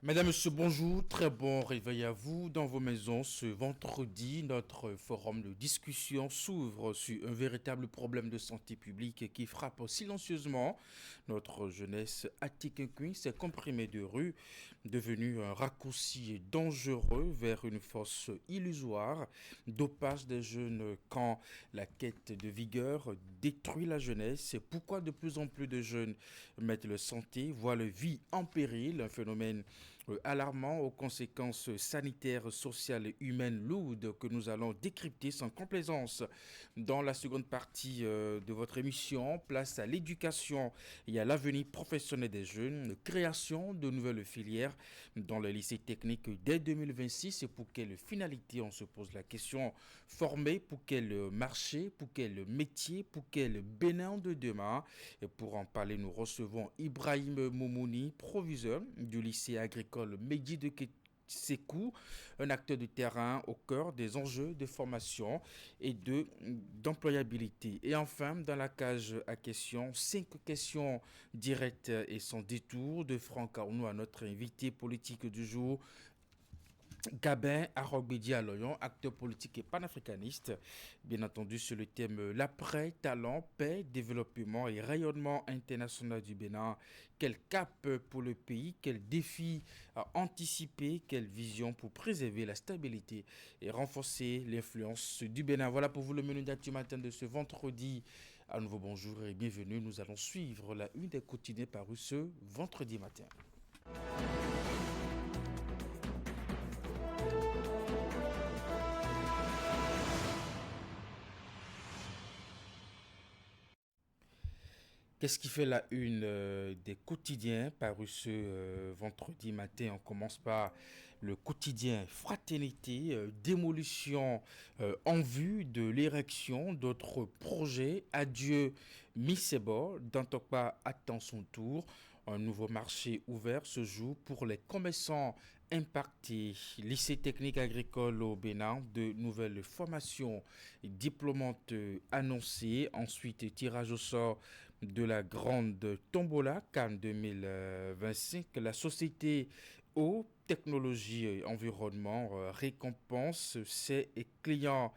Mesdames, Messieurs, bonjour, très bon réveil à vous dans vos maisons. Ce vendredi, notre forum de discussion s'ouvre sur un véritable problème de santé publique qui frappe silencieusement notre jeunesse. Atiquinquin, ces comprimés de rue, devenu un raccourci dangereux vers une force illusoire, dopage des jeunes quand la quête de vigueur détruit la jeunesse. C'est pourquoi de plus en plus de jeunes mettent leur santé, voient leur vie en péril, un phénomène alarmant aux conséquences sanitaires, sociales et humaines lourdes que nous allons décrypter sans complaisance. Dans la seconde partie de votre émission, place à l'éducation et à l'avenir professionnel des jeunes, création de nouvelles filières dans les lycées techniques dès 2026 et pour quelle finalité on se pose la question. Former pour quel marché, pour quel métier, pour quel Bénin de demain. Et pour en parler, nous recevons Ibrahim Moumouni, proviseur du lycée agricole Mehdi de Sekou, un acteur de terrain au cœur des enjeux de formation et d'employabilité. Et enfin, dans la cage à questions, 5 questions directes et sans détour de Franck Arnaud à notre invité politique du jour, Gabin Arogbedi Aloyon, acteur politique et panafricaniste, bien entendu sur le thème l'après, talent, paix, développement et rayonnement international du Bénin. Quel cap pour le pays, quel défi à anticiper, quelle vision pour préserver la stabilité et renforcer l'influence du Bénin. Voilà pour vous le menu d'actu matin de ce vendredi. À nouveau bonjour et bienvenue. Nous allons suivre la une des quotidiens parus ce vendredi matin. Qu'est-ce qui fait la une des quotidiens parus ce vendredi matin? On commence par le quotidien Fraternité, démolition en vue de l'érection d'autres projets. Adieu Misebo, Dantokpa attend son tour. Un nouveau marché ouvert ce jour pour les commerçants impactés. Lycée technique agricole au Bénin, de nouvelles formations diplômantes annoncées. Ensuite, tirage au sort de la grande Tombola Cannes 2025, la société eau, technologie et environnement récompense ses clients.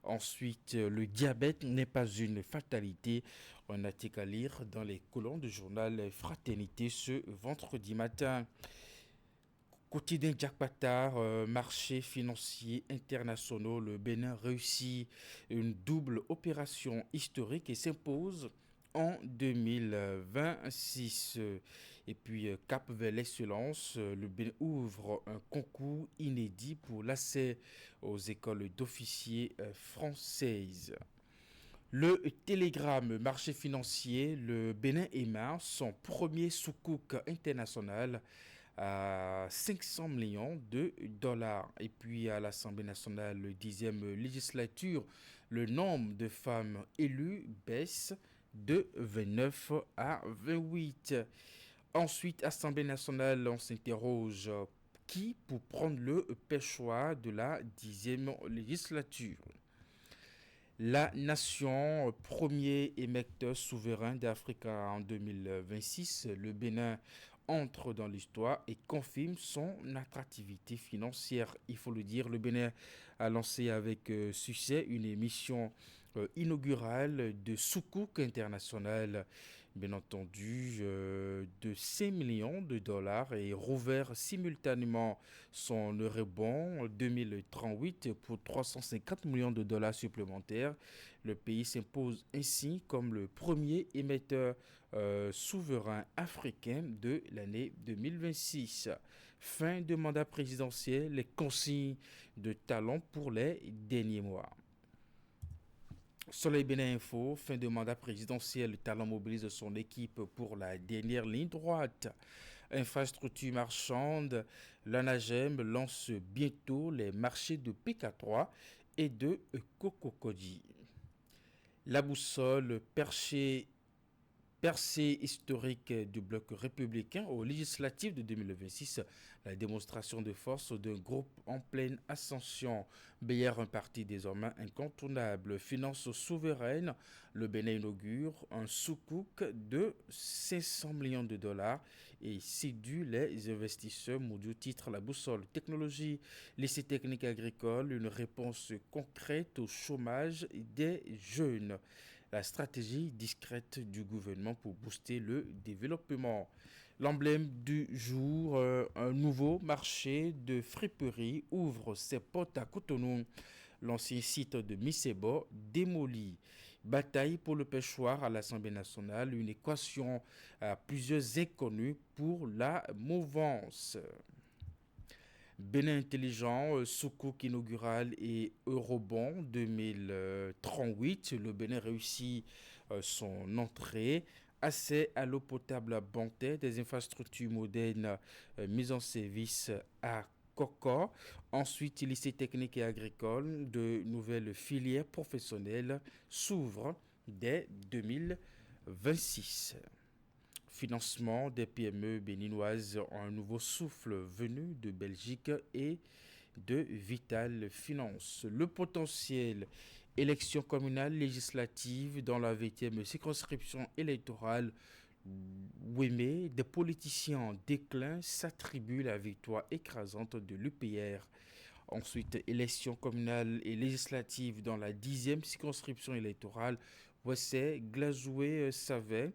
Ensuite, le diabète n'est pas une fatalité. Un article à lire dans les colonnes du journal Fraternité ce vendredi matin. Quotidien Jack Patar, marché financier international, le Bénin réussit une double opération historique et s'impose en 2026. Et puis Cap vers l'excellence, le Bénin ouvre un concours inédit pour l'accès aux écoles d'officiers françaises. Le Télégramme, marché financier, le Bénin émet son premier soukouk international à 500 millions de dollars. Et puis à l'Assemblée nationale, le 10e législature, le nombre de femmes élues baisse de 29 à 28. Ensuite, Assemblée nationale, on s'interroge qui pour prendre le pêchoir de la 10e législature. La nation, premier émetteur souverain d'Afrique en 2026, le Bénin entre dans l'histoire et confirme son attractivité financière. Il faut le dire, le Bénin a lancé avec succès une émission inaugurale de Soukouk international, bien entendu, de 5 millions de dollars et rouvert simultanément son rebond 2038 pour 350 millions de dollars supplémentaires. Le pays s'impose ainsi comme le premier émetteur souverain africain de l'année 2026. Fin de mandat présidentiel, les consignes de talent pour les derniers mois. Soleil Bénin Info, fin de mandat présidentiel, le talent mobilise son équipe pour la dernière ligne droite. Infrastructure marchande, l'ANAGEM lance bientôt les marchés de PK3 et de Cococodi. La boussole perchée Percée historique du bloc républicain aux législatives de 2026, la démonstration de force d'un groupe en pleine ascension. BR, un parti désormais incontournable. Finances souveraines, le Bénin inaugure un soukouk de 500 millions de dollars et séduit les investisseurs. Moudiou titre la boussole. Technologie, lycée technique agricole, une réponse concrète au chômage des jeunes. La stratégie discrète du gouvernement pour booster le développement. L'emblème du jour, un nouveau marché de friperie ouvre ses portes à Cotonou. L'ancien site de Misebo démoli. Bataille pour le pêchoir à l'Assemblée nationale, une équation à plusieurs inconnus pour la mouvance. Bénin intelligent, soukouk inaugural et Eurobond 2038. Le Bénin réussit son entrée. Accès à l'eau potable abondante, des infrastructures modernes mises en service à Coco. Ensuite, lycée technique et agricole, de nouvelles filières professionnelles s'ouvrent dès 2026. Financement des PME béninoises ont un nouveau souffle venu de Belgique et de Vital Finance. Le potentiel élection communale législative dans la 20e circonscription électorale Ouémé, des politiciens en déclin s'attribuent la victoire écrasante de l'UPR. Ensuite, élection communale et législative dans la 10e circonscription électorale Ouessé, Glazoué, Savet,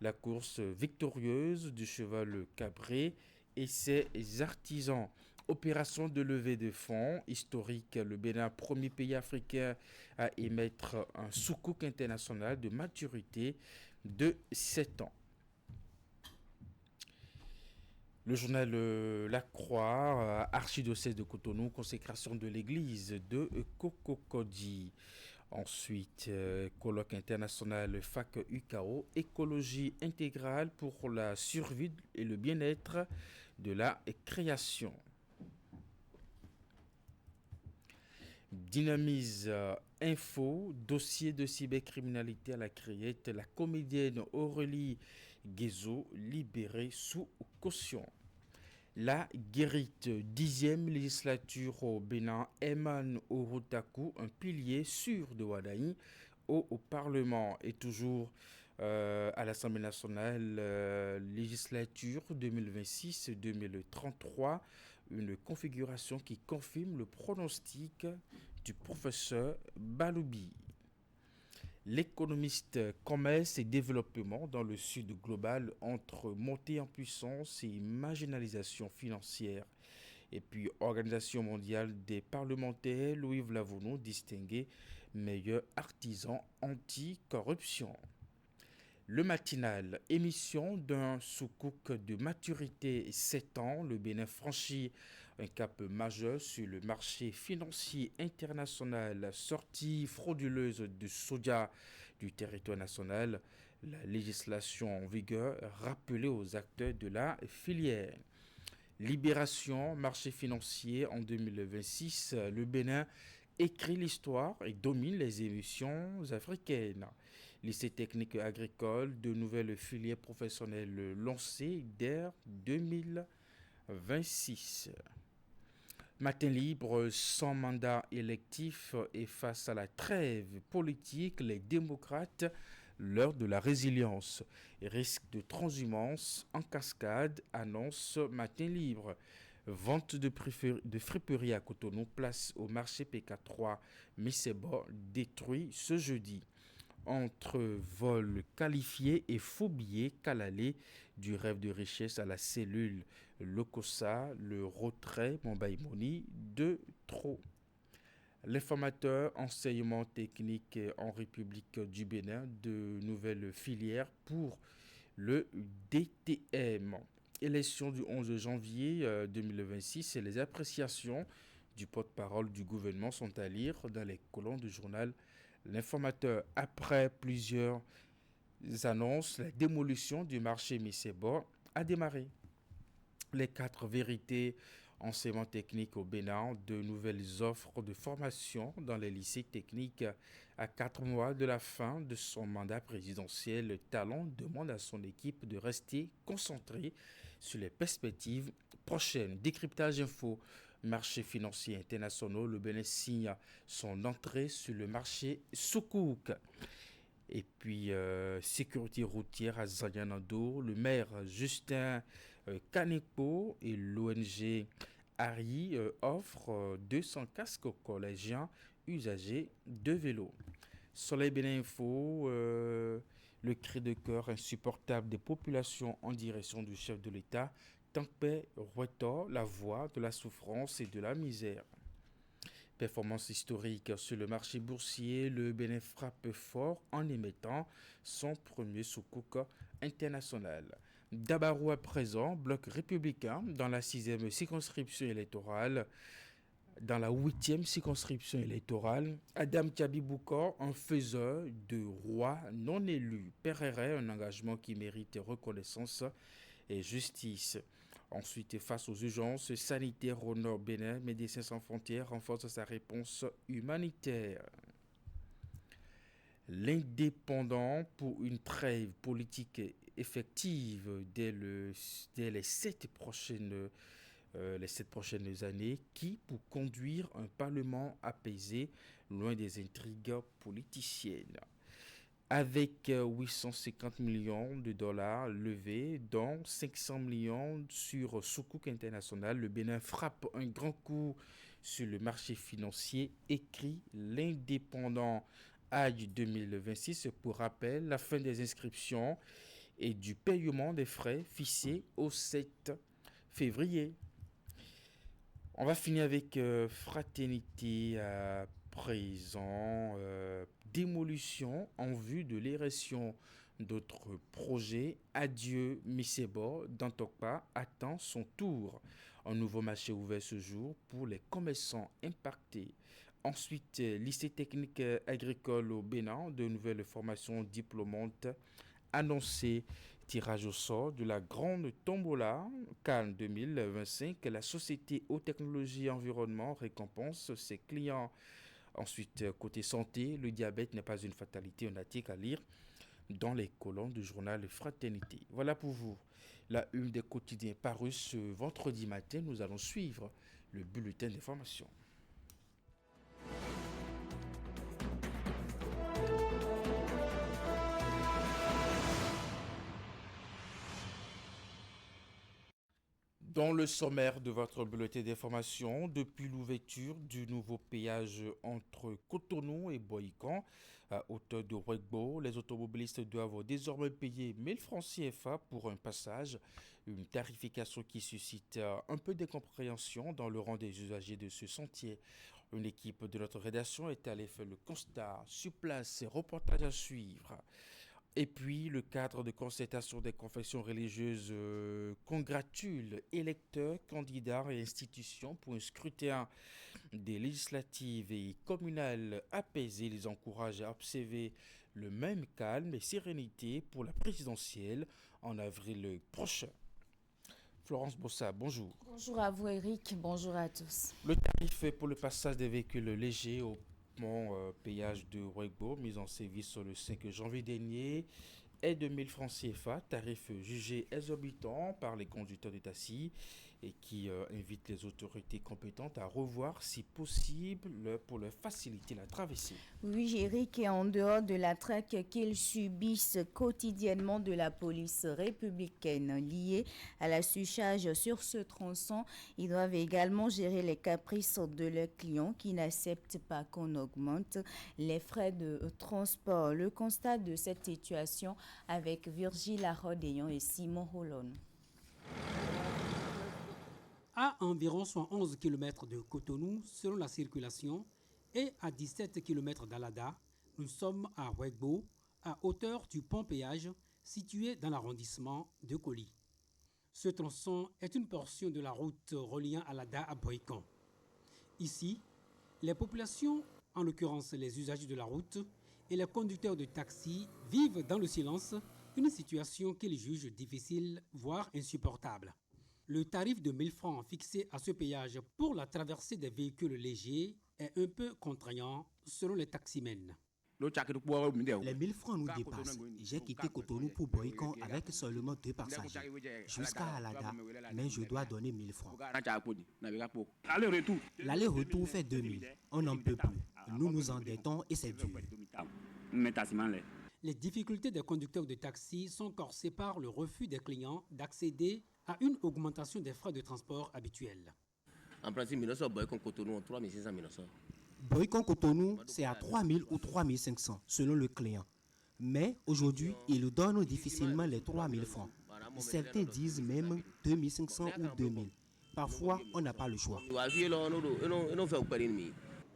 la course victorieuse du cheval cabré et ses artisans. Opération de levée de fonds historique, le Bénin, premier pays africain à émettre un soukouk international de maturité de 7 ans. Le journal La Croix, archidiocèse de Cotonou, consécration de l'église de Cococodi. Ensuite, colloque international FAC UKO, écologie intégrale pour la survie et le bien-être de la création. Dynamise Info, dossier de cybercriminalité à la Criette, la comédienne Aurélie Guézo libérée sous caution. La guérite, 10e législature au Bénin, Eman Orotaku, un pilier sûr de Wadaï au Parlement et toujours à l'Assemblée nationale, législature 2026-2033, une configuration qui confirme le pronostic du professeur Baloubi. L'économiste commerce et développement dans le sud global entre montée en puissance et marginalisation financière. Et puis Organisation mondiale des parlementaires, Louis Vlavounou distingué meilleur artisan anti-corruption. Le matinal, émission d'un soukouk de maturité 7 ans, le Bénin franchit un cap majeur sur le marché financier international, sortie frauduleuse de soja du territoire national, la législation en vigueur rappelée aux acteurs de la filière. Libération, marché financier en 2026, le Bénin écrit l'histoire et domine les émissions africaines. Lycée technique agricole, de nouvelles filières professionnelles lancées dès 2026. Matin libre, sans mandat électif et face à la trêve politique, les démocrates, l'heure de la résilience. Risque de transhumance en cascade, annonce Matin libre. Vente de friperie à Cotonou, place au marché PK3, Misebo détruit ce jeudi. Entre vol qualifié et faux billets calalé du rêve de richesse à la cellule Locosa, le retrait Mombaïmoni de trop. L'informateur enseignement technique en République du Bénin, de nouvelles filières pour le DTM. Élection du 11 janvier 2026 et les appréciations du porte-parole du gouvernement sont à lire dans les colonnes du journal L'informateur. Après plusieurs annonces, la démolition du marché Misebo a démarré. Les quatre vérités enseignement technique au Bénin, de nouvelles offres de formation dans les lycées techniques. À 4 mois de la fin de son mandat présidentiel, Talon demande à son équipe de rester concentrée sur les perspectives prochaines. Décryptage info, marché financier international, le Bénin signe son entrée sur le marché Soukouk. Et puis, sécurité routière à Zaganando, le maire Justin Kanepo et l'ONG Harry offrent 200 casques aux collégiens usagers de vélo. Soleil Bénin Info, le cri de cœur insupportable des populations en direction du chef de l'État, Tampé Rueto, la voix de la souffrance et de la misère. Performance historique sur le marché boursier, le Bénin frappe fort en émettant son premier soukouk international. Dabarou à présent, bloc républicain dans la sixième circonscription électorale. Dans la huitième circonscription électorale, Adam Kabiboukor, un faiseur de roi non élu, paierait un engagement qui mérite reconnaissance et justice. Ensuite, face aux urgences sanitaires au nord Bénin, Médecins sans frontières renforce sa réponse humanitaire. L'indépendant pour une trêve politique effective dès les 7 prochaines années, qui pour conduire un parlement apaisé loin des intrigues politiciennes. Avec 850 millions de dollars levés, dont 500 millions sur Soukouk International, le Bénin frappe un grand coup sur le marché financier, écrit l'Indépendant. Age 2026, pour rappel, la fin des inscriptions et du paiement des frais fixés au 7 février. On va finir avec Fraternité à présent. Démolition en vue de l'érection d'autres projets. Adieu Misebo d'Antokpa attend son tour. Un nouveau marché ouvert ce jour pour les commerçants impactés. Ensuite, lycée technique agricole au Bénin, de nouvelles formations diplômantes annoncées. Tirage au sort de la grande tombola Cannes 2025. La société Haute Technologie Environnement récompense ses clients. Ensuite, côté santé, le diabète n'est pas une fatalité, un article à lire dans les colonnes du journal Fraternité. Voilà pour vous la une des quotidiens parus ce vendredi matin. Nous allons suivre le bulletin d'information. Dans le sommaire de votre bulletin d'information, depuis l'ouverture du nouveau péage entre Cotonou et Boïcan, à hauteur de Ouegbo, les automobilistes doivent désormais payer 1000 francs CFA pour un passage, une tarification qui suscite un peu d'incompréhension dans le rang des usagers de ce sentier. Une équipe de notre rédaction est allée faire le constat sur place et reportage à suivre. Et puis, le cadre de concertation des confessions religieuses congratule électeurs, candidats et institutions pour un scrutin des législatives et communales apaisé. Les encourage à observer le même calme et sérénité pour la présidentielle en avril prochain. Florence Bossa, bonjour. Bonjour à vous Eric, bonjour à tous. Le tarif pour le passage des véhicules légers au péage de Ouegbo, mis en service le 5 janvier dernier, est de 1000 francs CFA, tarif jugé exorbitant par les conducteurs de taxi et qui invite les autorités compétentes à revoir si possible pour leur faciliter la traversée. Oui, Eric, et en dehors de la traque qu'ils subissent quotidiennement de la police républicaine liée à la surcharge sur ce tronçon, ils doivent également gérer les caprices de leurs clients qui n'acceptent pas qu'on augmente les frais de transport. Le constat de cette situation avec Virgile Arodéon et Simon Hollon. À environ 111 km de Cotonou selon la circulation et à 17 km d'Alada, nous sommes à Ouegbo, à hauteur du pont-péage situé dans l'arrondissement de Koli. Ce tronçon est une portion de la route reliant Alada à Boïcan. Ici, les populations, en l'occurrence les usagers de la route et les conducteurs de taxi, vivent dans le silence une situation qu'ils jugent difficile, voire insupportable. Le tarif de 1000 francs fixé à ce péage pour la traversée des véhicules légers est un peu contraignant selon les taximens. Les 1000 francs nous dépassent. J'ai quitté Cotonou pour Boycon avec seulement 2 passagers jusqu'à Alada, mais je dois donner 1000 francs. L'aller-retour fait 2000. On n'en peut plus. Nous nous endettons et c'est dur. Les difficultés des conducteurs de taxi sont corsées par le refus des clients d'accéder à une augmentation des frais de transport habituels. En principe, Boycon Cotonou, 3600 900. Boycon Cotonou, c'est à 3000 ou 3500 selon le client. Mais aujourd'hui, ils donnent difficilement les 3000 francs. Certains disent même 2500 ou 2000. Parfois, on n'a pas le choix.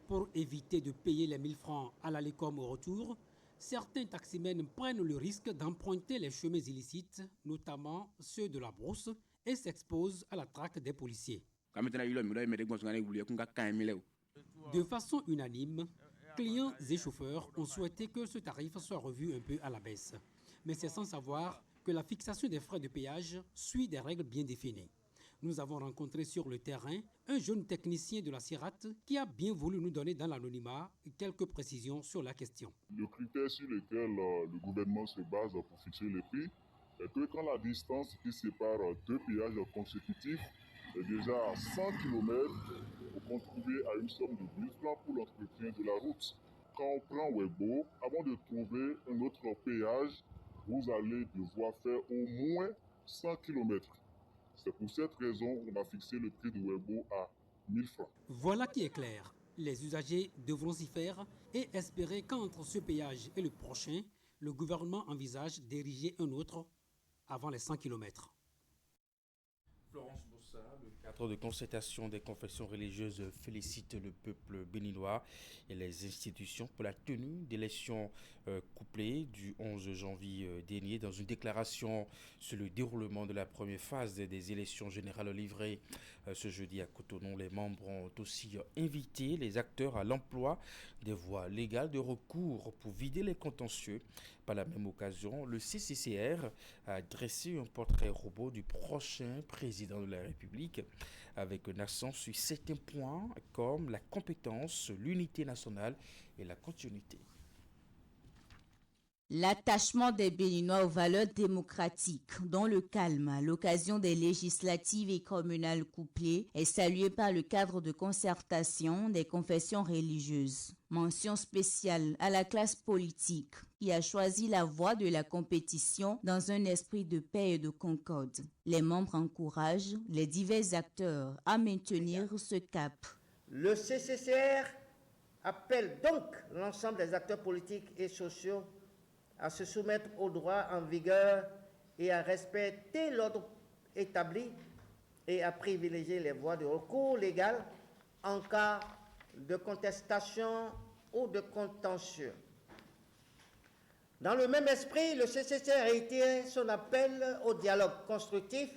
Pour éviter de payer les 1000 francs à l'aller comme au retour, certains taximens prennent le risque d'emprunter les chemins illicites, notamment ceux de la brousse, et s'exposent à la traque des policiers. De façon unanime, clients et chauffeurs ont souhaité que ce tarif soit revu un peu à la baisse. Mais c'est sans savoir que la fixation des frais de péage suit des règles bien définies. Nous avons rencontré sur le terrain un jeune technicien de la CIRAT qui a bien voulu nous donner dans l'anonymat quelques précisions sur la question. Le critère sur lequel le gouvernement se base pour fixer les prix est que quand la distance qui sépare 2 péages consécutifs est déjà à 100 km, vous contribuez à une somme de 1000 francs pour l'entretien de la route. Quand on prend Webo, avant de trouver un autre péage, vous allez devoir faire au moins 100 km. C'est pour cette raison qu'on a fixé le prix de Webo à 1000 francs. Voilà qui est clair. Les usagers devront s'y faire et espérer qu'entre ce péage et le prochain, le gouvernement envisage d'ériger un autre avant les 100 km. Florence Bossa, le cadre de concertation des confessions religieuses félicite le peuple béninois et les institutions pour la tenue d'élections couplées du 11 janvier dernier. Dans une déclaration sur le déroulement de la première phase des élections générales livrées ce jeudi à Cotonou, les membres ont aussi invité les acteurs à l'emploi des voies légales de recours pour vider les contentieux. Par la même occasion, le CCCR a dressé un portrait robot du prochain président de la République avec un accent sur certains points comme la compétence, l'unité nationale et la continuité. L'attachement des Béninois aux valeurs démocratiques, dont le calme à l'occasion des législatives et communales couplées, est salué par le cadre de concertation des confessions religieuses. Mention spéciale à la classe politique qui a choisi la voie de la compétition dans un esprit de paix et de concorde. Les membres encouragent les divers acteurs à maintenir ce cap. Le CCCR appelle donc l'ensemble des acteurs politiques et sociaux à se soumettre aux droits en vigueur et à respecter l'ordre établi et à privilégier les voies de recours légales en cas de contestation ou de contentieux. Dans le même esprit, le CCCR a réitéré son appel au dialogue constructif,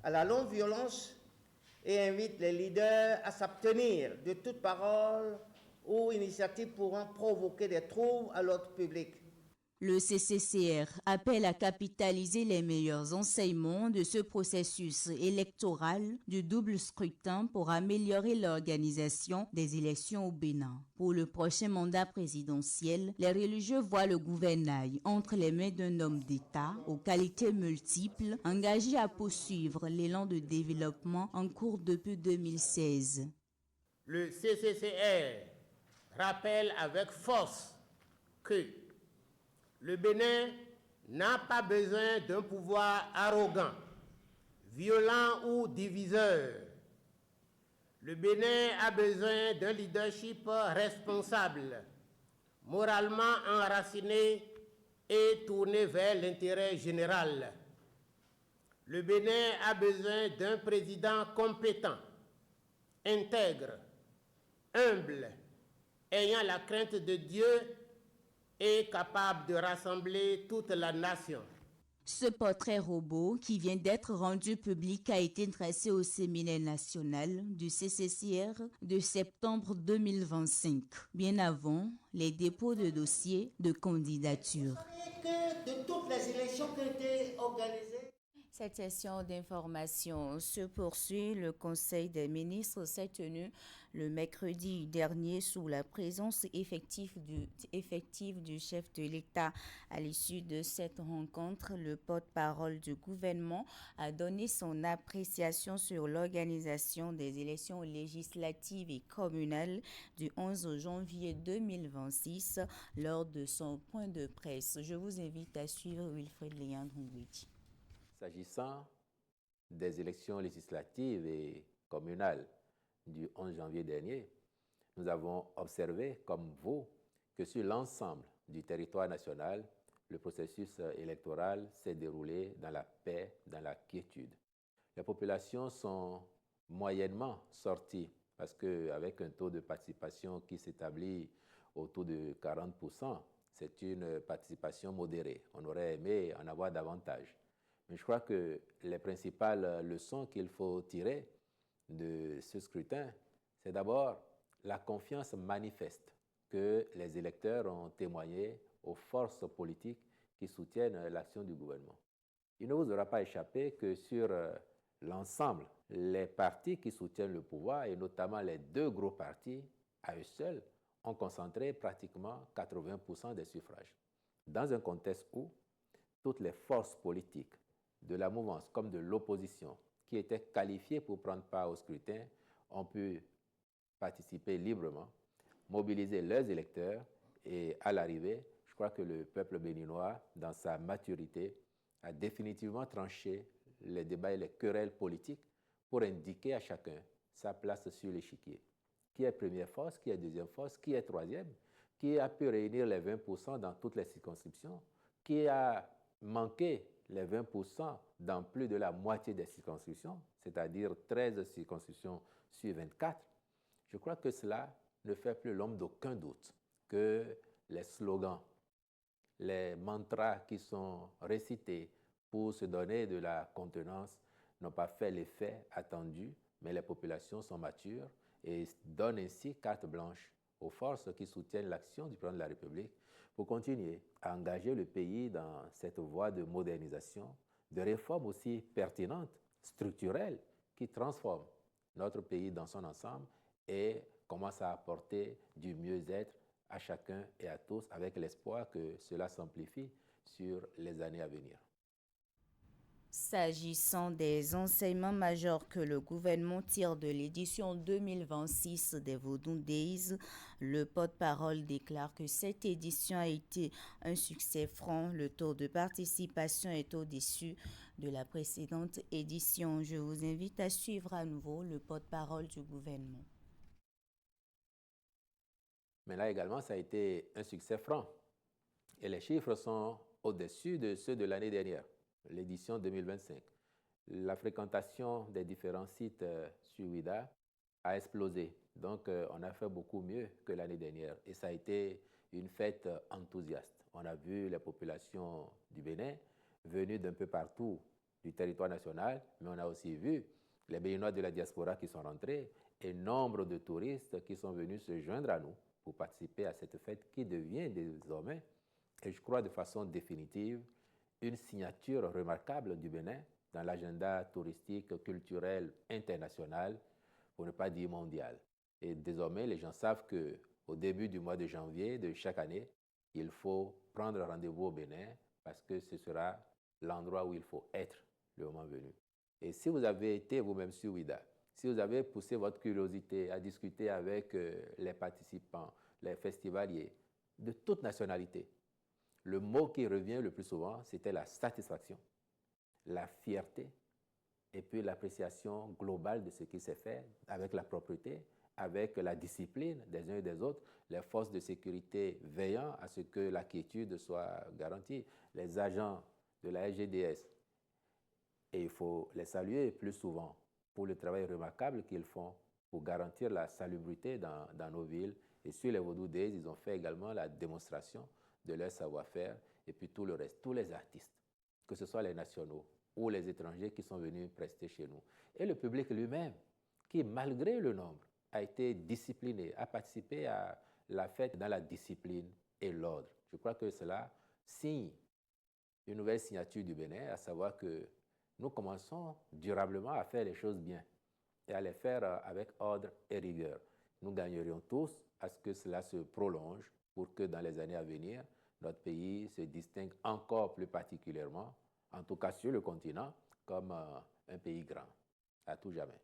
à la non-violence et invite les leaders à s'abstenir de toute parole ou initiative pouvant provoquer des troubles à l'ordre public. Le CCCR appelle à capitaliser les meilleurs enseignements de ce processus électoral du double scrutin pour améliorer l'organisation des élections au Bénin. Pour le prochain mandat présidentiel, les religieux voient le gouvernail entre les mains d'un homme d'État aux qualités multiples, engagé à poursuivre l'élan de développement en cours depuis 2016. Le CCCR rappelle avec force que le Bénin n'a pas besoin d'un pouvoir arrogant, violent ou diviseur. Le Bénin a besoin d'un leadership responsable, moralement enraciné et tourné vers l'intérêt général. Le Bénin a besoin d'un président compétent, intègre, humble, ayant la crainte de Dieu et capable de rassembler toute la nation. Ce portrait robot qui vient d'être rendu public a été dressé au séminaire national du CCCR de septembre 2025, bien avant les dépôts de dossiers de candidature. Vous savez que de toutes les élections qui ont été organisées, Cette session d'information se poursuit. Le Conseil des ministres s'est tenu le mercredi dernier sous la présence effective du chef de l'État. À l'issue de cette rencontre, le porte-parole du gouvernement a donné son appréciation sur l'organisation des élections législatives et communales du 11 janvier 2026 lors de son point de presse. Je vous invite à suivre Wilfred Léandre Ngouiti. S'agissant des élections législatives et communales du 11 janvier dernier, nous avons observé, comme vous, que sur l'ensemble du territoire national, le processus électoral s'est déroulé dans la paix, dans la quiétude. Les populations sont moyennement sorties parce qu'avec un taux de participation qui s'établit autour de 40%, c'est une participation modérée. On aurait aimé en avoir davantage. Mais je crois que les principales leçons qu'il faut tirer de ce scrutin, c'est d'abord la confiance manifeste que les électeurs ont témoigné aux forces politiques qui soutiennent l'action du gouvernement. Il ne vous aura pas échappé que sur l'ensemble, les partis qui soutiennent le pouvoir, et notamment les deux gros partis, à eux seuls, ont concentré pratiquement 80% des suffrages. Dans un contexte où toutes les forces politiques de la mouvance comme de l'opposition qui étaient qualifiés pour prendre part au scrutin ont pu participer librement, mobiliser leurs électeurs et à l'arrivée, je crois que le peuple béninois, dans sa maturité, a définitivement tranché les débats et les querelles politiques pour indiquer à chacun sa place sur l'échiquier. Qui est première force, qui est deuxième force, qui est troisième, qui a pu réunir les 20% dans toutes les circonscriptions, qui a manqué les 20% dans plus de la moitié des circonscriptions, c'est-à-dire 13 circonscriptions sur 24, je crois que cela ne fait plus l'ombre d'aucun doute que les slogans, les mantras qui sont récités pour se donner de la contenance n'ont pas fait l'effet attendu, mais les populations sont matures et donnent ainsi carte blanche aux forces qui soutiennent l'action du président de la République pour continuer à engager le pays dans cette voie de modernisation, de réformes aussi pertinentes, structurelles, qui transforment notre pays dans son ensemble et commencent à apporter du mieux-être à chacun et à tous, avec l'espoir que cela s'amplifie sur les années à venir. S'agissant des enseignements majeurs que le gouvernement tire de l'édition 2026 des Vodou Days, le porte-parole déclare que cette édition a été un succès franc. Le taux de participation est au-dessus de la précédente édition. Je vous invite à suivre à nouveau le porte-parole du gouvernement. Mais là également, ça a été un succès franc. Et les chiffres sont au-dessus de ceux de l'année dernière, l'édition 2025. La fréquentation des différents sites sur WIDA a explosé. Donc, on a fait beaucoup mieux que l'année dernière. Et ça a été une fête enthousiaste. On a vu les populations du Bénin venues d'un peu partout du territoire national, mais on a aussi vu les Béninois de la diaspora qui sont rentrés et nombre de touristes qui sont venus se joindre à nous pour participer à cette fête qui devient désormais, et je crois de façon définitive, une signature remarquable du Bénin dans l'agenda touristique, culturel, international, pour ne pas dire mondial. Et désormais, les gens savent qu'au début du mois de janvier de chaque année, il faut prendre rendez-vous au Bénin parce que ce sera l'endroit où il faut être le moment venu. Et si vous avez été vous-même sur WIDA, si vous avez poussé votre curiosité à discuter avec les participants, les festivaliers, de toute nationalité, le mot qui revient le plus souvent, c'était la satisfaction, la fierté et puis l'appréciation globale de ce qui s'est fait avec la propreté, avec la discipline des uns et des autres, les forces de sécurité veillant à ce que la quiétude soit garantie, les agents de la SGDS. Et il faut les saluer plus souvent pour le travail remarquable qu'ils font pour garantir la salubrité dans nos villes. Et sur les Vodou Days, ils ont fait également la démonstration de leur savoir-faire et puis tout le reste, tous les artistes, que ce soit les nationaux ou les étrangers qui sont venus prester chez nous. Et le public lui-même, qui malgré le nombre, a été discipliné, a participé à la fête dans la discipline et l'ordre. Je crois que cela signe une nouvelle signature du Bénin, à savoir que nous commençons durablement à faire les choses bien et à les faire avec ordre et rigueur. Nous gagnerions tous à ce que cela se prolonge pour que dans les années à venir, notre pays se distingue encore plus particulièrement, en tout cas sur le continent, comme un pays grand, à tout jamais.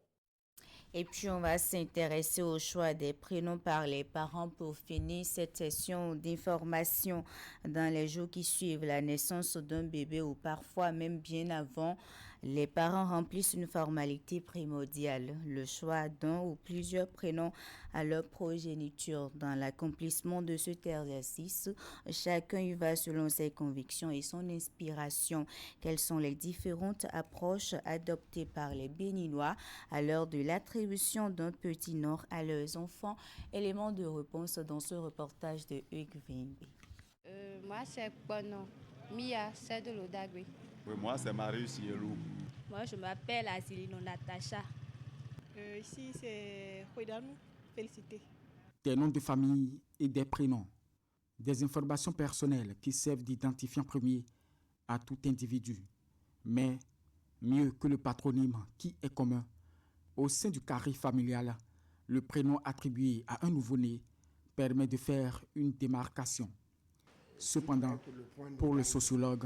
Et puis, on va s'intéresser au choix des prénoms par les parents pour finir cette session d'information dans les jours qui suivent la naissance d'un bébé ou parfois même bien avant. Les parents remplissent une formalité primordiale, le choix d'un ou plusieurs prénoms à leur progéniture. Dans l'accomplissement de cet exercice, chacun y va selon ses convictions et son inspiration. Quelles sont les différentes approches adoptées par les Béninois à l'heure de l'attribution d'un petit nom à leurs enfants? Élément de réponse dans ce reportage de Hugues Vimbi. Moi, c'est Bono. Mia, c'est de l'Odagwe. Oui, moi, c'est Marius Yelou. Moi, je m'appelle Azilino Natacha. Ici, c'est Huidanou. Félicité. Des noms de famille et des prénoms. Des informations personnelles qui servent d'identifiant premier à tout individu. Mais mieux que le patronyme qui est commun, au sein du carré familial, le prénom attribué à un nouveau-né permet de faire une démarcation. Cependant, pour le sociologue,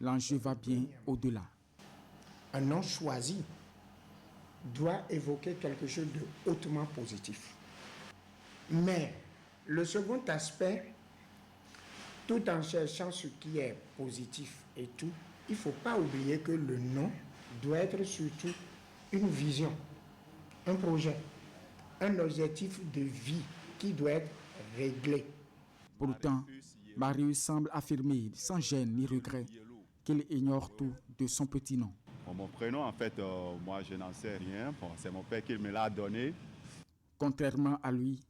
l'enjeu va bien au-delà. Un nom choisi doit évoquer quelque chose de hautement positif. Mais le second aspect, tout en cherchant ce qui est positif et tout, il ne faut pas oublier que le nom doit être surtout une vision, un projet, un objectif de vie qui doit être réglé. Pourtant, Marius semble affirmer sans gêne ni regret qu'il ignore tout de son petit nom. Mon prénom, en fait, moi, je n'en sais rien. Bon, c'est mon père qui me l'a donné. Contrairement à lui,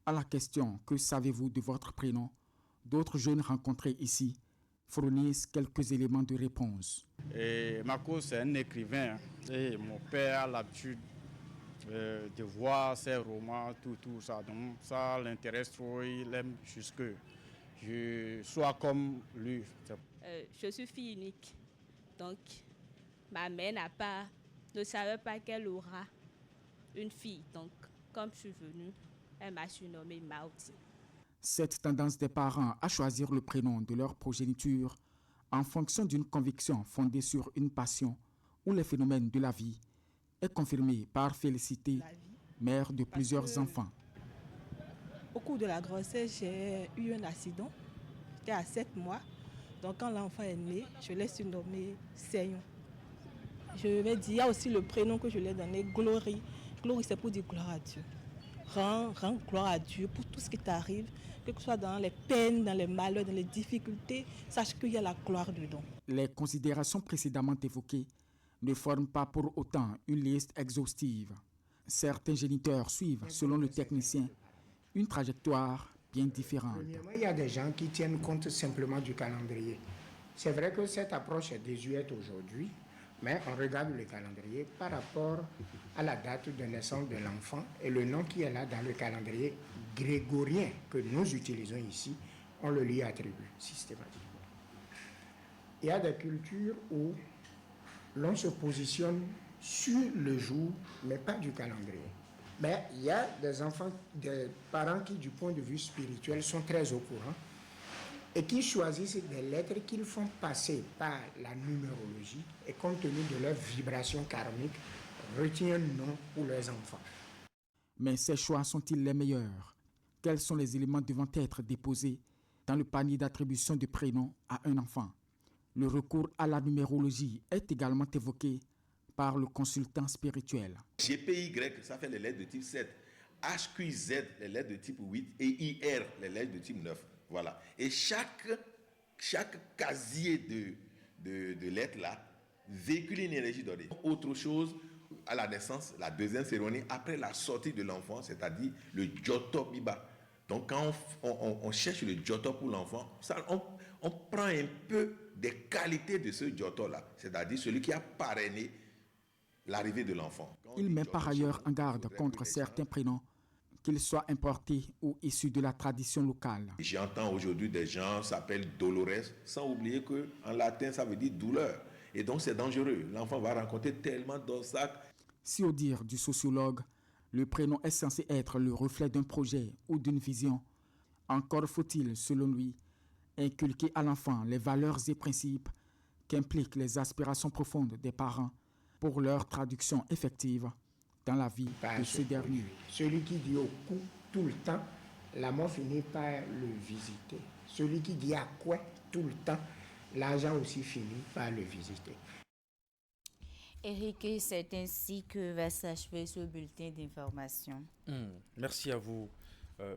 à la question « Que savez-vous de votre prénom ?», d'autres jeunes rencontrés ici fournissent quelques éléments de réponse. Marco, c'est un écrivain. Et mon père a l'habitude de voir ses romans, tout ça. Donc ça l'intéresse trop, il aime jusque je sois comme lui. Je suis fille unique. Donc, ma mère ne savait pas qu'elle aura une fille. Donc, comme je suis venue, elle m'a surnommée Mauti. Cette tendance des parents à choisir le prénom de leur progéniture en fonction d'une conviction fondée sur une passion ou les phénomènes de la vie est confirmée par Félicité, mère de plusieurs enfants. Au cours de la grossesse, j'ai eu un accident. J'étais à 7 mois. Donc quand l'enfant est né, je l'ai surnommé Seyon. Je vais dire, il y a aussi le prénom que je lui ai donné, Glory. Glory, c'est pour dire gloire à Dieu. Rends gloire à Dieu pour tout ce qui t'arrive, que ce soit dans les peines, dans les malheurs, dans les difficultés, sache qu'il y a la gloire dedans. Les considérations précédemment évoquées ne forment pas pour autant une liste exhaustive. Certains géniteurs suivent, selon le technicien, une trajectoire bien différente. Il y a des gens qui tiennent compte simplement du calendrier. C'est vrai que cette approche est désuète aujourd'hui, mais on regarde le calendrier par rapport à la date de naissance de l'enfant et le nom qui est là dans le calendrier grégorien que nous utilisons ici, on le lui attribue systématiquement. Il y a des cultures où l'on se positionne sur le jour, mais pas du calendrier. Mais il y a des enfants, des parents qui, du point de vue spirituel, sont très au courant et qui choisissent des lettres qu'ils font passer par la numérologie et compte tenu de leur vibration karmique, retiennent un nom pour leurs enfants. Mais ces choix sont-ils les meilleurs? Quels sont les éléments devant être déposés dans le panier d'attribution de prénom à un enfant? Le recours à la numérologie est également évoqué par le consultant spirituel. GPY, ça fait les lettres de type 7. HQZ, les lettres de type 8. Et IR, les lettres de type 9. Voilà. Et chaque casier de lettres là véhicule une énergie donnée. Autre chose, à la naissance, la deuxième cérémonie, après la sortie de l'enfant, c'est-à-dire le Joto Biba. Donc quand on cherche le Joto pour l'enfant, on prend un peu des qualités de ce Joto là, c'est-à-dire celui qui a parrainé l'arrivée de l'enfant. Il met par ailleurs en garde contre certains prénoms, qu'ils soient importés ou issus de la tradition locale. J'entends aujourd'hui des gens s'appellent Dolores, sans oublier qu'en latin ça veut dire douleur. Et donc, c'est dangereux. L'enfant va rencontrer tellement d'obstacles. Si au dire du sociologue, le prénom est censé être le reflet d'un projet ou d'une vision, encore faut-il, selon lui, inculquer à l'enfant les valeurs et principes qu'impliquent les aspirations profondes des parents pour leur traduction effective dans la vie de ce dernier. Celui qui dit au coup tout le temps, la mort finit par le visiter. Celui qui dit à quoi tout le temps, l'argent aussi finit par le visiter. Eric, c'est ainsi que va s'achever ce bulletin d'information. Merci à vous,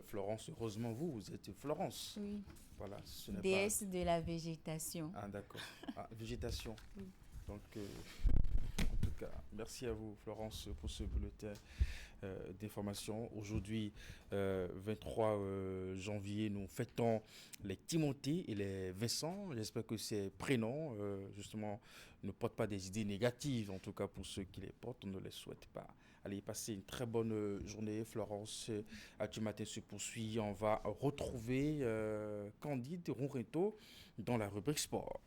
Florence. Heureusement, vous êtes Florence. Oui. Voilà, ce n'est déesse de la végétation. Ah, d'accord. Ah, végétation. Oui. Donc, en tout cas, merci à vous, Florence, pour ce bulletin d'information. Aujourd'hui, 23 janvier, nous fêtons les Timothée et les Vincent. J'espère que ces prénoms, justement, ne portent pas des idées négatives. En tout cas, pour ceux qui les portent, on ne les souhaite pas. Allez, passez une très bonne journée, Florence. Du matin se poursuit. On va retrouver Candide Ronreto dans la rubrique sport.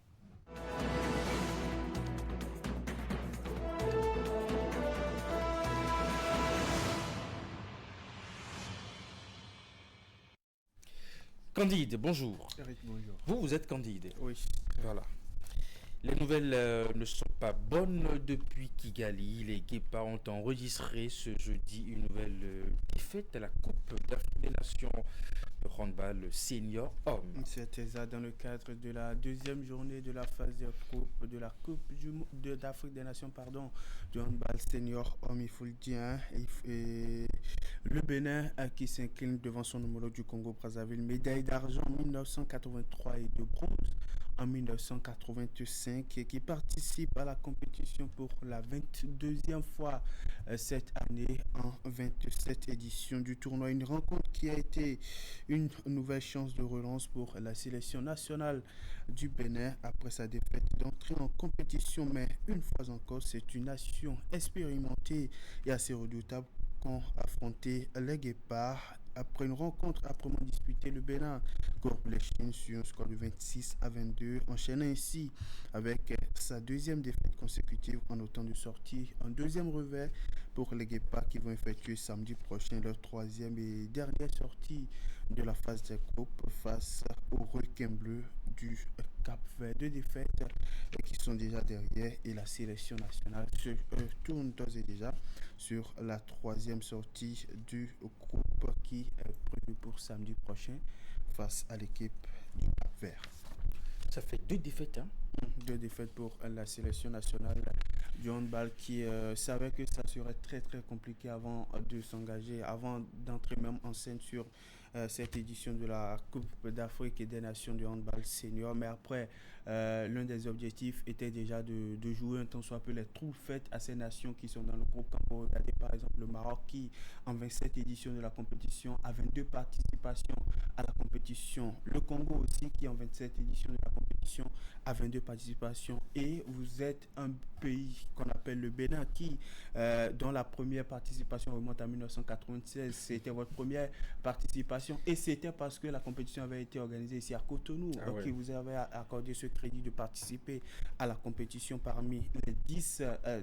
Candide, bonjour. Eric, bonjour. Vous êtes Candide. Oui. Voilà. Les nouvelles ne sont pas bonnes depuis Kigali. Les Guépards ont enregistré ce jeudi une nouvelle défaite à la Coupe d'Afrique des Nations de handball senior homme. C'était ça dans le cadre de la deuxième journée de la phase de Coupe d'Afrique des Nations du handball senior homme, il faut le dire. Et le Bénin qui s'incline devant son homologue du Congo-Brazzaville, médaille d'argent en 1983 et de bronze en 1985 et qui participe à la compétition pour la 22e fois cette année en 27 éditions du tournoi. Une rencontre qui a été une nouvelle chance de relance pour la sélection nationale du Bénin après sa défaite d'entrée en compétition. Mais une fois encore, c'est une nation expérimentée et assez redoutable qu'ont affronté les Guépards. Après une rencontre âprement disputée, le Bénin corbe les Chines sur un score de 26-22, enchaînant ainsi avec sa deuxième défaite consécutive en autant de sorties. Un deuxième revers pour les Guépards qui vont effectuer samedi prochain leur troisième et dernière sortie de la phase des groupes face aux requins bleus du Cap-Vert. Deux défaites qui sont déjà derrière et la sélection nationale se tourne d'ores et déjà sur la troisième sortie du groupe qui est prévue pour samedi prochain face à l'équipe du Cap-Vert. Ça fait deux défaites, hein? Deux défaites pour la sélection nationale du handball qui savait que ça serait très très compliqué avant de s'engager, avant d'entrer même en scène sur cette édition de la Coupe d'Afrique et des Nations du handball senior. Mais après, l'un des objectifs était déjà de jouer un temps soit peu les trous faits à ces nations qui sont dans le groupe. Quand vous regardez par exemple le Maroc qui, en 27 éditions de la compétition, a 22 participations à la compétition. Le Congo aussi qui, en 27 éditions de la compétition, a 22 participations. Et vous êtes un pays qu'on appelle le Bénin qui, dont la première participation remonte à 1996. C'était votre première participation. Et c'était parce que la compétition avait été organisée ici à Cotonou, qui vous avait accordé ce crédit de participer à la compétition parmi les 10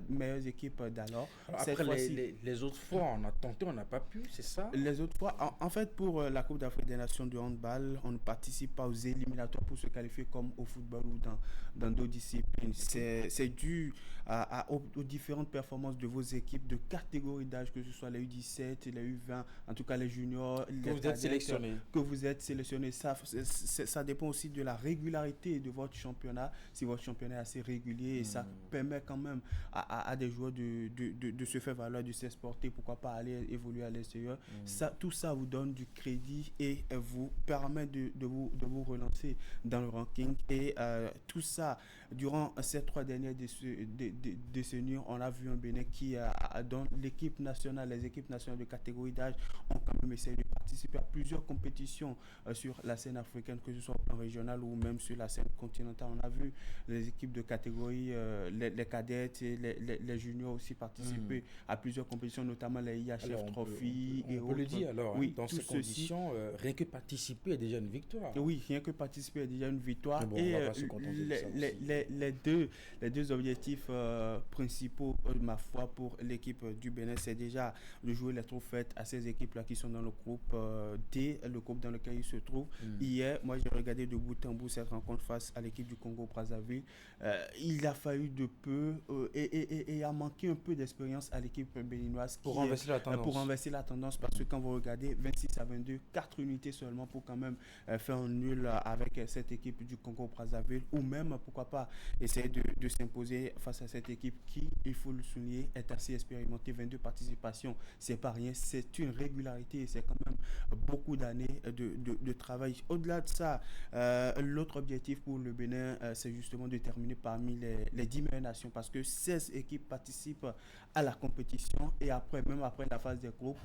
meilleures équipes d'alors. Après, les autres fois, on a tenté, on n'a pas pu, c'est ça? Les autres fois, en fait, pour la Coupe d'Afrique des Nations de handball, on ne participe pas aux éliminatoires pour se qualifier comme au football ou dans d'autres disciplines. C'est dû aux différentes performances de vos équipes de catégorie d'âge, que ce soit les U17, les U20, en tout cas les juniors, les que vous êtes sélectionné. Ça dépend aussi de la régularité de votre championnat. Si votre championnat est assez régulier, et ça permet quand même à des joueurs de se faire valoir, de s'exporter, pourquoi pas aller évoluer à l'extérieur. Tout ça vous donne du crédit et vous permet de vous relancer dans le ranking. Et tout ça, durant ces 3 dernières décennies, on a vu un Bénin qui, dans l'équipe nationale, les équipes nationales de catégorie d'âge ont quand même essayé de participer à plusieurs compétitions sur la scène africaine, que ce soit au plan régional ou même sur la scène continentale. On a vu les équipes de catégorie, les cadettes et les juniors aussi participer à plusieurs compétitions, notamment les IHF Trophy et autres. On peut le dire alors, dans ces conditions, rien que participer est déjà une victoire. Oui, rien que participer est déjà une victoire. Et Et va pas se contenter de ça aussi. les deux objectifs principaux, ma foi, pour l'équipe du Bénin, c'est déjà de jouer les trophées à ces équipes-là qui sont dans le groupe D, le groupe dans lequel ils se trouvent. Hier, moi, j'ai regardé de bout en bout cette rencontre face à l'équipe du Congo-Brazzaville. Il a fallu de peu et a manqué un peu d'expérience à l'équipe béninoise pour renverser la tendance, parce que quand vous regardez 26-22, 4 unités seulement pour quand même faire un nul avec cette équipe du Congo-Brazzaville, ou même, pourquoi pas, essayer de s'imposer face à cette équipe qui, il faut le souligner, est assez expérimentée. 22 participations, c'est pas rien, c'est une régularité, c'est quand même beaucoup d'années de travail. Au-delà de ça, l'autre objectif pour le Bénin, c'est justement de terminer parmi les 10 meilleures nations, parce que 16 équipes participent à la compétition, et après, même après la phase des groupes,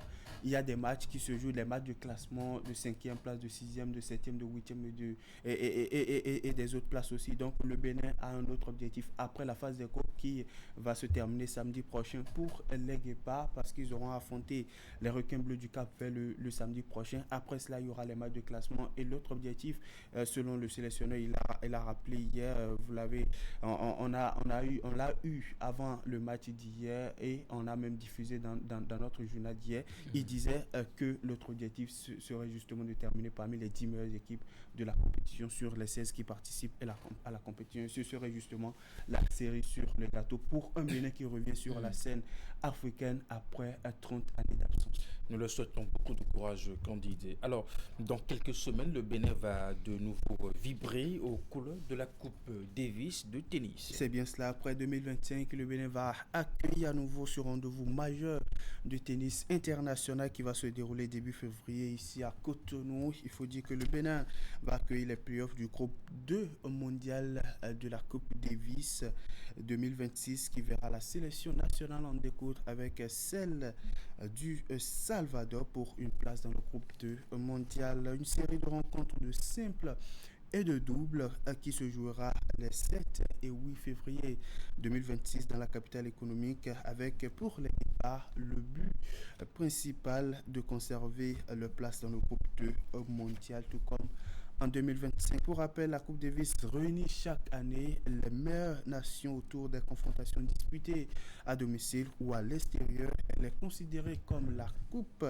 il y a des matchs qui se jouent, des matchs de classement de 5e place, de 6e, de 7e, de 8e et des autres places aussi. Donc le Bénin a un autre objectif après la phase des groupes qui va se terminer samedi prochain pour les Guépards, parce qu'ils auront affronté les Requins Bleus du Cap-Vert le samedi prochain. Après cela, il y aura les matchs de classement, et l'autre objectif, selon le sélectionneur, il a rappelé hier, vous l'avez, on l'a eu avant le match d'hier, et on a même diffusé dans notre journal d'hier. Il disait que l'autre objectif serait justement de terminer parmi les 10 meilleures équipes de la compétition sur les 16 qui participent à la compétition. Ce serait justement la série sur le gâteau pour un Bénin qui revient sur la scène africaine après 30 années d'absence. Nous leur souhaitons beaucoup de courage, Candide. Alors, dans quelques semaines, le Bénin va de nouveau vibrer aux couleurs de la Coupe Davis de tennis. C'est bien cela. Après 2025, le Bénin va accueillir à nouveau ce rendez-vous majeur de tennis international qui va se dérouler début février ici à Cotonou. Il faut dire que le Bénin va accueillir les playoffs du groupe 2 mondial de la Coupe Davis 2026 qui verra la sélection nationale en découdre avec celle du Salvador pour une place dans le groupe 2 mondial. Une série de rencontres de simple et de double qui se jouera les 7 et 8 février 2026 dans la capitale économique, avec pour les Guépards le but principal de conserver leur place dans le groupe 2 mondial, tout comme en 2025. Pour rappel, la Coupe Davis réunit chaque année les meilleures nations autour des confrontations disputées à domicile ou à l'extérieur. Elle est considérée comme la Coupe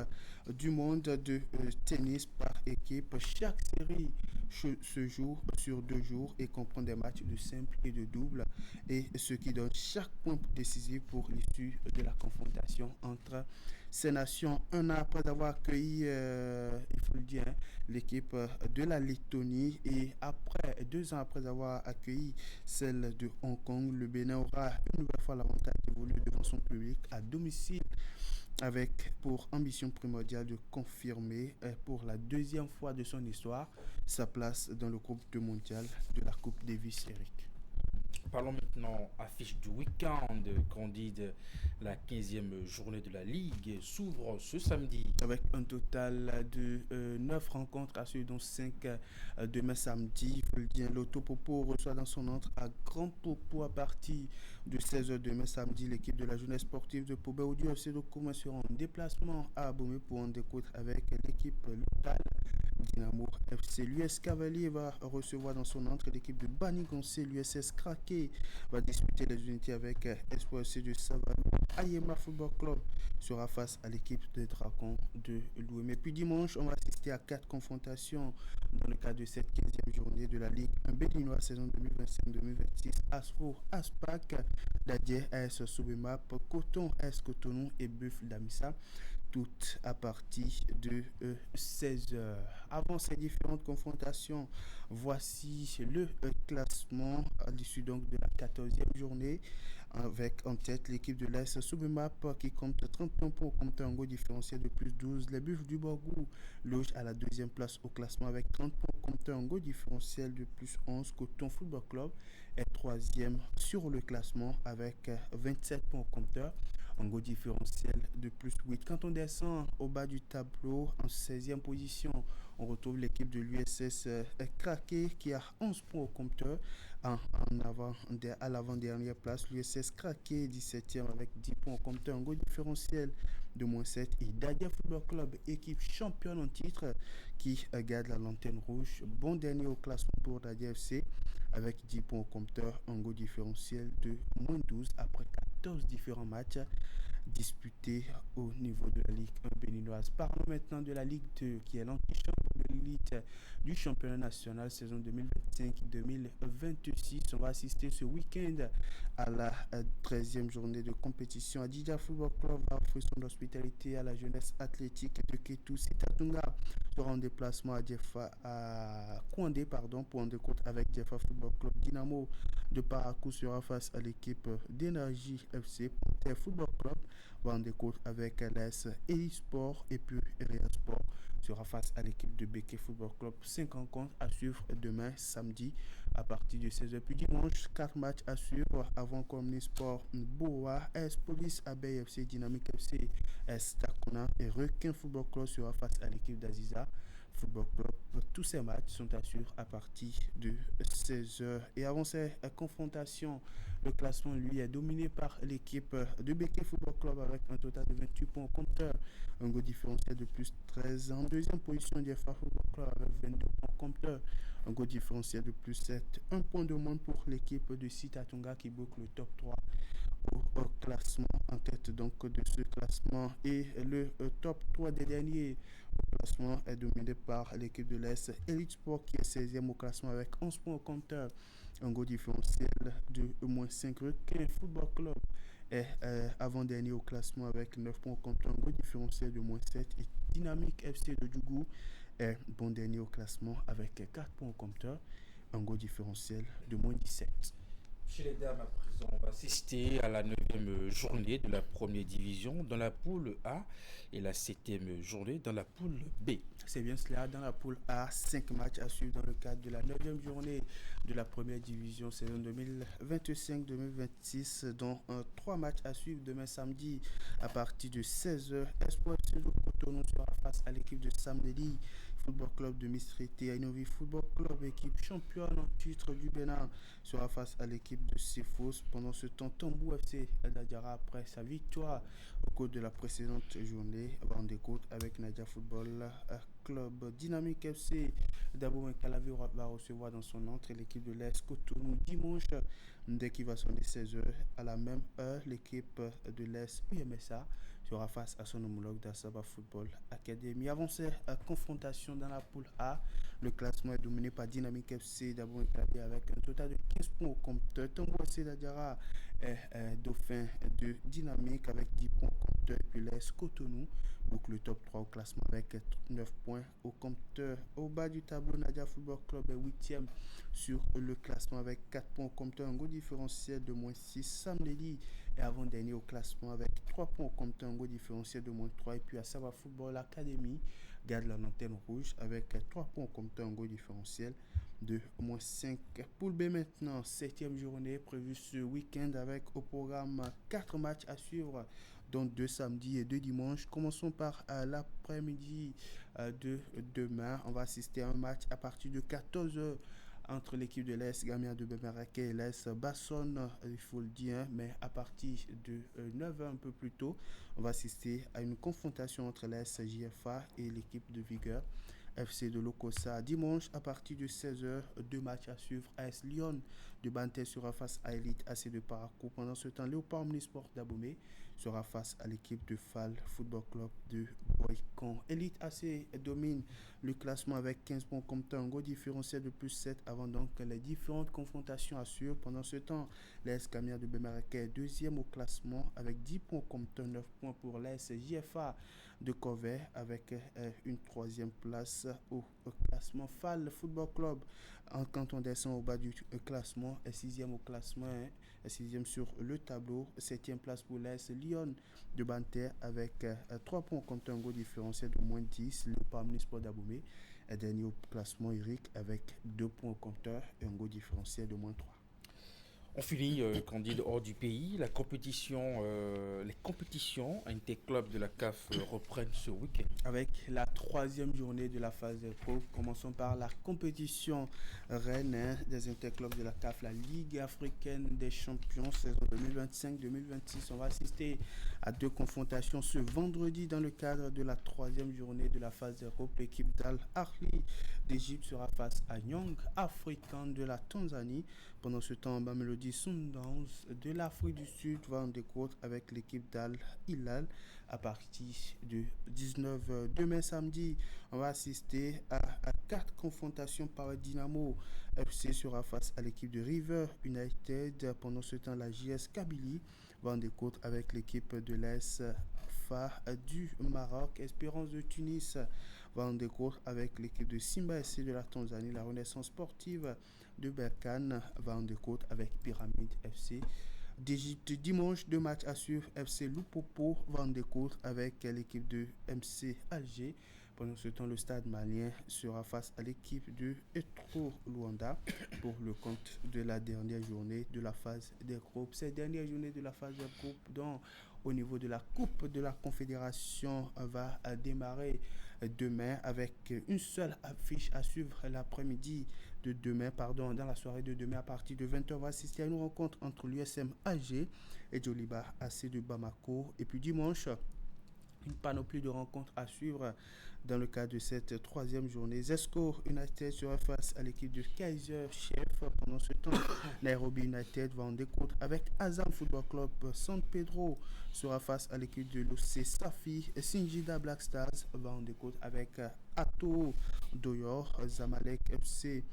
du monde de tennis par équipe. Chaque série se joue sur 2 jours et comprend des matchs de simple et de double, et ce qui donne chaque point décisif pour l'issue de la confrontation entre ces nations. Un an après avoir accueilli, il faut le dire, l'équipe de la Lettonie, et 2 ans après avoir accueilli celle de Hong Kong, le Bénin aura une nouvelle fois l'avantage d'évoluer devant son public à domicile, avec pour ambition primordiale de confirmer pour la 2e fois de son histoire sa place dans le groupe 2 mondial de la Coupe Davis, Eric. Parlons maintenant affiche du week-end. Candide, la 15e journée de la Ligue s'ouvre ce samedi. Avec un total de 9 rencontres à suivre, dont 5 demain samedi. Il faut le dire, l'Auto Popo reçoit dans son entre à Grand Popo à partir de 16h demain samedi. L'équipe de la jeunesse sportive de Pobé-Audio FC de Kouma sera en déplacement à Abomey pour en découdre avec l'équipe locale Dynamo FC. L'US Cavalier va recevoir dans son entre l'équipe de Banigoncé. L'USS Craqué va disputer les unités avec Espoir FC de Savano. Ayema Football Club sera face à l'équipe des Dragons de Louémé. Puis dimanche, on va assister à 4 confrontations dans le cadre de cette 15e journée de la Ligue 1 béninois saison 2025-2026. Asfo, Aspac, Dadier, AS Soubemap, Coton, AS Cotonou et Buff Damissa. Toutes à partir de 16h. Avant ces différentes confrontations, voici le classement à l'issue donc de la 14e journée, avec en tête l'équipe de l'AS Soubemap qui compte 31 points au compteur en goal différentiel de plus 12. Les Buffs du Borgou logent à la 2e place au classement avec 30 points au compteur en goal différentiel de plus 11. Coton Football Club est 3e sur le classement avec 27 points au compteur en goal différentiel de plus 8. Quand on descend au bas du tableau, en 16e position, on retrouve l'équipe de l'USS Craqué qui a 11 points au compteur. À l'avant-dernière place, l'USS Craqué 17e avec 10 points au compteur, un goal différentiel de moins 7. Et Dadia Football Club, équipe championne en titre, qui garde la lanterne rouge. Bon dernier au classement pour Dadia FC avec 10 points au compteur, un goal différentiel de moins 12 après 14 différents matchs disputés au niveau de la Ligue 1 béninoise. Parlons maintenant de la Ligue 2 qui est l'antichambre de l'élite du championnat national saison 2025-2026. On va assister ce week-end à la 13e journée de compétition. Adidja Football Club va offrir son hospitalité à la jeunesse athlétique de Ketou Sitatunga. Sera en déplacement à Kouandé pour en découte avec Jeffa Football Club. Dynamo de Parakou sera face à l'équipe d'Énergie FC. Pontaire Football Club va en découte avec l'AS Elite Sport et puis Real Sport sera face à l'équipe de Beke Football Club. 5 rencontres à suivre demain samedi à partir de 16h. Puis dimanche, 4 matchs à suivre avant Communist Sport Boa, S Police, Abeille FC, Dynamique FC, S Takona et Requin Football Club sera face à l'équipe d'Aziza Football Club. Tous ces matchs sont à suivre à partir de 16h. Et avant ces confrontations, le classement lui est dominé par l'équipe de Beke Football Club avec un total de 28 points au compteur, un goal différentiel de plus 13. En deuxième position, Jeffa Football Club avec 22 points au compteur, un goal différentiel de plus 7. Un point de moins pour l'équipe de Sitatunga qui boucle le top 3 au classement, en tête donc de ce classement. Et le top 3 des derniers au classement est dominé par l'équipe de l'Est Elite Sport qui est 16e au classement avec 11 points au compteur, un goal différentiel de moins 5. Requin Football Club est avant-dernier au classement avec 9 points au compteur, un goal différentiel de moins 7. Et Dynamique FC de Djougou est bon dernier au classement avec 4 points au compteur, un goal différentiel de moins 17. Chez les dames, à présent, on va assister à la 9e journée de la première division dans la poule A et la 7e journée dans la poule B. C'est bien cela, dans la poule A, 5 matchs à suivre dans le cadre de la 9e journée de la première division saison 2025-2026, dont 3 matchs à suivre demain samedi à partir de 16h. Espoir FC de Cotonou sera face à l'équipe de Samdeli Football Club de Mistrité. Ainovi Football Club, équipe championne en titre du Bénin, sera face à l'équipe de Sifos. Pendant ce temps, Tambou FC Dadjara, après sa victoire au cours de la précédente journée, va en découte avec Nadia Football Club. Dynamique FC d'Abou Calavi va recevoir dans son entrée l'équipe de l'Est Cotonou dimanche dès qu'il va sonner 16h. À la même heure, l'équipe de l'Est UMSA sera face à son homologue d'Assaba Football Academy. Avant ces confrontations dans la poule A, le classement est dominé par Dynamique FC d'Abou Calavi avec un total de 15 points au compteur. Tambou FC Dadjara est dauphin de Dynamique avec 10 points au compteur. Et puis l'Est Cotonou boucle le top 3 au classement avec 9 points au compteur. Au bas du tableau, Nadia Football Club est 8e sur le classement avec 4 points au compteur, un goal différentiel de moins 6. Samdeli est avant-dernier au classement avec 3 points au compteur, un goal différentiel de moins 3. Et puis Assaba Football Academy garde la lanterne rouge avec 3 points au compteur, un goal différentiel de moins 5. Poule B maintenant, 7e journée prévue ce week-end avec au programme 4 matchs à suivre, dont 2 samedis et 2 dimanches. Commençons par l'après-midi de demain. On va assister à un match à partir de 14h entre l'équipe de l'Est Gamia de Bemerake et l'Est Basson, il faut le dire, mais à partir de 9h un peu plus tôt, on va assister à une confrontation entre l'Est JFA et l'équipe de Vigueur FC de Lokossa. Dimanche à partir de 16h, 2 matchs à suivre. AS Lyon de Banté sera face à Elite AC de Parakou. Pendant ce temps, Léopard Omnisport d'Abomey sera face à l'équipe de Fall Football Club de Boycon. Elite AC domine le classement avec 15 points comme temps, un goal différentiel de plus 7 avant donc les différentes confrontations assurent. Pendant ce temps, l'AS Camia de Bemarake est 2e au classement avec 10 points comme temps, 9 points pour l'AS JFA de Corvée avec une 3e place au classement. Fall Football Club, quand on descend au bas du classement, est 6e au classement, est 6e sur le tableau, 7e place pour l'AS Lyon de Banter avec 3 points contre un goal différentiel de moins 10. Le Omnisport d'Abomey est dernier au classement, Eric, avec 2 points au compteur et un goal différentiel de moins 3. On finit, Candide, hors du pays. Les compétitions interclubs de la CAF reprennent ce week-end. Avec la 3e journée de la phase des groupes, commençons par la compétition reine des interclubs de la CAF, la Ligue africaine des champions saison 2025-2026. On va assister à 2 confrontations ce vendredi dans le cadre de la 3e journée de la phase des groupes. L'équipe d'Al Ahly d'Égypte sera face à Young African de la Tanzanie. Pendant ce temps, Mamelodi Sundowns de l'Afrique du Sud va en découdre avec l'équipe d'Al Hilal à partir de 19h. Demain samedi, on va assister à 4 confrontations par Dynamo. FC sera face à l'équipe de River United. Pendant ce temps, la JS Kabylie va en découdre avec l'équipe de l'AS FAR du Maroc. Espérance de Tunis va en découdre avec l'équipe de Simba SC de la Tanzanie. La Renaissance sportive de Berkane va en découdre avec Pyramide FC d'Égypte. Dimanche, 2 matchs à suivre. FC Lupopo va en découdre avec l'équipe de MC Alger. Pendant ce temps, le Stade malien sera face à l'équipe de Etro Luanda pour le compte de la dernière journée de la phase des groupes. Cette dernière journée de la phase des groupes, donc au niveau de la Coupe de la Confédération, va démarrer demain avec une seule affiche à suivre l'après-midi de demain, dans la soirée de demain à partir de 20h. On va assister à une rencontre entre l'USM Alger et Djoliba AC de Bamako. Et puis dimanche, une panoplie de rencontres à suivre dans le cadre de cette troisième journée. Zesco United sera face à l'équipe de Kaiser Chiefs. Pendant ce temps, Nairobi United va en découdre avec Azam Football Club. San Pedro sera face à l'équipe de l'OC Safi. Singida Black Stars va en découdre avec Ato Doyor. Zamalek FC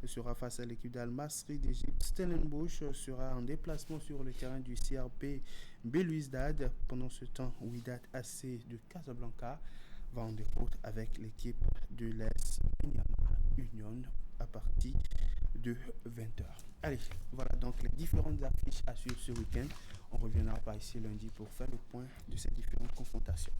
sera face à l'équipe d'Al Masri d'Égypte. Stellenbosch sera en déplacement sur le terrain du CRP Belouizdad. Pendant ce temps, Wydad AC de Casablanca va en découdre avec l'équipe de l'AS Manyama Union à partir de 20h. Allez, voilà donc les différentes affiches à suivre ce week-end. On reviendra par ici lundi pour faire le point de ces différentes confrontations.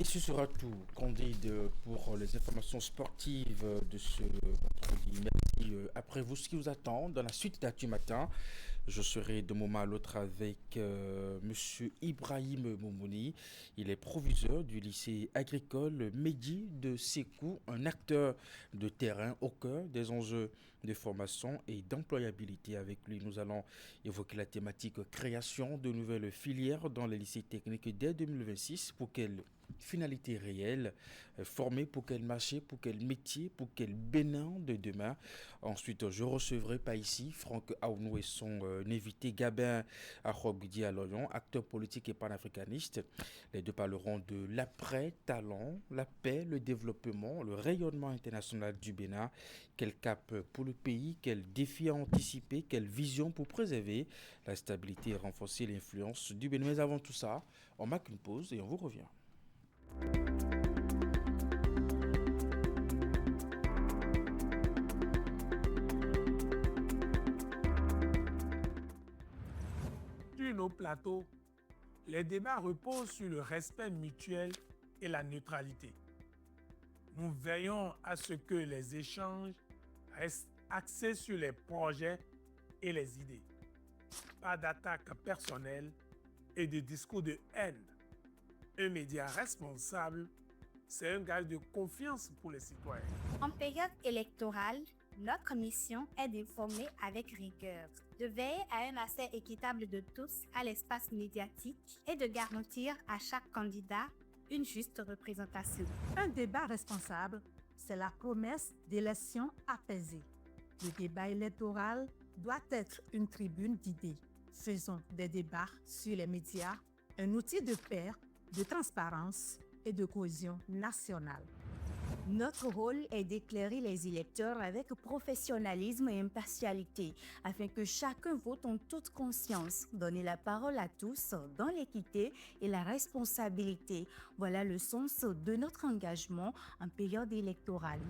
Et ce sera tout, Candide, pour les informations sportives de ce vendredi. Merci. Après vous, ce qui vous attend dans la suite d'Actu Matin, je serai de moment à l'autre avec Monsieur Ibrahim Moumouni. Il est proviseur du lycée agricole Mehdi de Sékou, un acteur de terrain au cœur des enjeux de formation et d'employabilité. Avec lui, nous allons évoquer la thématique création de nouvelles filières dans les lycées techniques dès 2026. Pour quelle finalité réelle, former pour quel marché, pour quel métier, pour quel Bénin de demain. Ensuite, je recevrai pas ici Franck Aounou et son invité Gabin Arrogudi à Lorient, acteur politique et panafricaniste. Les deux parleront de l'après-talent, la paix, le développement, le rayonnement international du Bénin. Quel cap pour le pays, quels défis à anticiper, quelle vision pour préserver la stabilité et renforcer l'influence du Bénin. Mais avant tout ça, on marque une pause et on vous revient. Sur nos plateaux, les débats reposent sur le respect mutuel et la neutralité. Nous veillons à ce que les échanges restent axés sur les projets et les idées. Pas d'attaques personnelles et de discours de haine. Un média responsable, c'est un gage de confiance pour les citoyens. En période électorale, notre mission est d'informer avec rigueur, de veiller à un accès équitable de tous à l'espace médiatique et de garantir à chaque candidat une juste représentation. Un débat responsable, c'est la promesse d'élections apaisées. Le débat électoral doit être une tribune d'idées. Faisons des débats sur les médias un outil de paix, de transparence et de cohésion nationale. Notre rôle est d'éclairer les électeurs avec professionnalisme et impartialité, afin que chacun vote en toute conscience. Donner la parole à tous dans l'équité et la responsabilité. Voilà le sens de notre engagement en période électorale.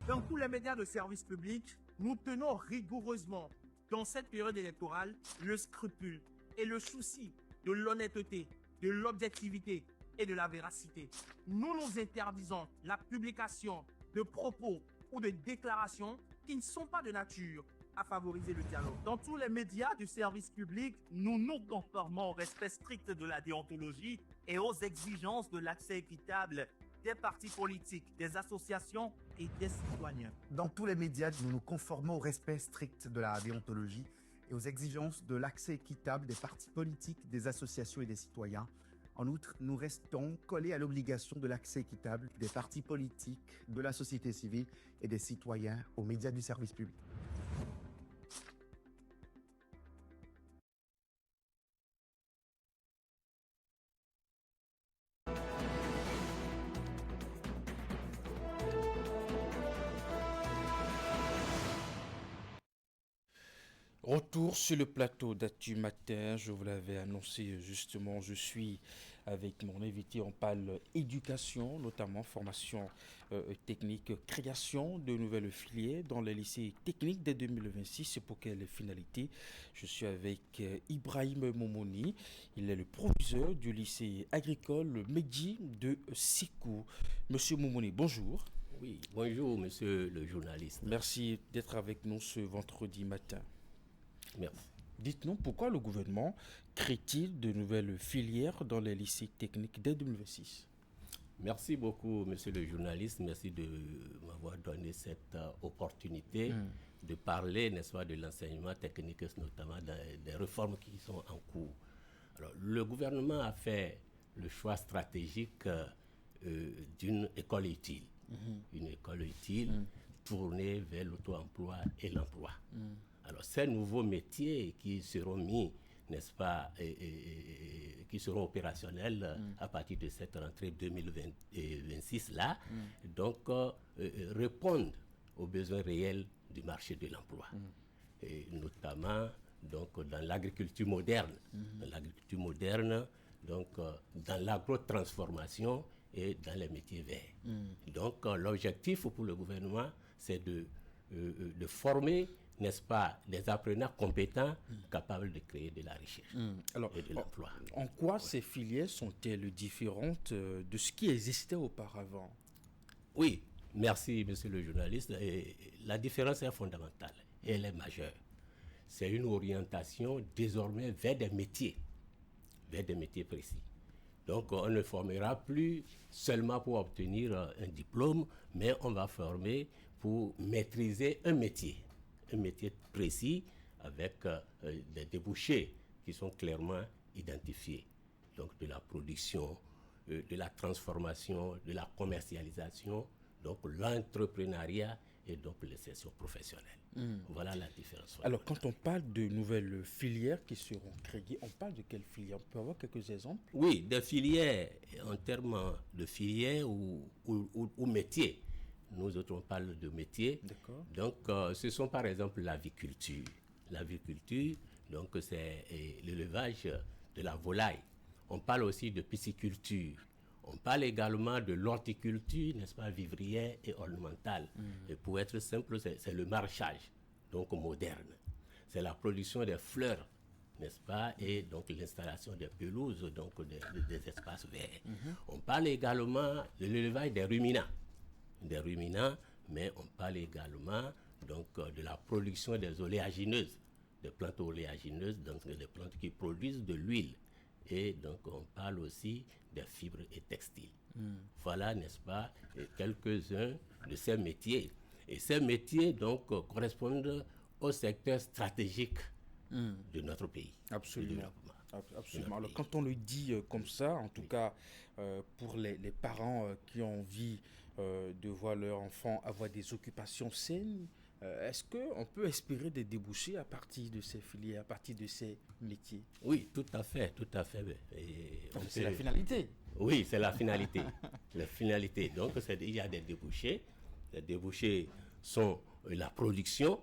Dans tous les médias de service public, nous tenons rigoureusement, dans cette période électorale, le scrupule et le souci de l'honnêteté, de l'objectivité et de la véracité. Nous nous interdisons la publication de propos ou de déclarations qui ne sont pas de nature à favoriser le dialogue. Dans tous les médias du service public, nous nous conformons au respect strict de la déontologie et aux exigences de l'accès équitable des partis politiques, des associations et des citoyens. Dans tous les médias, nous nous conformons au respect strict de la déontologie et aux exigences de l'accès équitable des partis politiques, des associations et des citoyens. En outre, nous restons collés à l'obligation de l'accès équitable des partis politiques, de la société civile et des citoyens aux médias du service public. Retour sur le plateau d'Actu Matin, je vous l'avais annoncé justement, je suis avec mon invité, on parle éducation, notamment formation technique, création de nouvelles filières dans les lycées techniques dès 2026, c'est pour quelle finalité? Je suis avec Ibrahim Momoni, il est le proviseur du lycée agricole Medji de Sikou. Monsieur Momoni, bonjour. Oui, bonjour monsieur le journaliste. Merci d'être avec nous ce vendredi matin. Merci. Dites-nous pourquoi le gouvernement crée-t-il de nouvelles filières dans les lycées techniques dès 2026? Merci beaucoup, monsieur le journaliste. Merci de m'avoir donné cette opportunité de parler, n'est-ce pas, de l'enseignement technique, notamment des réformes qui sont en cours. Alors, le gouvernement a fait le choix stratégique d'une école utile. Une école utile tournée vers l'auto-emploi et l'emploi. Alors, ces nouveaux métiers qui seront mis, n'est-ce pas, qui seront opérationnels à partir de cette rentrée 2026-là, donc répondent aux besoins réels du marché de l'emploi. Et notamment donc, dans l'agriculture moderne. Dans l'agriculture moderne, donc dans l'agro-transformation et dans les métiers verts. Donc, l'objectif pour le gouvernement, c'est de former, n'est-ce pas, des apprenants compétents capables de créer de la recherche et de l'emploi. En quoi ces filières sont-elles différentes de ce qui existait auparavant? Oui, merci monsieur le journaliste. Et la différence est fondamentale et elle est majeure. C'est une orientation désormais vers des métiers précis. Donc on ne formera plus seulement pour obtenir un diplôme, mais on va former pour maîtriser un métier précis avec des débouchés qui sont clairement identifiés. Donc de la production, de la transformation, de la commercialisation, donc l'entrepreneuriat et donc l'insertion professionnelle. Voilà la différence. Alors quand on parle de nouvelles filières qui seront créées, on parle de quelles filières? On peut avoir quelques exemples? Oui, des filières en termes de filières ou métiers. Nous autres, on parle de métiers. D'accord. Donc, ce sont par exemple l'aviculture. L'aviculture, donc, c'est l'élevage de la volaille. On parle aussi de pisciculture. On parle également de l'horticulture, n'est-ce pas, vivrière et ornementale. Et pour être simple, c'est le maraîchage, donc moderne. C'est la production des fleurs, n'est-ce pas, et donc l'installation des pelouses, donc des espaces verts. On parle également de l'élevage des ruminants, mais on parle également donc, de la production des oléagineuses, des plantes oléagineuses, donc des plantes qui produisent de l'huile. Et donc on parle aussi des fibres et textiles. Voilà, n'est-ce pas, quelques-uns de ces métiers. Et ces métiers donc correspondent au secteur stratégique de notre pays. Absolument. Absolument. Alors quand on le dit comme ça, en tout cas pour les parents qui ont envie de voir leur enfant avoir des occupations saines, est-ce qu'on peut espérer des débouchés à partir de ces filières, à partir de ces métiers? Oui, tout à fait. C'est la finalité. Oui, c'est la finalité. La finalité. Donc, il y a des débouchés. Les débouchés sont la production,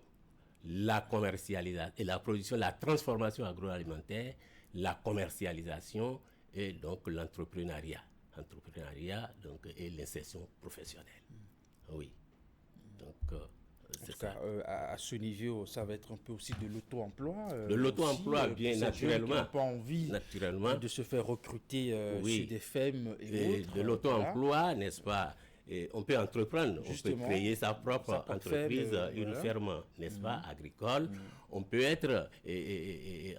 la commercialisation, et la production, la transformation agroalimentaire, la commercialisation et donc l'entrepreneuriat. Donc, et l'insertion professionnelle. Oui. Donc, en tout cas, à ce niveau, ça va être un peu aussi de l'auto-emploi. De l'auto-emploi, bien naturellement. Qui n'ont pas envie de se faire recruter sur des fermes et autres. De l'auto-emploi, n'est-ce pas? on peut entreprendre, Justement, on peut créer sa propre entreprise, une ferme, n'est-ce pas, agricole. On peut être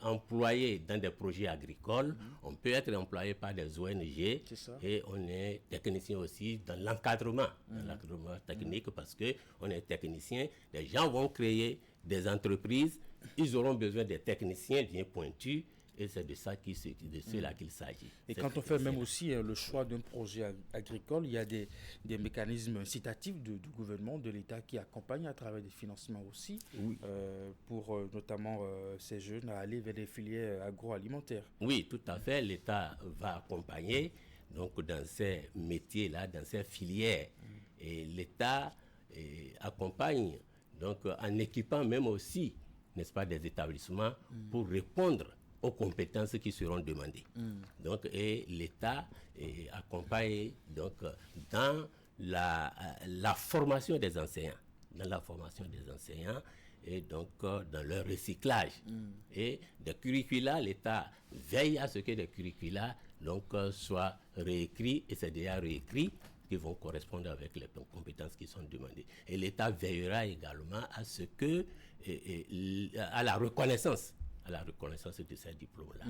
employé dans des projets agricoles, on peut être employé par des ONG, et on est technicien aussi dans l'encadrement technique, parce qu'on est technicien. Les gens vont créer des entreprises, ils auront besoin des techniciens bien pointus, et c'est de cela qu'il s'agit. Et quand on fait même aussi le choix d'un projet agricole, il y a des mécanismes incitatifs du gouvernement, de l'État qui accompagnent à travers des financements aussi, pour notamment ces jeunes à aller vers des filières agroalimentaires. Oui, tout à fait. L'État va accompagner donc, dans ces métiers-là, dans ces filières. Et l'État accompagne donc, en équipant même aussi, n'est-ce pas, des établissements pour répondre aux compétences qui seront demandées. Donc, et l'État accompagne donc, dans la formation des enseignants, et donc dans leur recyclage. Et des curricula, l'État veille à ce que des curricula donc, soient réécrits, et c'est déjà réécrit, qui vont correspondre avec les compétences qui sont demandées. Et l'État veillera également à ce que, à la reconnaissance de ces diplômes-là.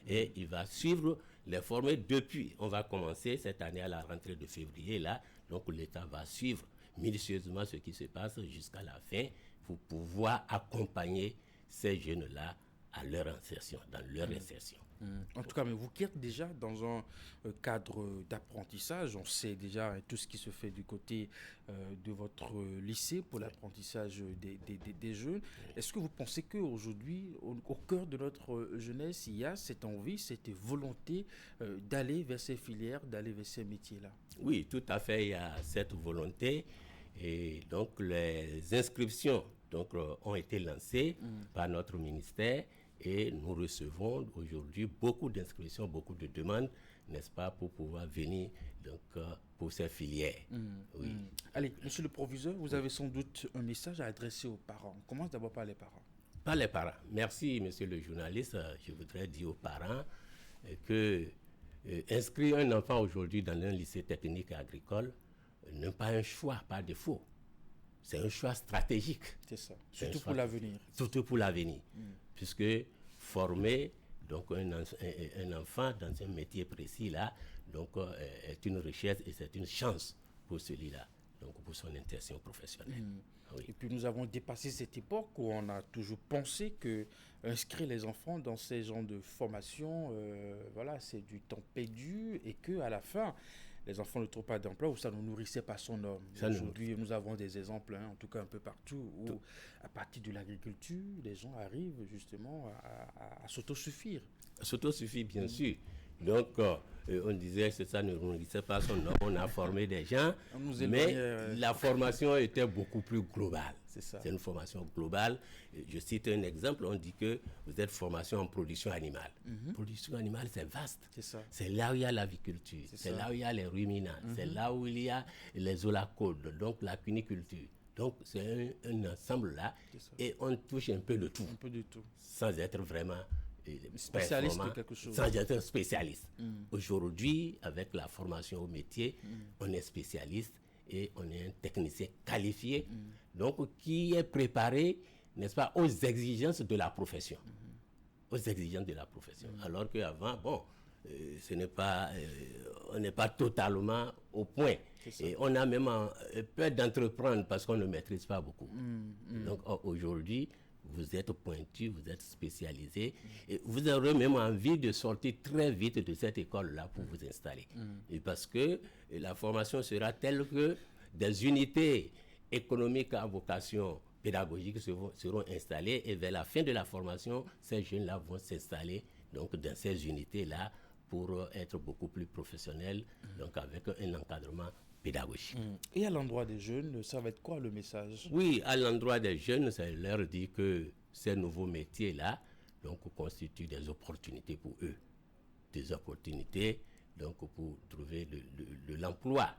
Et il va suivre les former depuis. On va commencer cette année à la rentrée de février, là. Donc l'État va suivre minutieusement ce qui se passe jusqu'à la fin pour pouvoir accompagner ces jeunes-là à leur insertion, dans leur insertion. En tout cas, mais vous qui êtes déjà dans un cadre d'apprentissage, on sait déjà tout ce qui se fait du côté de votre lycée pour l'apprentissage des jeunes. Est-ce que vous pensez qu'aujourd'hui, au cœur de notre jeunesse, il y a cette envie, cette volonté d'aller vers ces filières, d'aller vers ces métiers-là? Oui, tout à fait, il y a cette volonté. Et donc, les inscriptions ont été lancées par notre ministère. Et nous recevons aujourd'hui beaucoup d'inscriptions, beaucoup de demandes, n'est-ce pas, pour pouvoir venir donc, pour ces filières. Oui. Allez, monsieur le proviseur, vous avez sans doute un message à adresser aux parents. On commence d'abord par les parents. Par les parents. Merci, monsieur le journaliste. Je voudrais dire aux parents que inscrire un enfant aujourd'hui dans un lycée technique agricole n'est pas un choix par défaut. C'est un choix stratégique. C'est ça. Surtout pour l'avenir. Surtout pour l'avenir. Puisque former donc, un enfant dans un métier précis là, donc, est une richesse et c'est une chance pour celui-là, donc pour son insertion professionnelle. Oui. Et puis nous avons dépassé cette époque où on a toujours pensé que inscrire les enfants dans ces genres de formation, voilà, c'est du temps perdu et qu'à la fin, les enfants ne trouvent pas d'emploi ou ça ne nourrissait pas son homme. Aujourd'hui, nous avons des exemples, en tout cas un peu partout, où à partir de l'agriculture, les gens arrivent justement à s'autosuffire. S'autosuffire, bien sûr. Donc, on disait que ça ne nourrissait pas son homme, on a formé des gens, mais la formation était beaucoup plus globale. C'est une formation globale. Je cite un exemple, on dit que vous êtes formation en production animale. Production animale, c'est vaste. C'est là où il y a l'aviculture, c'est là où il y a les ruminants, c'est là où il y a les olacodes, donc la cuniculture. Donc c'est un ensemble là, et on touche un peu de tout. Sans être vraiment spécialiste de quelque chose. Sans être un spécialiste. Aujourd'hui, avec la formation au métier, on est spécialiste et on est un technicien qualifié, donc qui est préparé, n'est-ce pas, aux exigences de la profession. Aux exigences de la profession. Alors qu'avant, bon, ce n'est pas, on n'est pas totalement au point. Et on a même peur d'entreprendre parce qu'on ne maîtrise pas beaucoup. Donc aujourd'hui, vous êtes pointu, vous êtes spécialisé, et vous aurez même envie de sortir très vite de cette école-là pour vous installer. Et parce que la formation sera telle que des unités économiques à vocation pédagogique seront installées, et vers la fin de la formation, ces jeunes-là vont s'installer donc, dans ces unités-là pour être beaucoup plus professionnels, donc avec un encadrement pédagogique. Et à l'endroit des jeunes, ça va être quoi le message? Oui, à l'endroit des jeunes, ça leur dit que ces nouveaux métiers-là donc, constituent des opportunités pour eux. Des opportunités donc, pour trouver de l'emploi.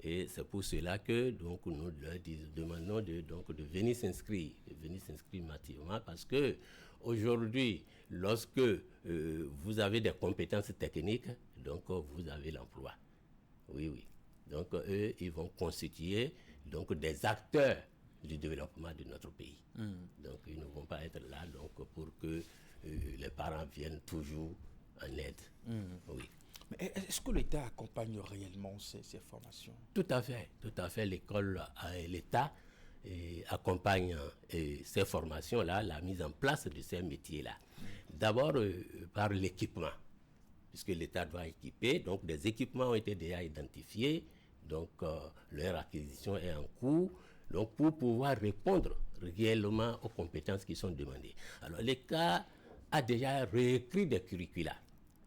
Et c'est pour cela que donc, nous leur demandons de venir s'inscrire massivement, parce que aujourd'hui, lorsque vous avez des compétences techniques, donc vous avez l'emploi. Oui, oui. Donc, eux, ils vont constituer donc, des acteurs du développement de notre pays. Donc, ils ne vont pas être là donc, pour que les parents viennent toujours en aide. Oui. Mais est-ce que l'État accompagne réellement ces formations? Tout à fait. L'école, l'État accompagne ces formations-là, la mise en place de ces métiers-là. D'abord par l'équipement, puisque l'État doit équiper. Donc des équipements ont été déjà identifiés, donc leur acquisition est en cours. Donc pour pouvoir répondre réellement aux compétences qui sont demandées. Alors l'État a déjà réécrit des curricula.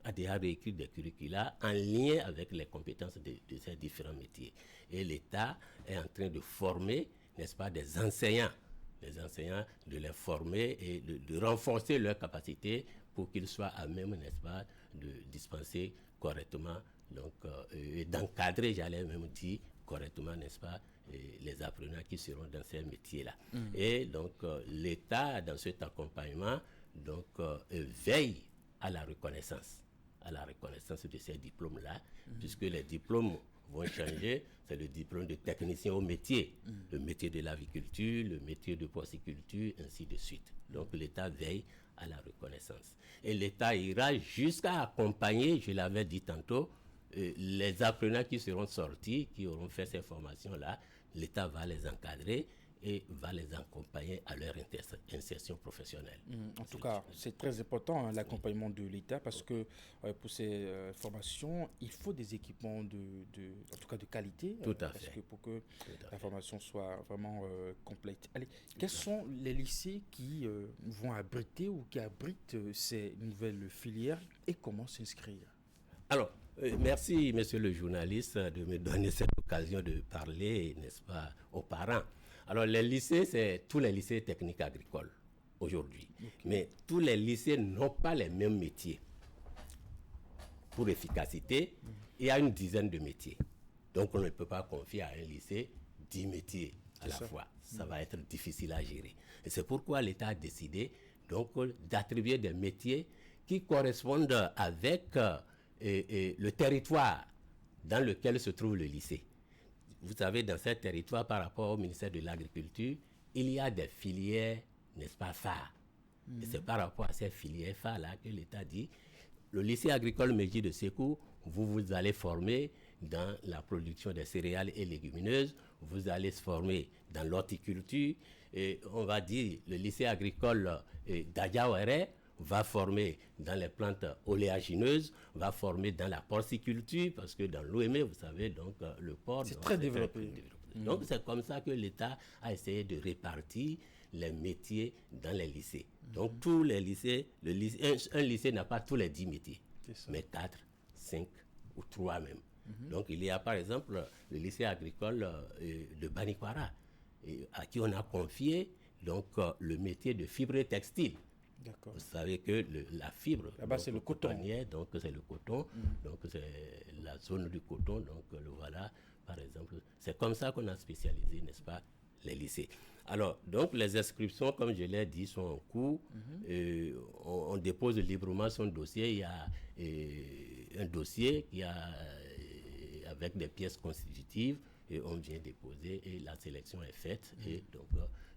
En lien avec les compétences de ces différents métiers. Et l'État est en train de former, n'est-ce pas, des enseignants, de les former et de renforcer leurs capacités pour qu'ils soient à même, n'est-ce pas, de dispenser correctement, donc, et d'encadrer, j'allais même dire, correctement, n'est-ce pas, les apprenants qui seront dans ces métiers-là. Et donc, l'État, dans cet accompagnement, donc, veille à la reconnaissance de ces diplômes-là, puisque les diplômes vont changer. C'est le diplôme de technicien au métier, le métier de l'aviculture, le métier de porciculture, ainsi de suite. Donc l'État veille à la reconnaissance. Et l'État ira jusqu'à accompagner, je l'avais dit tantôt, les apprenants qui seront sortis, qui auront fait ces formations-là. L'État va les encadrer et va les accompagner à leur insertion professionnelle. En tout cas, c'est très important, hein, l'accompagnement de l'État, parce que pour ces formations, il faut des équipements en tout cas de qualité. Tout à fait. Parce que pour que la formation soit vraiment complète. Allez, quels sont les lycées qui vont abriter ou qui abritent ces nouvelles filières et comment s'inscrire? Alors, merci, monsieur le journaliste, de me donner cette occasion de parler, n'est-ce pas, aux parents. Alors, les lycées, c'est tous les lycées techniques agricoles aujourd'hui. Mais tous les lycées n'ont pas les mêmes métiers. Pour efficacité, il y a une dizaine de métiers. Donc, on ne peut pas confier à un lycée 10 métiers à la fois. Ça va être difficile à gérer. Et c'est pourquoi l'État a décidé donc, d'attribuer des métiers qui correspondent avec le territoire dans lequel se trouve le lycée. Vous savez, dans ce territoire, par rapport au ministère de l'Agriculture, il y a des filières, n'est-ce pas, phares. Et c'est par rapport à ces filières phares-là que l'État dit, le lycée agricole Meji de Sékou, vous allez former dans la production des céréales et légumineuses, vous allez se former dans l'horticulture, et on va dire, le lycée agricole d'Adjaouere va former dans les plantes oléagineuses, va former dans la porciculture, parce que dans l'OME, vous savez, donc le porc... C'est très développé. Donc c'est comme ça que l'État a essayé de répartir les métiers dans les lycées. Donc tous les lycées, un lycée n'a pas tous les 10 métiers, mais 4, 5 ou 3 même. Donc il y a par exemple le lycée agricole de Banikwara, à qui on a confié donc, le métier de fibre textile. Vous savez que la fibre, là-bas c'est le coton. Donc c'est le coton, donc c'est la zone du coton, donc le voilà, par exemple. C'est comme ça qu'on a spécialisé, n'est-ce pas, les lycées. Alors, donc les inscriptions, comme je l'ai dit, sont en cours. On dépose librement son dossier. Il y a un dossier qui a, avec des pièces constitutives, et on vient déposer, et la sélection est faite, et donc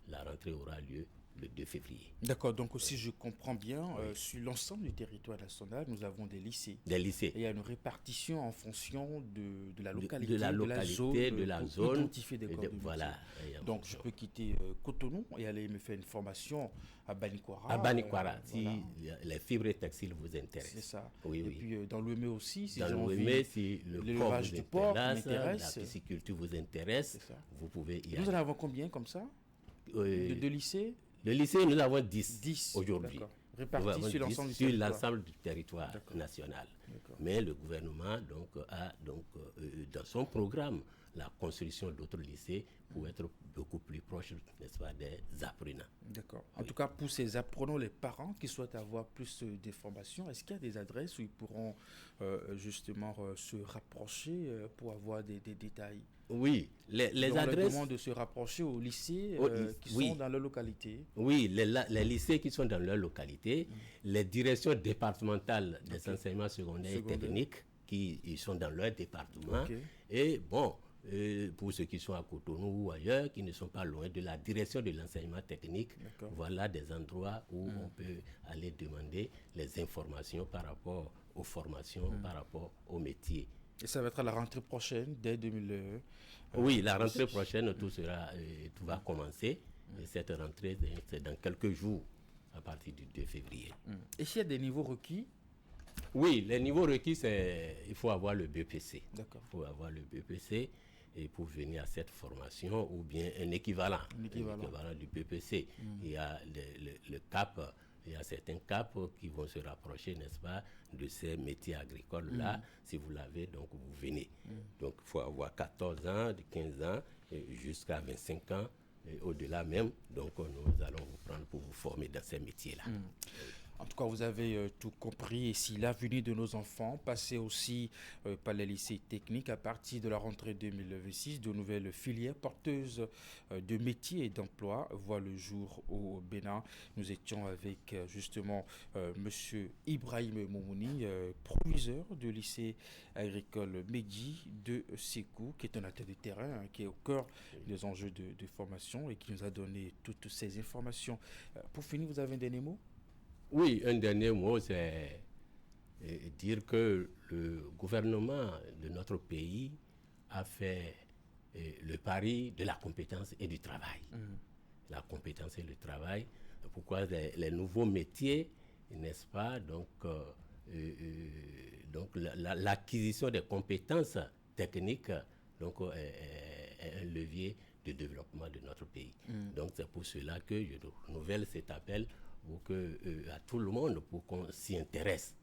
la rentrée aura lieu le 2 février. D'accord, donc si je comprends bien, sur l'ensemble du territoire national, nous avons des lycées. Des lycées. Et il y a une répartition en fonction de la localité, de la zone, identifier des corps de voilà. Donc je peux quitter Cotonou et aller me faire une formation à Banikwara. À Banikwara, si les fibres textiles vous intéressent. C'est ça. Oui, et puis dans l'OME aussi, si dans j'ai l'OME, si l'élevage du porc m'intéresse, la pisciculture vous intéresse, vous pouvez y aller. Nous en avons combien comme ça de lycées? Le lycée, nous avons 10 aujourd'hui. Répartis sur l'ensemble du territoire national. Mais le gouvernement donc, a donc, dans son programme la construction d'autres lycées pour être beaucoup plus proche, n'est-ce pas, des apprenants. D'accord. En tout cas, pour ces apprenants, les parents qui souhaitent avoir plus d'informations, est-ce qu'il y a des adresses où ils pourront justement se rapprocher pour avoir des détails? Oui, les adresses... On leur demande de se rapprocher aux lycées qui sont dans leur localité. Oui, les lycées qui sont dans leur localité, les directions départementales des enseignements secondaires et techniques qui ils sont dans leur département. Et bon, pour ceux qui sont à Cotonou ou ailleurs, qui ne sont pas loin de la direction de l'enseignement technique, voilà des endroits où on peut aller demander les informations par rapport aux formations, par rapport aux métiers. Et ça va être à la rentrée prochaine, dès 2000. Oui, la rentrée prochaine, tout va commencer. Et cette rentrée, c'est dans quelques jours, à partir du 2 février. Et s'il y a des niveaux requis? Oui, les niveaux requis, il faut avoir le BPC. D'accord. Il faut avoir le BPC et pour venir à cette formation, ou bien un équivalent du BPC. Il y a le CAP, il y a certains CAP qui vont se rapprocher, n'est-ce pas, de ces métiers agricoles-là. Si vous l'avez, donc vous venez. Donc il faut avoir 14 ans, de 15 ans jusqu'à 25 ans. Et au-delà même, donc nous allons vous prendre pour vous former dans ces métiers-là. En tout cas, vous avez tout compris. Et si l'avenir de nos enfants passait aussi par les lycées techniques, à partir de la rentrée 2026, de nouvelles filières porteuses de métiers et d'emplois voient le jour au Bénin. Nous étions avec justement M. Ibrahim Moumouni, proviseur du lycée agricole Medji de Sékou, qui est un acteur de terrain, qui est au cœur des enjeux de formation et qui nous a donné toutes ces informations. Pour finir, vous avez un dernier mot? Oui, un dernier mot, c'est dire que le gouvernement de notre pays a fait le pari de la compétence et du travail. La compétence et le travail. Pourquoi les nouveaux métiers, n'est-ce pas? Donc l'acquisition des compétences techniques donc, est un levier de développement de notre pays. Donc c'est pour cela que je renouvelle cet appel pour à tout le monde, pour qu'on s'y intéresse.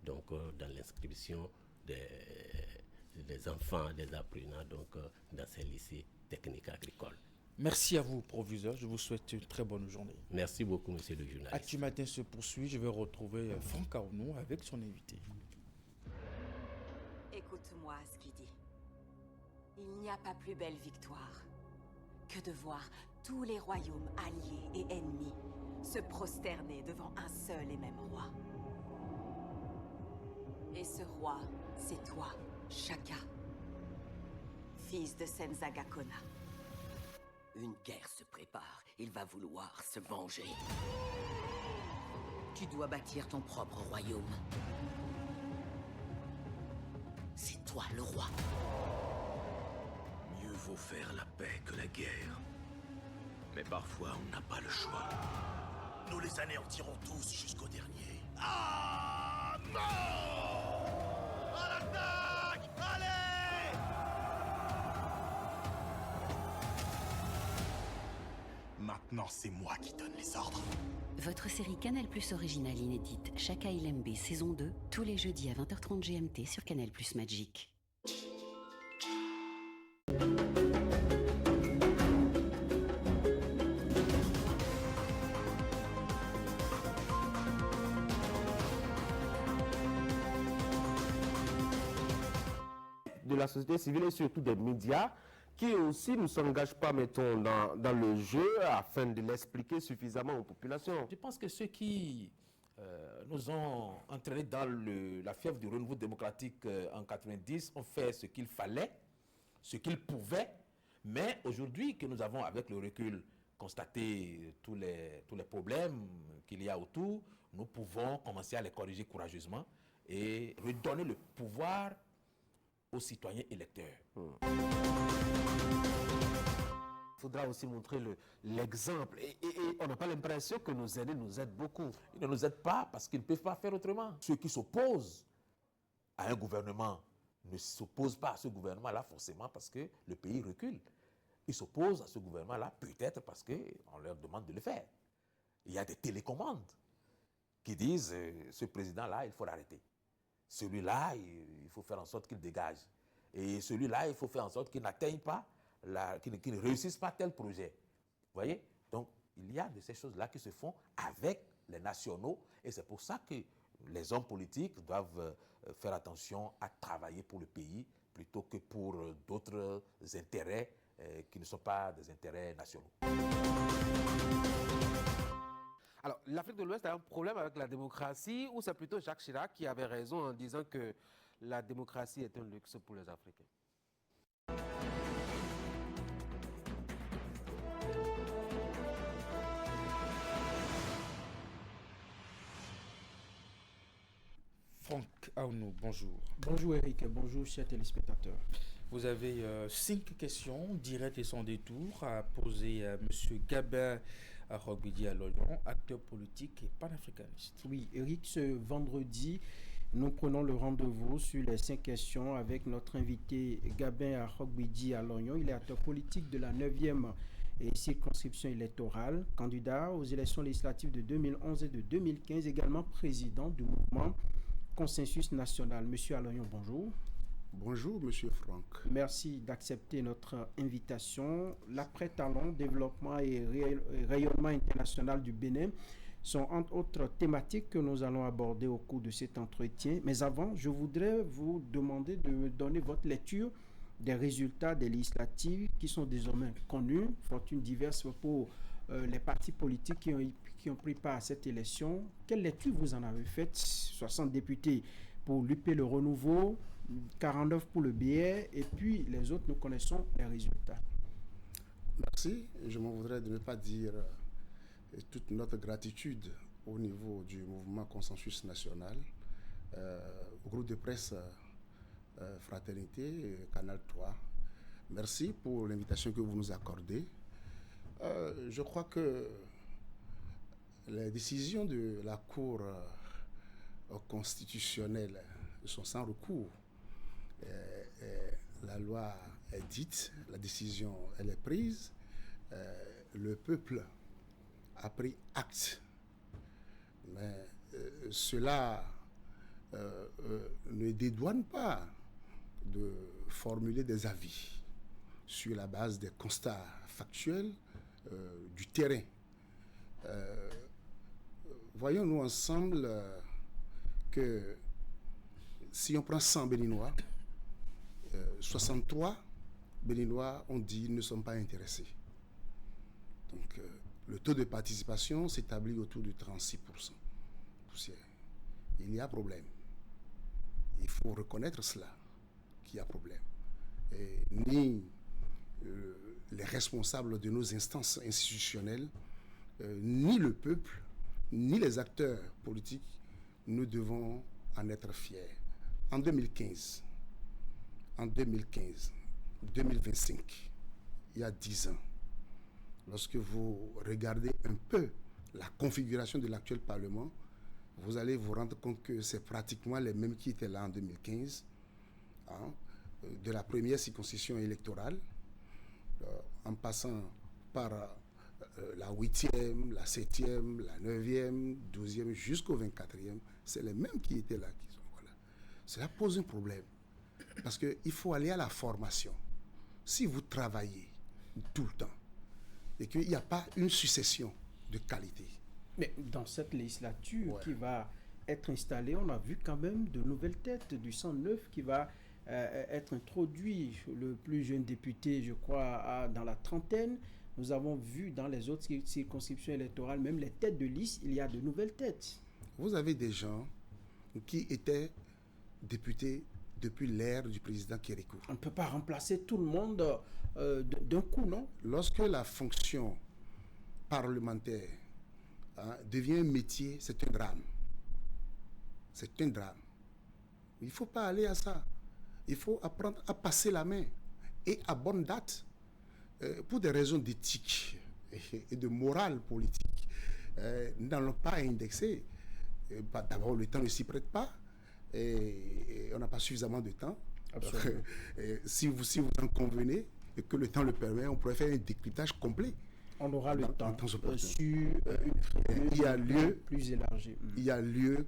Donc, dans l'inscription des enfants, des apprenants, donc, dans ces lycées techniques agricoles. Merci à vous, proviseur. Je vous souhaite une très bonne journée. Merci beaucoup, monsieur le journaliste. Actu Matin se poursuit. Je vais retrouver Franck Aounou avec son invité. Écoute-moi, Skidi. Il n'y a pas plus belle victoire que de voir tous les royaumes alliés et ennemis se prosterner devant un seul et même roi. Et ce roi, c'est toi, Shaka, fils de Senzaga Kona. Une guerre se prépare. Il va vouloir se venger. Tu dois bâtir ton propre royaume. C'est toi le roi. Mieux vaut faire la paix que la guerre. Mais parfois, on n'a pas le choix. Nous les anéantirons tous jusqu'au dernier. Ah non! À l'attaque! Allez! Maintenant, c'est moi qui donne les ordres. Votre série Canal+ originale inédite Shaka Ilembe saison 2, tous les jeudis à 20h30 GMT sur Canal+ Magic. De la société civile et surtout des médias qui aussi ne s'engagent pas, mettons, dans le jeu afin de l'expliquer suffisamment aux populations. Je pense que ceux qui nous ont entraînés dans la fièvre du renouveau démocratique en 90 ont fait ce qu'il fallait, ce qu'ils pouvaient, mais aujourd'hui que nous avons, avec le recul, constaté tous les problèmes qu'il y a autour, nous pouvons commencer à les corriger courageusement et redonner le pouvoir aux citoyens électeurs. Il faudra aussi montrer l'exemple. Et on n'a pas l'impression que nos aînés nous aident beaucoup. Ils ne nous aident pas parce qu'ils ne peuvent pas faire autrement. Ceux qui s'opposent à un gouvernement ne s'opposent pas à ce gouvernement-là forcément parce que le pays recule. Ils s'opposent à ce gouvernement-là peut-être parce qu'on leur demande de le faire. Il y a des télécommandes qui disent ce président-là, il faut l'arrêter. Celui-là, il faut faire en sorte qu'il dégage. Et celui-là, il faut faire en sorte qu'il n'atteigne pas, qu'il ne réussisse pas tel projet. Vous voyez? Donc, il y a de ces choses-là qui se font avec les nationaux. Et c'est pour ça que les hommes politiques doivent faire attention à travailler pour le pays plutôt que pour d'autres intérêts qui ne sont pas des intérêts nationaux. Alors, l'Afrique de l'Ouest a un problème avec la démocratie ou c'est plutôt Jacques Chirac qui avait raison en disant que la démocratie est un luxe pour les Africains. Franck Aounou, bonjour. Bonjour Eric, bonjour chers téléspectateurs. Vous avez 5 questions directes et sans détour à poser à M. Gabin Arogbidi Aloyon, acteur politique et panafricaniste. Oui, Eric, ce vendredi, nous prenons le rendez-vous sur les 5 questions avec notre invité Gabin Arogbidi Aloyon. Il est acteur politique de la 9e circonscription électorale, candidat aux élections législatives de 2011 et de 2015, également président du mouvement Consensus National. Monsieur Aloyon, bonjour. Bonjour, Monsieur Franck. Merci d'accepter notre invitation. L'après-talent, développement et rayonnement international du Bénin sont entre autres thématiques que nous allons aborder au cours de cet entretien. Mais avant, je voudrais vous demander de me donner votre lecture des résultats des législatives qui sont désormais connus, fortune diverse pour les partis politiques qui ont pris part à cette élection. Quelle lecture vous en avez faite? 60 députés pour l'UP Le Renouveau, 49 pour le BR, et puis les autres, nous connaissons les résultats. Merci. Je m'en voudrais de ne pas dire toute notre gratitude au niveau du mouvement Consensus National, au groupe de presse Fraternité, Canal 3. Merci pour l'invitation que vous nous accordez. Je crois que les décisions de la Cour constitutionnelle sont sans recours. La loi est dite, la décision elle est prise, le peuple a pris acte. Mais cela ne dédouane pas de formuler des avis sur la base des constats factuels du terrain. Voyons-nous ensemble que si on prend 100 Béninois, 63 Béninois ont dit qu'ils ne sont pas intéressés. Donc le taux de participation s'établit autour de 36%. Il y a problème. Il faut reconnaître cela, qu'il y a problème. Et ni les responsables de nos instances institutionnelles, ni le peuple, ni les acteurs politiques, nous devons en être fiers. En 2015, 2025, il y a 10 ans, lorsque vous regardez un peu la configuration de l'actuel Parlement, vous allez vous rendre compte que c'est pratiquement les mêmes qui étaient là en 2015, de la première circonscription électorale, en passant par la 8e, la 7e, la 9e, 12e, jusqu'au 24e, c'est les mêmes qui étaient là. Voilà. Cela pose un problème, parce qu'il faut aller à la formation. Si vous travaillez tout le temps, et qu'il n'y a pas une succession de qualité. Mais dans cette législature qui va être installée, on a vu quand même de nouvelles têtes, du sang neuf qui va être introduit. Le plus jeune député, je crois, dans la trentaine. Nous avons vu dans les autres circonscriptions électorales, même les têtes de liste, il y a de nouvelles têtes. Vous avez des gens qui étaient députés depuis l'ère du président Kérékou. On ne peut pas remplacer tout le monde d'un coup, non? Lorsque la fonction parlementaire devient un métier, c'est un drame. C'est un drame. Il ne faut pas aller à ça. Il faut apprendre à passer la main et à bonne date. Pour des raisons d'éthique et de morale politique, nous n'allons pas indexer. D'abord, le temps ne s'y prête pas et on n'a pas suffisamment de temps. Si vous en convenez et que le temps le permet, on pourrait faire un décryptage complet. On aura le temps sur il y a lieu plus élargi. Il y a lieu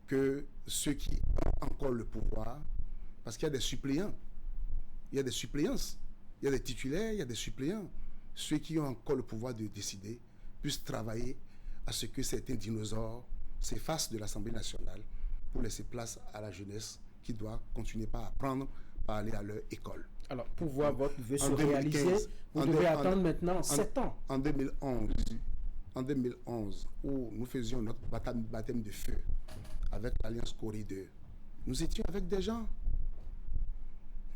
que ceux qui ont encore le pouvoir, parce qu'il y a des suppléants, il y a des suppléances. Il y a des titulaires, il y a des suppléants. Ceux qui ont encore le pouvoir de décider puissent travailler à ce que certains dinosaures s'effacent de l'Assemblée nationale pour laisser place à la jeunesse qui doit continuer par apprendre, par aller à leur école. Alors, pour voir votre vœu se réaliser, vous devez attendre maintenant 7 ans. En 2011, où nous faisions notre baptême de feu avec l'Alliance Corridor, nous étions avec des gens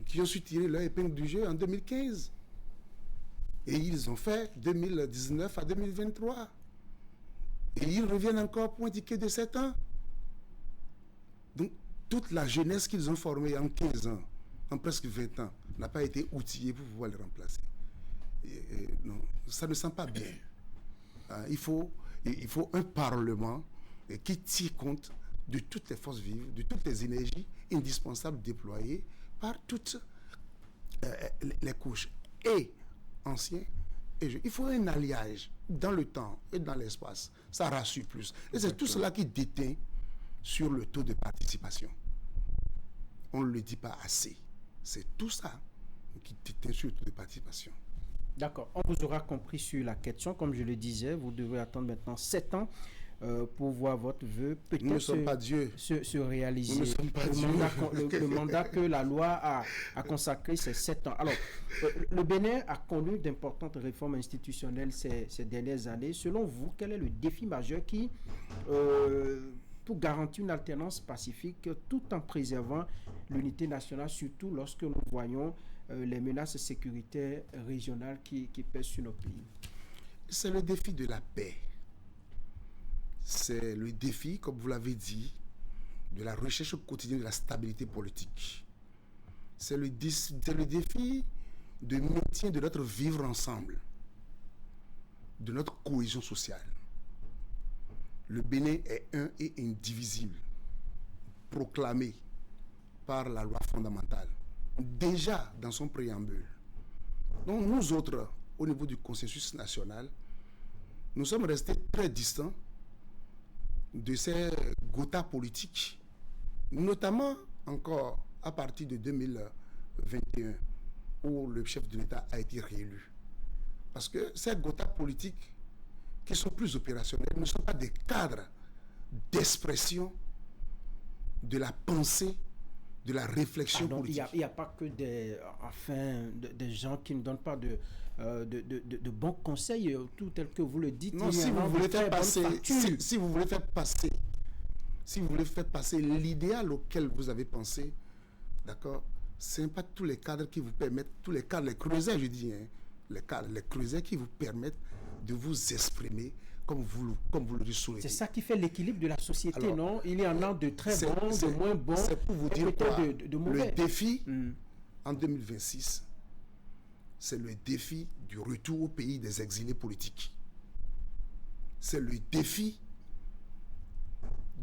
qui ont su tirer leur épingle du jeu en 2015. Et ils ont fait 2019 à 2023. Et ils reviennent encore pour un ticket de 7 ans. Donc, toute la jeunesse qu'ils ont formée en 15 ans, en presque 20 ans, n'a pas été outillée pour pouvoir les remplacer. Non, ça ne sent pas bien. Il faut un Parlement qui tire compte de toutes les forces vives, de toutes les énergies indispensables déployées par toutes les couches, et anciens et jeunes. Il faut un alliage dans le temps et dans l'espace. Ça rassure plus. Et c'est tout cela qui déteint sur le taux de participation. On ne le dit pas assez. C'est tout ça qui déteint sur le taux de participation. D'accord, on vous aura compris sur la question. Comme je le disais, vous devez attendre maintenant 7 ans pour voir votre vœu Nous ne sommes pas Dieu. Se réaliser. Nous ne sommes pas Dieu. Le mandat que la loi a consacré, c'est 7 ans. Alors, le Bénin a connu d'importantes réformes institutionnelles ces dernières années. Selon vous, quel est le défi majeur pour garantir une alternance pacifique tout en préservant l'unité nationale, surtout lorsque nous voyons les menaces sécuritaires régionales qui pèsent sur nos pays? C'est le défi de la paix. C'est le défi, comme vous l'avez dit, de la recherche quotidienne de la stabilité politique. C'est le défi de maintien de notre vivre ensemble, de notre cohésion sociale. Le Bénin est un et indivisible, proclamé par la loi fondamentale, déjà dans son préambule. Donc nous autres, au niveau du consensus national, nous sommes restés très distants de ces gothas politiques, notamment encore à partir de 2021, où le chef de l'État a été réélu. Parce que ces gothas politiques qui sont plus opérationnels ne sont pas des cadres d'expression de la pensée, de la réflexion politique. Il n'y a pas que des gens qui ne donnent pas de bons conseils, tout tel que vous le dites. Non, si vous voulez faire passer l'idéal auquel vous avez pensé, d'accord, ce n'est pas tous les cadres qui vous permettent, tous les cadres, les creusets, je dis, hein, les creusets qui vous permettent de vous exprimer comme vous le souhaitez. C'est ça qui fait l'équilibre de la société. Alors, non? Il y en a de très bons, de moins bons, c'est pour vous dire quoi, de mauvais. Le défi en 2026, c'est le défi du retour au pays des exilés politiques. C'est le défi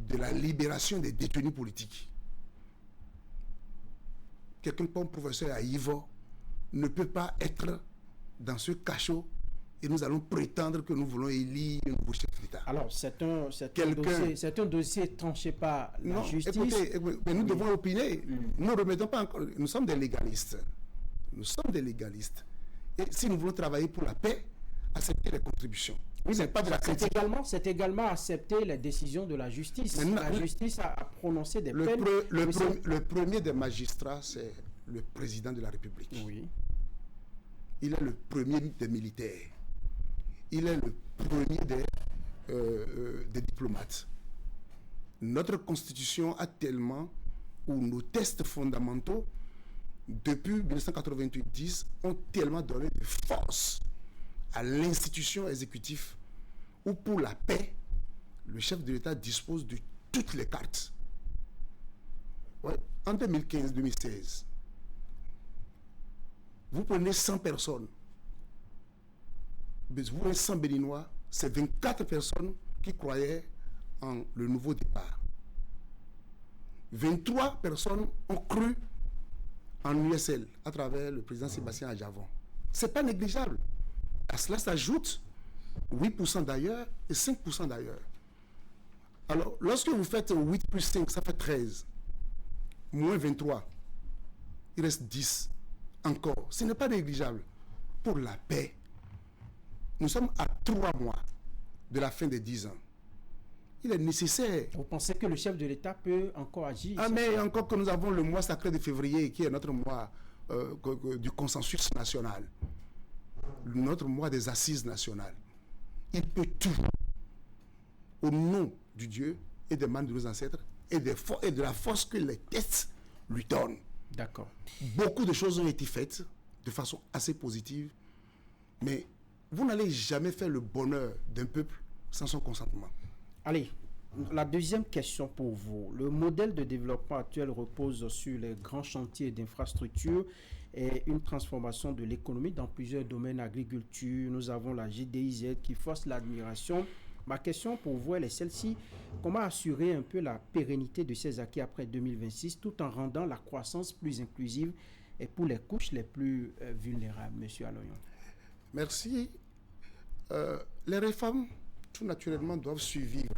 de la libération des détenus politiques. Quelqu'un comme professeur Aïvo ne peut pas être dans ce cachot et nous allons prétendre que nous voulons élire un nouveau chef d'État. Alors, c'est un dossier tranché par la justice. Écoutez, mais nous devons opiner. Nous ne remettons pas encore. Nous sommes des légalistes. Nous sommes des légalistes. Et si nous voulons travailler pour la paix, accepter les contributions. Oui, mais pas de la critique. C'est également accepter les décisions de la justice. La justice a prononcé des peines. Le premier des magistrats, c'est le président de la République. Oui. Il est le premier des militaires. Il est le premier des diplomates. Notre constitution a tellement, ou nos tests fondamentaux, depuis 1998 ont tellement donné de force à l'institution exécutive où pour la paix, le chef de l'État dispose de toutes les cartes. Ouais. En 2015-2016, vous prenez 100 personnes, vous prenez 100 Béninois, c'est 24 personnes qui croyaient en le nouveau départ. 23 personnes ont cru en USL à travers le président Sébastien Adjavon. Ce n'est pas négligeable. À cela s'ajoute 8% d'ailleurs et 5% d'ailleurs. Alors, lorsque vous faites 8 plus 5, ça fait 13. Moins 23. Il reste 10 encore. Ce n'est pas négligeable. Pour la paix, nous sommes à 3 mois de la fin des 10 ans. Il est nécessaire. Vous pensez que le chef de l'État peut encore agir? Ah, mais encore que nous avons le mois sacré de février, qui est notre mois du consensus national, notre mois des assises nationales. Il peut tout, au nom du Dieu et des mains de nos ancêtres, et de la force que les tests lui donnent. D'accord. Beaucoup de choses ont été faites de façon assez positive, mais vous n'allez jamais faire le bonheur d'un peuple sans son consentement. Allez, la deuxième question pour vous. Le modèle de développement actuel repose sur les grands chantiers d'infrastructures et une transformation de l'économie dans plusieurs domaines. Agriculture, nous avons la GDIZ qui force l'admiration. Ma question pour vous, elle est celle-ci. Comment assurer un peu la pérennité de ces acquis après 2026 tout en rendant la croissance plus inclusive et pour les couches les plus vulnérables, M. Aloyon? Merci. Les réformes, tout naturellement, doivent survivre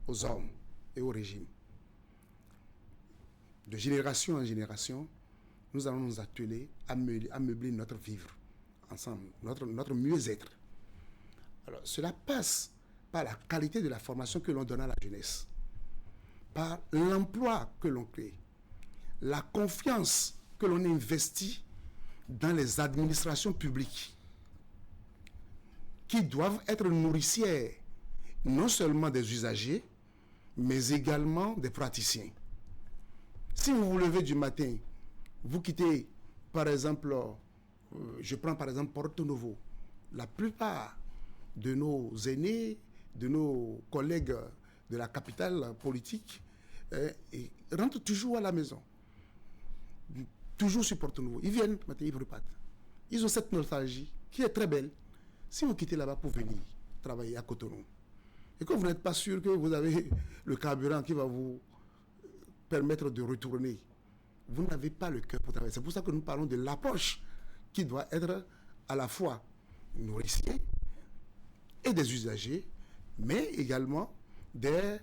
aux hommes et au régime. De génération en génération, nous allons nous atteler à meubler notre vivre ensemble, notre mieux-être. Alors, cela passe par la qualité de la formation que l'on donne à la jeunesse, par l'emploi que l'on crée, la confiance que l'on investit dans les administrations publiques, qui doivent être nourricières non seulement des usagers, mais également des praticiens. Si vous vous levez du matin, vous quittez, par exemple, je prends par exemple Porto Novo, la plupart de nos aînés, de nos collègues de la capitale politique, rentrent toujours à la maison, toujours sur Porto Novo. Ils viennent, matin, ils repartent. Ils ont cette nostalgie qui est très belle. Si vous quittez là-bas pour venir travailler à Cotonou, et que vous n'êtes pas sûr que vous avez le carburant qui va vous permettre de retourner, vous n'avez pas le cœur pour travailler. C'est pour ça que nous parlons de l'approche qui doit être à la fois nourricier et des usagers, mais également des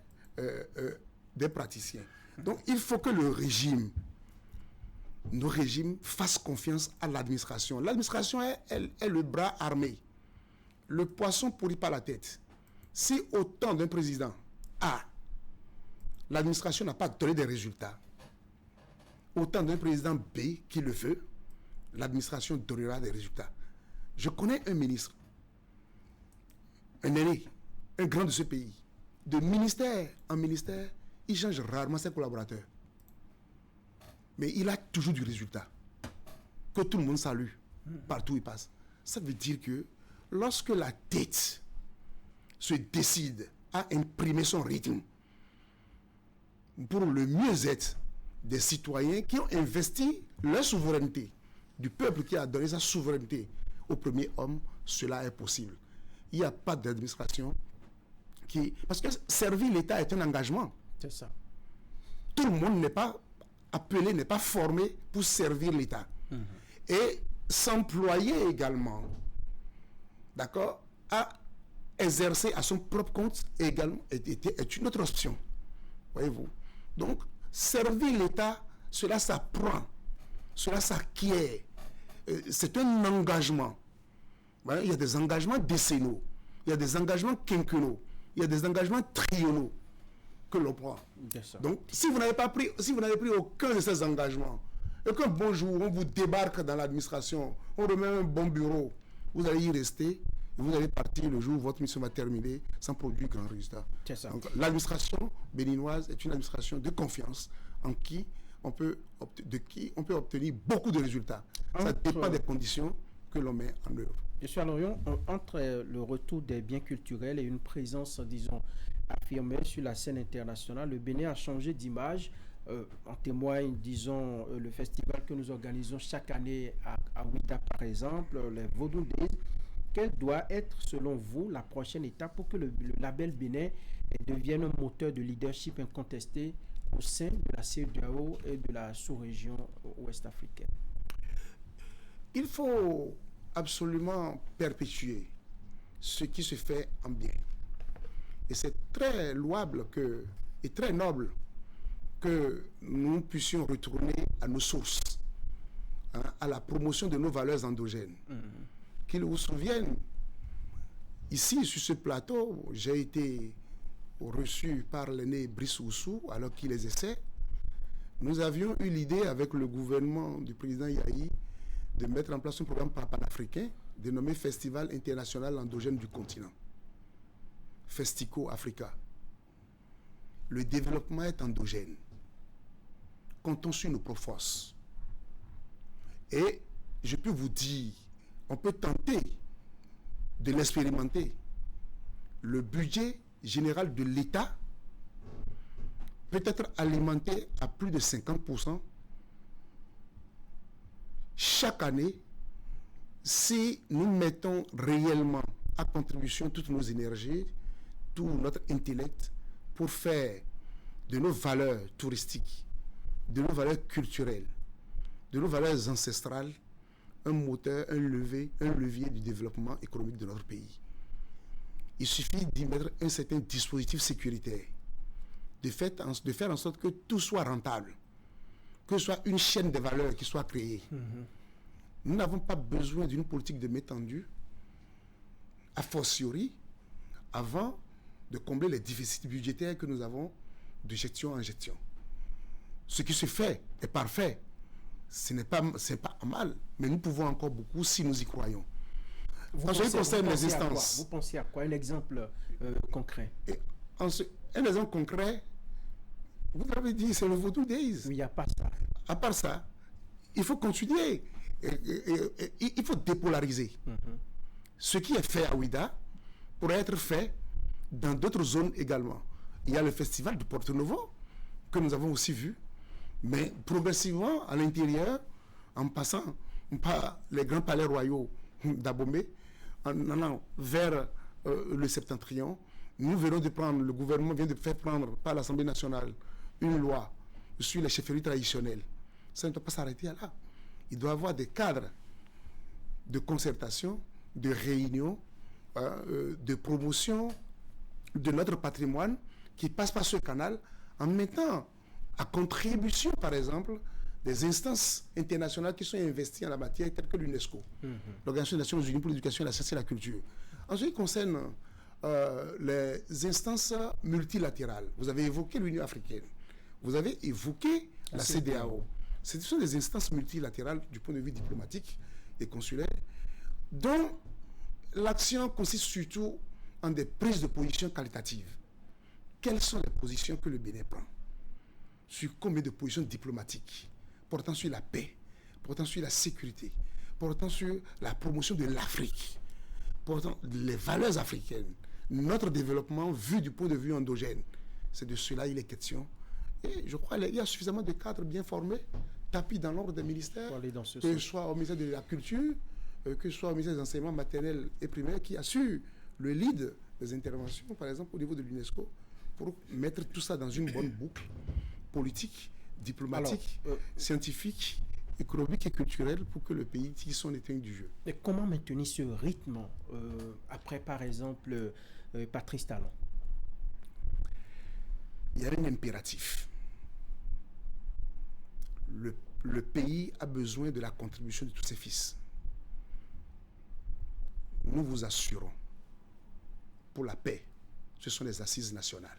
praticiens. Donc il faut que nos régimes fassent confiance à l'administration. L'administration est le bras armé. Le poisson pourrit par la tête. Si au temps d'un président A, l'administration n'a pas donné des résultats, au temps d'un président B qui le veut, l'administration donnera des résultats. Je connais un ministre, un aîné, un grand de ce pays. De ministère en ministère, il change rarement ses collaborateurs. Mais il a toujours du résultat. Que tout le monde salue, partout où il passe. Ça veut dire que lorsque la tête se décide à imprimer son rythme pour le mieux-être des citoyens qui ont investi leur souveraineté, du peuple qui a donné sa souveraineté au premier homme, cela est possible. Il n'y a pas d'administration qui... Parce que servir l'État est un engagement. C'est ça. Tout le monde n'est pas appelé, n'est pas formé pour servir l'État. Et s'employer également, d'accord, à exercer à son propre compte également est une autre option. Voyez-vous. Donc, servir l'État, cela s'apprend, cela s'acquiert. C'est un engagement. Voilà, il y a des engagements décennaux, il y a des engagements quinquennaux, il y a des engagements triennaux que l'on prend. Donc, si vous n'avez pris aucun de ces engagements, et qu'un bon jour, on vous débarque dans l'administration, on remet un bon bureau, vous allez y rester, et vous allez partir le jour où votre mission va terminer sans produire grand résultat. Donc, l'administration béninoise est une administration de confiance en qui on peut obtenir beaucoup de résultats. Ça dépend des conditions que l'on met en œuvre. Monsieur Aloyon, entre le retour des biens culturels et une présence, disons, affirmée sur la scène internationale, le Bénin a changé d'image. En témoigne, disons, le festival que nous organisons chaque année à Ouida, par exemple, les Vodou Days. Quelle doit être, selon vous, la prochaine étape pour que le label Bénin devienne un moteur de leadership incontesté au sein de la CEDEAO et de la sous-région ouest-africaine? Il faut absolument perpétuer ce qui se fait en bien. Et c'est très louable et très noble que nous puissions retourner à nos sources, à la promotion de nos valeurs endogènes. Qu'ils vous souviennent, ici, sur ce plateau, j'ai été reçu par l'aîné Brice Oussou, alors qu'il les essaie. Nous avions eu l'idée, avec le gouvernement du président Yahi, de mettre en place un programme panafricain dénommé Festival international endogène du continent, Festico Africa. le développement est endogène. Comptons sur nos propres forces. Et je peux vous dire, on peut tenter de l'expérimenter. Le budget général de l'État peut être alimenté à plus de 50% chaque année si nous mettons réellement à contribution toutes nos énergies, tout notre intellect pour faire de nos valeurs touristiques, de nos valeurs culturelles, de nos valeurs ancestrales, un moteur, un levier du développement économique de notre pays. Il suffit d'y mettre un certain dispositif sécuritaire, de faire en sorte que tout soit rentable, que ce soit une chaîne de valeur qui soit créée. Nous n'avons pas besoin d'une politique de m'étendue, a fortiori, avant de combler les déficits budgétaires que nous avons de gestion en gestion. Ce qui se fait est parfait. Ce n'est pas mal, mais nous pouvons encore beaucoup si nous y croyons. Vous pensez à quoi? Un exemple concret? Un exemple concret, vous l'avez dit, c'est le Vodou Days. Il n'y a pas ça. À part ça, il faut continuer. Il faut dépolariser. Ce qui est fait à Ouida pourrait être fait dans d'autres zones également. Il y a le festival de Porto Novo que nous avons aussi vu, mais progressivement à l'intérieur, en passant par les grands palais royaux d'Abomey, en allant vers le septentrion, nous venons de prendre, le gouvernement vient de faire prendre par l'Assemblée nationale une loi sur les chefferies traditionnelles. Ça ne doit pas s'arrêter là. Il doit y avoir des cadres de concertation, de réunion, de promotion de notre patrimoine qui passe par ce canal en mettant à contribution, par exemple, des instances internationales qui sont investies en la matière, telles que l'UNESCO, l'Organisation des Nations Unies pour l'éducation, la science et la culture. En ce qui concerne les instances multilatérales, vous avez évoqué l'Union africaine, vous avez évoqué la CEDEAO. Ce sont des instances multilatérales du point de vue diplomatique et consulaire, dont l'action consiste surtout en des prises de position qualitatives. Quelles sont les positions que le Bénin prend? Sur combien de positions diplomatiques portant sur la paix, portant sur la sécurité, portant sur la promotion de l'Afrique, portant les valeurs africaines, notre développement vu du point de vue endogène. C'est de cela il est question. Et je crois qu'il y a suffisamment de cadres bien formés, tapis dans l'ordre des ministères, que ce soit au ministère de la Culture, que ce soit au ministère des Enseignements maternels et primaires, qui assure le lead des interventions, par exemple au niveau de l'UNESCO, pour mettre tout ça dans une bonne boucle politique, diplomatique, scientifique, économique et culturelle pour que le pays tire son épingle du jeu. Mais comment maintenir ce rythme après, par exemple, Patrice Talon? Il y a un impératif. Le pays a besoin de la contribution de tous ses fils. Nous vous assurons, pour la paix, ce sont les assises nationales.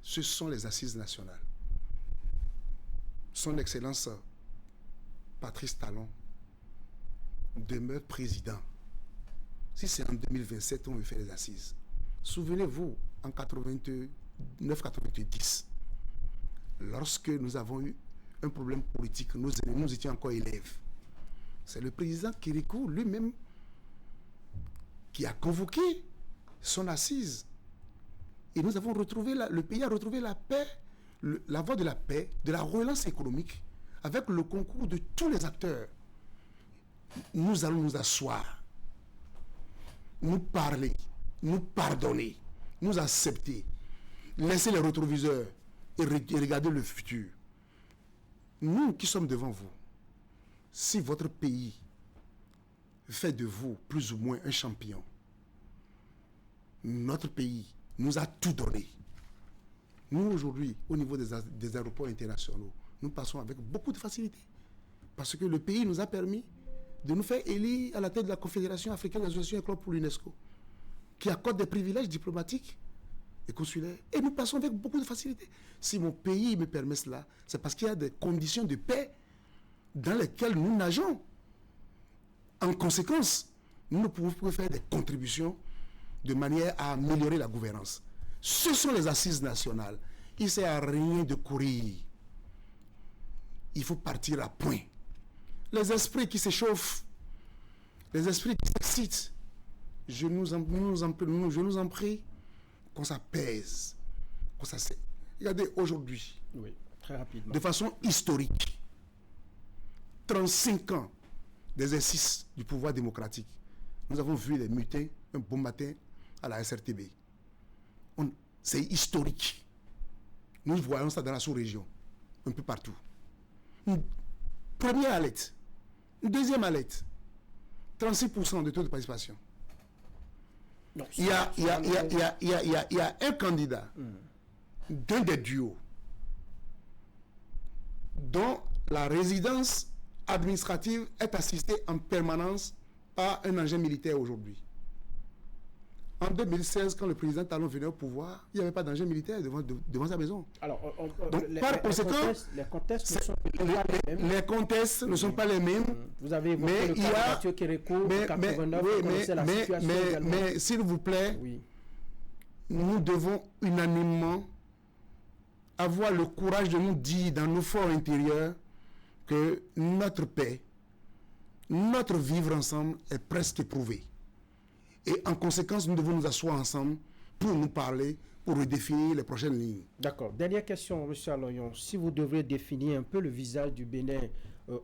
Ce sont les assises nationales. Son Excellence Patrice Talon demeure président. Si c'est en 2027, on veut faire les assises. Souvenez-vous, en 89-90, lorsque nous avons eu un problème politique, nous étions encore élèves. C'est le président Kérékou lui-même qui a convoqué son assise. Et nous avons retrouvé, le pays a retrouvé la paix, la voie de la paix, de la relance économique, avec le concours de tous les acteurs. Nous allons nous asseoir, nous parler, nous pardonner, nous accepter, laisser les rétroviseurs et regarder le futur. Nous qui sommes devant vous, si votre pays fait de vous plus ou moins un champion, notre pays nous a tout donné. Nous aujourd'hui, au niveau des aéroports internationaux, nous passons avec beaucoup de facilité. Parce que le pays nous a permis de nous faire élire à la tête de la Confédération africaine des associations et clubs pour l'UNESCO, qui accorde des privilèges diplomatiques et consulaires. Et nous passons avec beaucoup de facilité. Si mon pays me permet cela, c'est parce qu'il y a des conditions de paix dans lesquelles nous nageons. En conséquence, nous ne pouvons pas faire des contributions de manière à améliorer la gouvernance. Ce sont les assises nationales. Il ne sert à rien de courir. Il faut partir à point. Les esprits qui s'échauffent, les esprits qui s'excitent, je nous en prie, qu'on s'apaise, qu'on s'asseye. Regardez aujourd'hui, oui, très rapidement, de façon historique, 35 ans d'exercice du pouvoir démocratique. Nous avons vu les mutins un bon matin à la SRTB. C'est historique. Nous voyons ça dans la sous-région, un peu partout. Une première alerte, une deuxième alerte, 36% de taux de participation. Non, il y a un candidat d'un des duos dont la résidence administrative est assistée en permanence par un engin militaire aujourd'hui. En 2016, quand le président Talon venait au pouvoir, il n'y avait pas d'engin militaire devant sa maison. Alors, par conséquent, les contextes ne sont pas les mêmes. Vous avez évoqué le cas de Mathieu Kérékou, mais s'il vous plaît, nous devons unanimement avoir le courage de nous dire dans nos forts intérieurs que notre paix, notre vivre ensemble est presque éprouvé. Et en conséquence, nous devons nous asseoir ensemble pour nous parler, pour redéfinir les prochaines lignes. D'accord. Dernière question, M. Aloyon. Si vous devrez définir un peu le visage du Bénin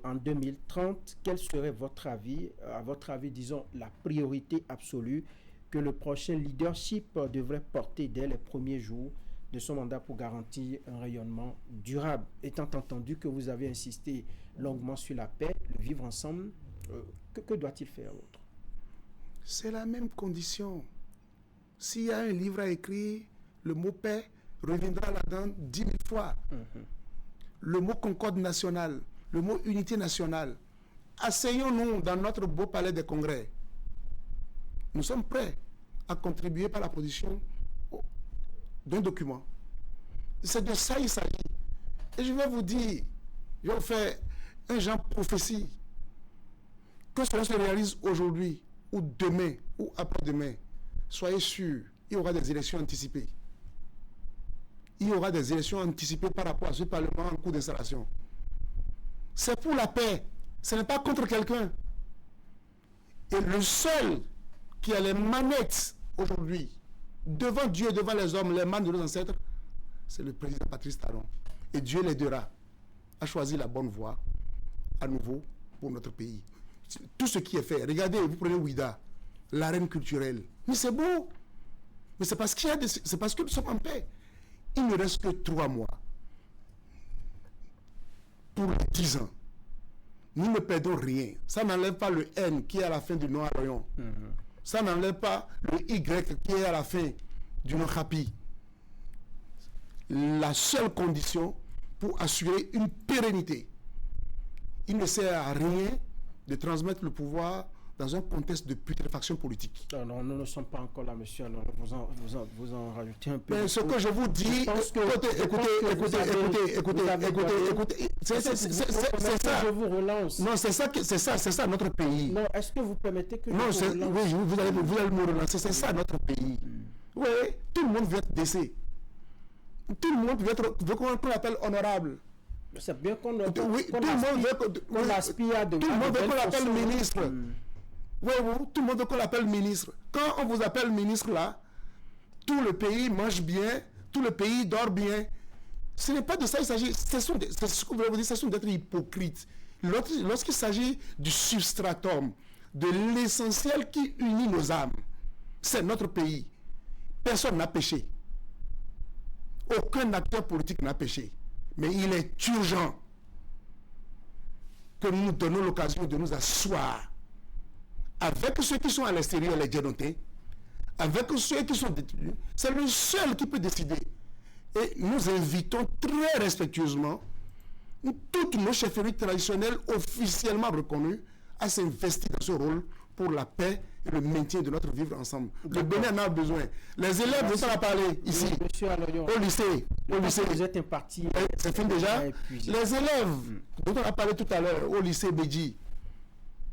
en 2030, quel serait votre avis, à votre avis, disons, la priorité absolue que le prochain leadership devrait porter dès les premiers jours de son mandat pour garantir un rayonnement durable? Étant entendu que vous avez insisté longuement sur la paix, le vivre ensemble, que doit-il faire autre? C'est la même condition. S'il y a un livre à écrire, le mot paix reviendra là-dedans 10 000 fois. Le mot concorde nationale, le mot unité nationale. Asseyons-nous dans notre beau palais des congrès. Nous sommes prêts à contribuer par la position d'un document. C'est de ça il s'agit. Et je vais vous dire, je vais vous faire un genre de prophétie. Que cela se réalise aujourd'hui, ou demain, ou après-demain, soyez sûrs, il y aura des élections anticipées. Il y aura des élections anticipées par rapport à ce Parlement en cours d'installation. C'est pour la paix. Ce n'est pas contre quelqu'un. Et le seul qui a les manettes aujourd'hui, devant Dieu, devant les hommes, les mains de nos ancêtres, c'est le président Patrice Talon. Et Dieu l'aidera à choisir la bonne voie, à nouveau, pour notre pays. Tout ce qui est fait. Regardez, vous prenez Ouida, l'arène culturelle. Mais c'est beau. Mais c'est parce c'est parce que nous sommes en paix. Il ne reste que 3 mois pour les 10 ans. Nous ne perdons rien. Ça n'enlève pas le N qui est à la fin du nom Aloyon. Ça n'enlève pas le Y qui est à la fin du nom Happy. La seule condition pour assurer une pérennité. Il ne sert à rien de transmettre le pouvoir dans un contexte de putréfaction politique. Non, nous ne sommes pas encore là, monsieur. Alors, vous en rajoutez un peu. Mais ce que je vous dis, écoutez, c'est ça. Je vous relance. Non, c'est ça notre pays. Non, est-ce que vous permettez que non, je vous relance? Oui, vous allez me relancer, c'est ça notre pays. Oui, tout le monde veut être décès. Tout le monde veut qu'on l'appelle honorable. C'est bien qu'on aspire à tout le monde veut qu'on l'appelle ministre. Oui, tout le monde veut qu'on l'appelle ministre. Quand on vous appelle ministre là, tout le pays mange bien, tout le pays dort bien. Ce n'est pas de ça il s'agit. C'est ce que vous voulez dire, ce sont d'être hypocrite. Lorsqu'il s'agit du substratum, de l'essentiel qui unit nos âmes, c'est notre pays. Personne n'a péché. Aucun acteur politique n'a péché. Mais il est urgent que nous nous donnons l'occasion de nous asseoir avec ceux qui sont à l'extérieur, les dénotés, avec ceux qui sont détenus. C'est le seul qui peut décider. Et nous invitons très respectueusement toutes nos chefferies traditionnelles officiellement reconnues à s'investir dans ce rôle pour la paix et le maintien de notre vivre ensemble. Le Bénin en a besoin. Les élèves dont on a parlé ici, au lycée, vous êtes un parti. C'est fini déjà. Les élèves dont on a parlé tout à l'heure, au lycée Béji,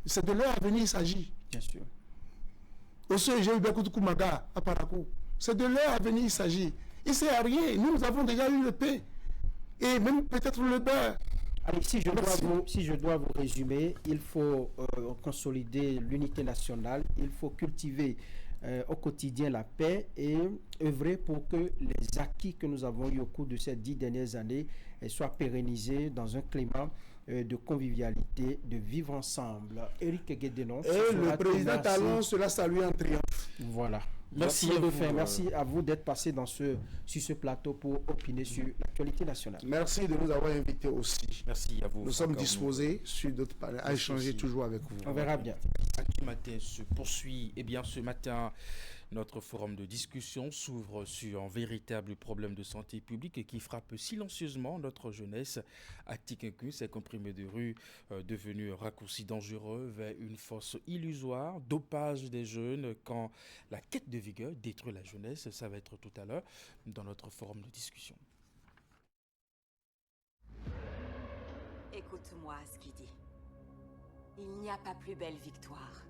c'est de leur avenir il s'agit. Bien sûr. Au CEG Ubekoutou Koumaga, à Parakou, C'est de leur avenir il s'agit. Il ne sert à rien. Nous avons déjà eu le pain. Et même peut-être le beurre. Allez, si je dois vous résumer, il faut consolider l'unité nationale, il faut cultiver au quotidien la paix et œuvrer pour que les acquis que nous avons eu au cours de ces 10 dernières années soient pérennisés dans un climat de convivialité, de vivre ensemble. Éric Guédenon. Et le président Talon sera salué en triomphe. Voilà. Merci à vous. Merci à vous d'être passé sur ce plateau pour opiner sur l'actualité nationale. Merci de nous avoir invités aussi. Merci à vous. Nous sommes disposés sur d'autres panels à échanger toujours avec vous. On verra bien. Ce matin se poursuit. Eh bien, ce matin, notre forum de discussion s'ouvre sur un véritable problème de santé publique qui frappe silencieusement notre jeunesse. À Tikinku, ces comprimés de rue devenus un raccourci dangereux vers une force illusoire, dopage des jeunes quand la quête de vigueur détruit la jeunesse. Ça va être tout à l'heure dans notre forum de discussion. Écoute-moi, Skidi. Il n'y a pas plus belle victoire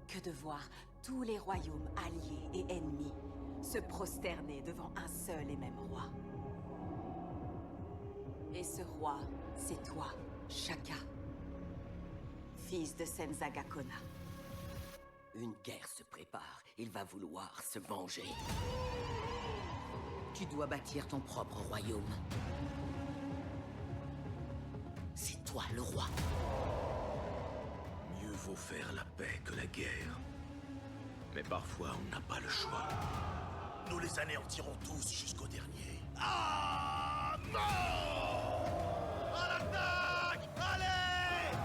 que de voir tous les royaumes alliés et ennemis se prosterner devant un seul et même roi. Et ce roi, c'est toi, Shaka, fils de Senzaga Kona. Une guerre se prépare. Il va vouloir se venger. Tu dois bâtir ton propre royaume. C'est toi le roi. Mieux vaut faire la paix que la guerre. Mais parfois, on n'a pas le choix. Nous les anéantirons tous jusqu'au dernier. Ah, mort! À l'attaque! Allez!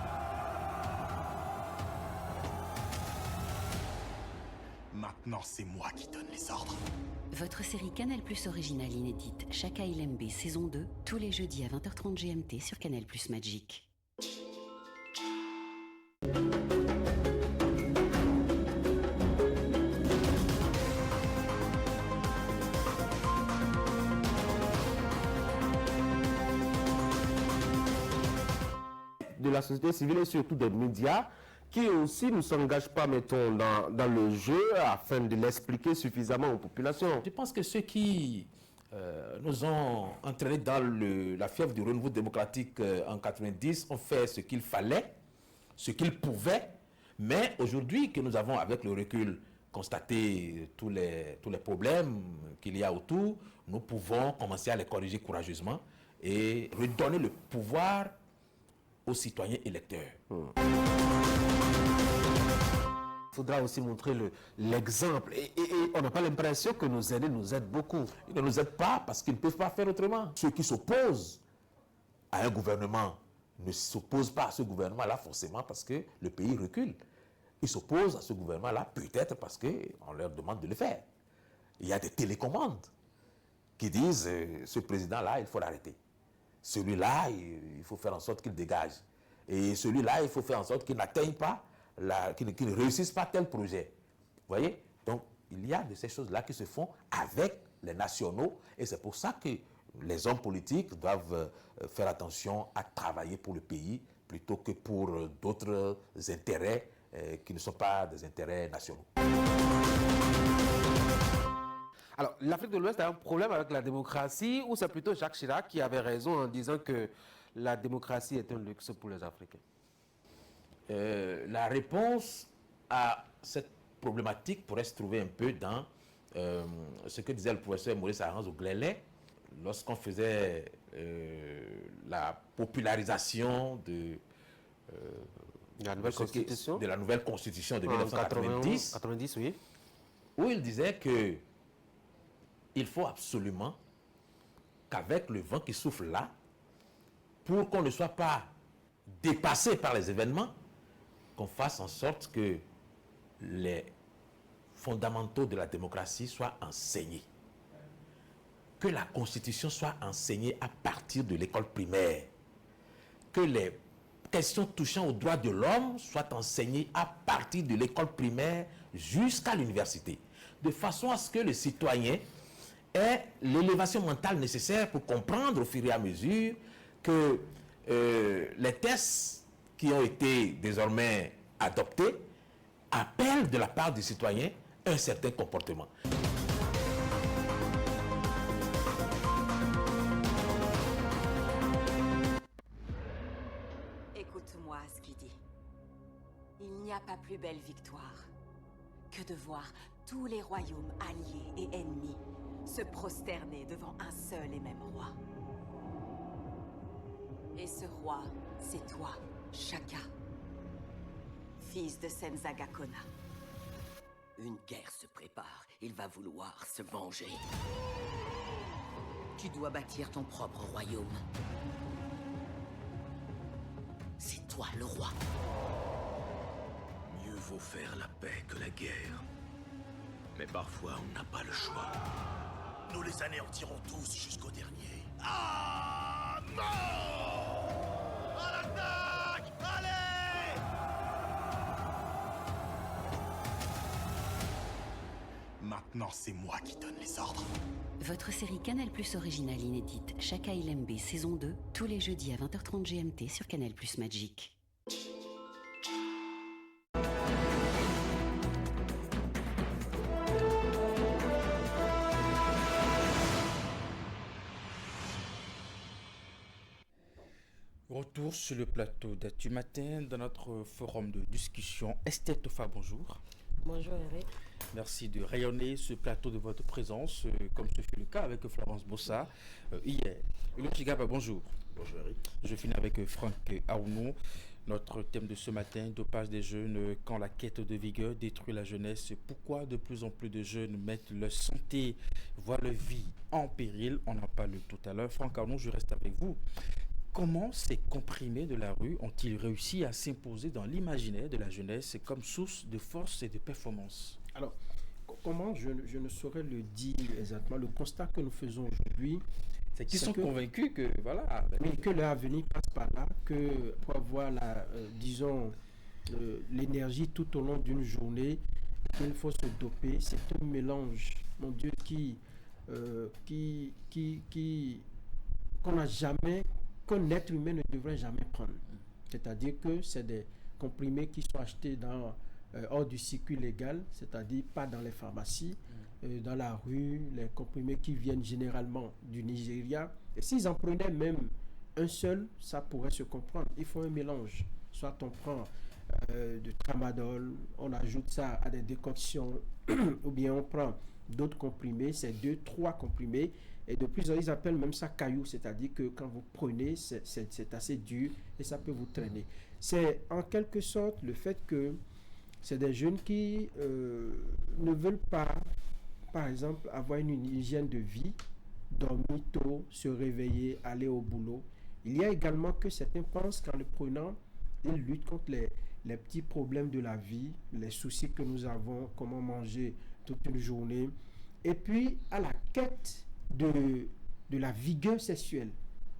Maintenant, c'est moi qui donne les ordres. Votre série Canal Plus originale inédite Shaka Ilembe saison 2, tous les jeudis à 20h30 GMT sur Canal Plus Magic. De la société civile et surtout des médias qui aussi ne s'engagent pas, mettons, dans le jeu afin de l'expliquer suffisamment aux populations. Je pense que ceux qui nous ont entraînés dans la fièvre du renouveau démocratique en 90 ont fait ce qu'il fallait, ce qu'ils pouvaient, mais aujourd'hui que nous avons avec le recul constaté tous les problèmes qu'il y a autour, nous pouvons commencer à les corriger courageusement et redonner le pouvoir aux citoyens électeurs. Il faudra aussi montrer l'exemple. Et on n'a pas l'impression que nos aînés nous aident beaucoup. Ils ne nous aident pas parce qu'ils ne peuvent pas faire autrement. Ceux qui s'opposent à un gouvernement ne s'opposent pas à ce gouvernement-là forcément parce que le pays recule. Ils s'opposent à ce gouvernement-là peut-être parce qu'on leur demande de le faire. Il y a des télécommandes qui disent ce président-là, il faut l'arrêter. Celui-là, il faut faire en sorte qu'il dégage. Et celui-là, il faut faire en sorte qu'il n'atteigne pas, qu'il ne réussisse pas tel projet. Vous voyez? Donc, il y a de ces choses-là qui se font avec les nationaux. Et c'est pour ça que les hommes politiques doivent faire attention à travailler pour le pays plutôt que pour d'autres intérêts qui ne sont pas des intérêts nationaux. Alors, l'Afrique de l'Ouest a un problème avec la démocratie ou c'est plutôt Jacques Chirac qui avait raison en disant que la démocratie est un luxe pour les Africains? La réponse à cette problématique pourrait se trouver un peu dans ce que disait le professeur Maurice Arens au Glélé lorsqu'on faisait la popularisation de la nouvelle constitution de 1990, 90, oui. Où il disait que il faut absolument qu'avec le vent qui souffle là, pour qu'on ne soit pas dépassé par les événements, qu'on fasse en sorte que les fondamentaux de la démocratie soient enseignés. Que la Constitution soit enseignée à partir de l'école primaire. Que les questions touchant aux droits de l'homme soient enseignées à partir de l'école primaire jusqu'à l'université. De façon à ce que le citoyen ait l'élévation mentale nécessaire pour comprendre au fur et à mesure que les tests qui ont été désormais adoptés appellent de la part du citoyen un certain comportement. Aspidi. Il n'y a pas plus belle victoire que de voir tous les royaumes alliés et ennemis se prosterner devant un seul et même roi. Et ce roi, c'est toi, Shaka, fils de Senzaga Kona. Une guerre se prépare. Il va vouloir se venger. Tu dois bâtir ton propre royaume. C'est toi le roi. Mieux vaut faire la paix que la guerre. Mais parfois, on n'a pas le choix. Nous les anéantirons tous jusqu'au dernier. Ah, mort! À l'attaque! Allez! Maintenant, c'est moi qui donne les ordres. Votre série Canal Plus originale inédite Shaka Ilembe saison 2, tous les jeudis à 20h30 GMT sur Canal Plus Magic. Retour sur le plateau d'Actu Matin dans notre forum de discussion. Esther Tofa, bonjour. Bonjour Eric. Merci de rayonner ce plateau de votre présence, comme ce fut le cas avec Florence Bossa hier. Ulrich Chigaba, bonjour. Bonjour Eric. Je finis avec Franck Aounou. Notre thème de ce matin, dopage des jeunes, quand la quête de vigueur détruit la jeunesse. Pourquoi de plus en plus de jeunes mettent leur santé, voire leur vie en péril? On en parle tout à l'heure. Franck Aounou, je reste avec vous. Comment ces comprimés de la rue ont-ils réussi à s'imposer dans l'imaginaire de la jeunesse comme source de force et de performance? Alors, comment je ne saurais le dire exactement. Le constat que nous faisons aujourd'hui, c'est qu'ils sont convaincus que, voilà. Oui, que leur avenir passe par là, que pour avoir l'énergie tout au long d'une journée, il faut se doper. C'est un mélange, mon Dieu, qu'on n'a jamais, qu'un être humain ne devrait jamais prendre. C'est-à-dire que c'est des comprimés qui sont achetés hors du circuit légal, c'est-à-dire pas dans les pharmacies, dans la rue, les comprimés qui viennent généralement du Nigeria. Et s'ils en prenaient même un seul, ça pourrait se comprendre. Il faut un mélange. Soit on prend de tramadol, on ajoute ça à des décoctions, ou bien on prend d'autres comprimés, c'est 2-3 comprimés. Et de plus en plus, ils appellent même ça caillou, c'est-à-dire que quand vous prenez, c'est assez dur et ça peut vous traîner. C'est en quelque sorte le fait que c'est des jeunes qui ne veulent pas, par exemple, avoir une hygiène de vie, dormir tôt, se réveiller, aller au boulot. Il y a également que certains pensent qu'en le prenant, ils luttent contre les petits problèmes de la vie, les soucis que nous avons, comment manger toute une journée. Et puis, à la quête de la vigueur sexuelle.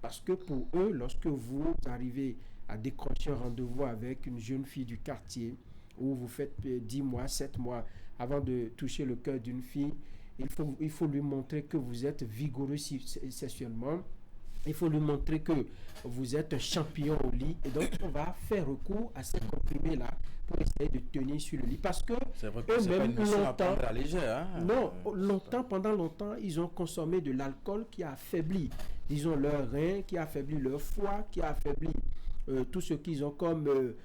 Parce que pour eux, lorsque vous arrivez à décrocher un rendez-vous avec une jeune fille du quartier, où vous faites 10 mois, 7 mois avant de toucher le cœur d'une fille, il faut lui montrer que vous êtes vigoureux sexuellement. Il faut lui montrer que vous êtes un champion au lit. Et donc, on va faire recours à ces comprimés-là pour essayer de tenir sur le lit. Parce que eux-mêmes, longtemps, pendant longtemps, ils ont consommé de l'alcool qui a affaibli, disons, leurs reins, qui a affaibli leur foie, qui a affaibli tout ce qu'ils ont comme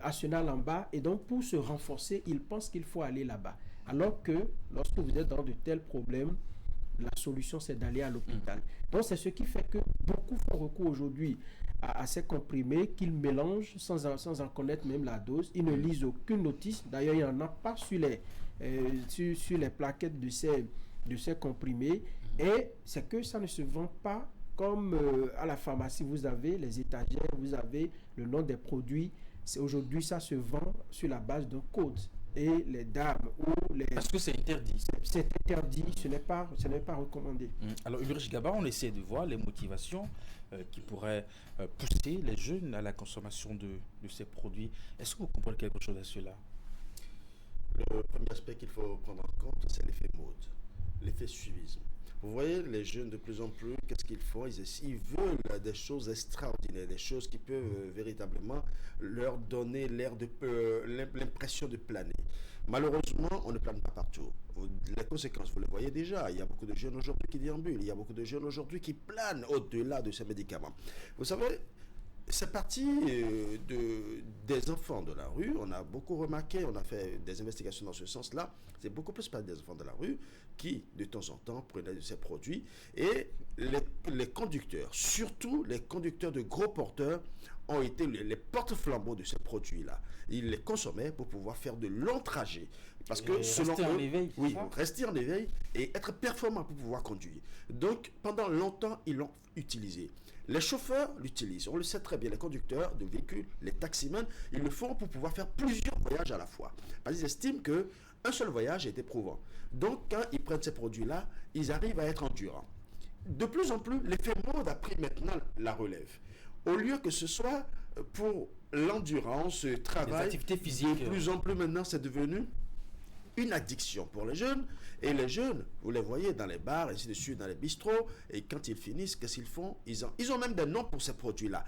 arsenal en bas. Et donc, pour se renforcer, ils pensent qu'il faut aller là-bas. Alors que, lorsque vous êtes dans de tels problèmes, la solution, c'est d'aller à l'hôpital. Donc, c'est ce qui fait que beaucoup font recours aujourd'hui à ces comprimés qu'ils mélangent sans en connaître même la dose. Ils ne lisent aucune notice. D'ailleurs, il n'y en a pas sur les plaquettes de ces comprimés. Et c'est que ça ne se vend pas comme à la pharmacie. Vous avez les étagères, vous avez le nom des produits. Aujourd'hui, ça se vend sur la base d'un code. Et les dames ou les... Parce que c'est interdit. C'est interdit, ce n'est pas recommandé. Alors, Ulrich Gaba, on essaie de voir les motivations qui pourraient pousser les jeunes à la consommation de ces produits. Est-ce que vous comprenez quelque chose à cela? Le premier aspect qu'il faut prendre en compte, c'est l'effet mode, l'effet suivisme. Vous voyez, les jeunes de plus en plus, qu'est-ce qu'ils font? Ils veulent des choses extraordinaires, des choses qui peuvent véritablement leur donner l'impression de planer. Malheureusement, on ne plane pas partout. Les conséquences, vous le voyez déjà. Il y a beaucoup de jeunes aujourd'hui qui déambulent. Il y a beaucoup de jeunes aujourd'hui qui planent au-delà de ces médicaments. Vous savez, C'est parti des enfants de la rue. On a beaucoup remarqué, on a fait des investigations dans ce sens-là. C'est beaucoup plus par des enfants de la rue qui, de temps en temps, prenaient de ces produits. Et les conducteurs, surtout les conducteurs de gros porteurs, ont été les porte-flambeaux de ces produits-là. Ils les consommaient pour pouvoir faire de longs trajets. Parce que selon eux, en éveil, oui, rester en éveil et être performant pour pouvoir conduire. Donc, pendant longtemps, ils l'ont utilisé. Les chauffeurs l'utilisent, on le sait très bien, les conducteurs de véhicules, les taximans, ils le font pour pouvoir faire plusieurs voyages à la fois. Parce qu'ils estiment qu'un seul voyage est éprouvant. Donc, quand ils prennent ces produits-là, ils arrivent à être endurants. De plus en plus, l'effet mode a pris maintenant la relève. Au lieu que ce soit pour l'endurance, le travail, activités physiques. de plus en plus maintenant, c'est devenu une addiction pour les jeunes. Et les jeunes, vous les voyez dans les bars, ainsi de suite, dans les bistrots, et quand ils finissent, qu'est-ce qu'ils font? Ils ont même des noms pour ces produits-là.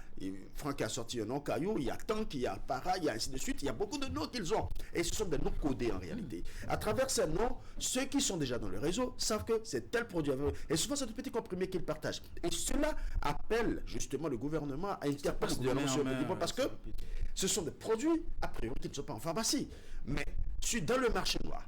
Franck a sorti un nom, Caillou, il y a Tank, il y a Para, il y a ainsi de suite, il y a beaucoup de noms qu'ils ont. Et ce sont des noms codés en réalité. À travers ces noms, ceux qui sont déjà dans le réseau savent que c'est tel produit. Et souvent, c'est de petits comprimés qu'ils partagent. Et cela appelle justement le gouvernement à interpeller le gouvernement sur le niveau, parce que ce sont des produits, a priori, qui ne sont pas en pharmacie. Mais dans le marché noir,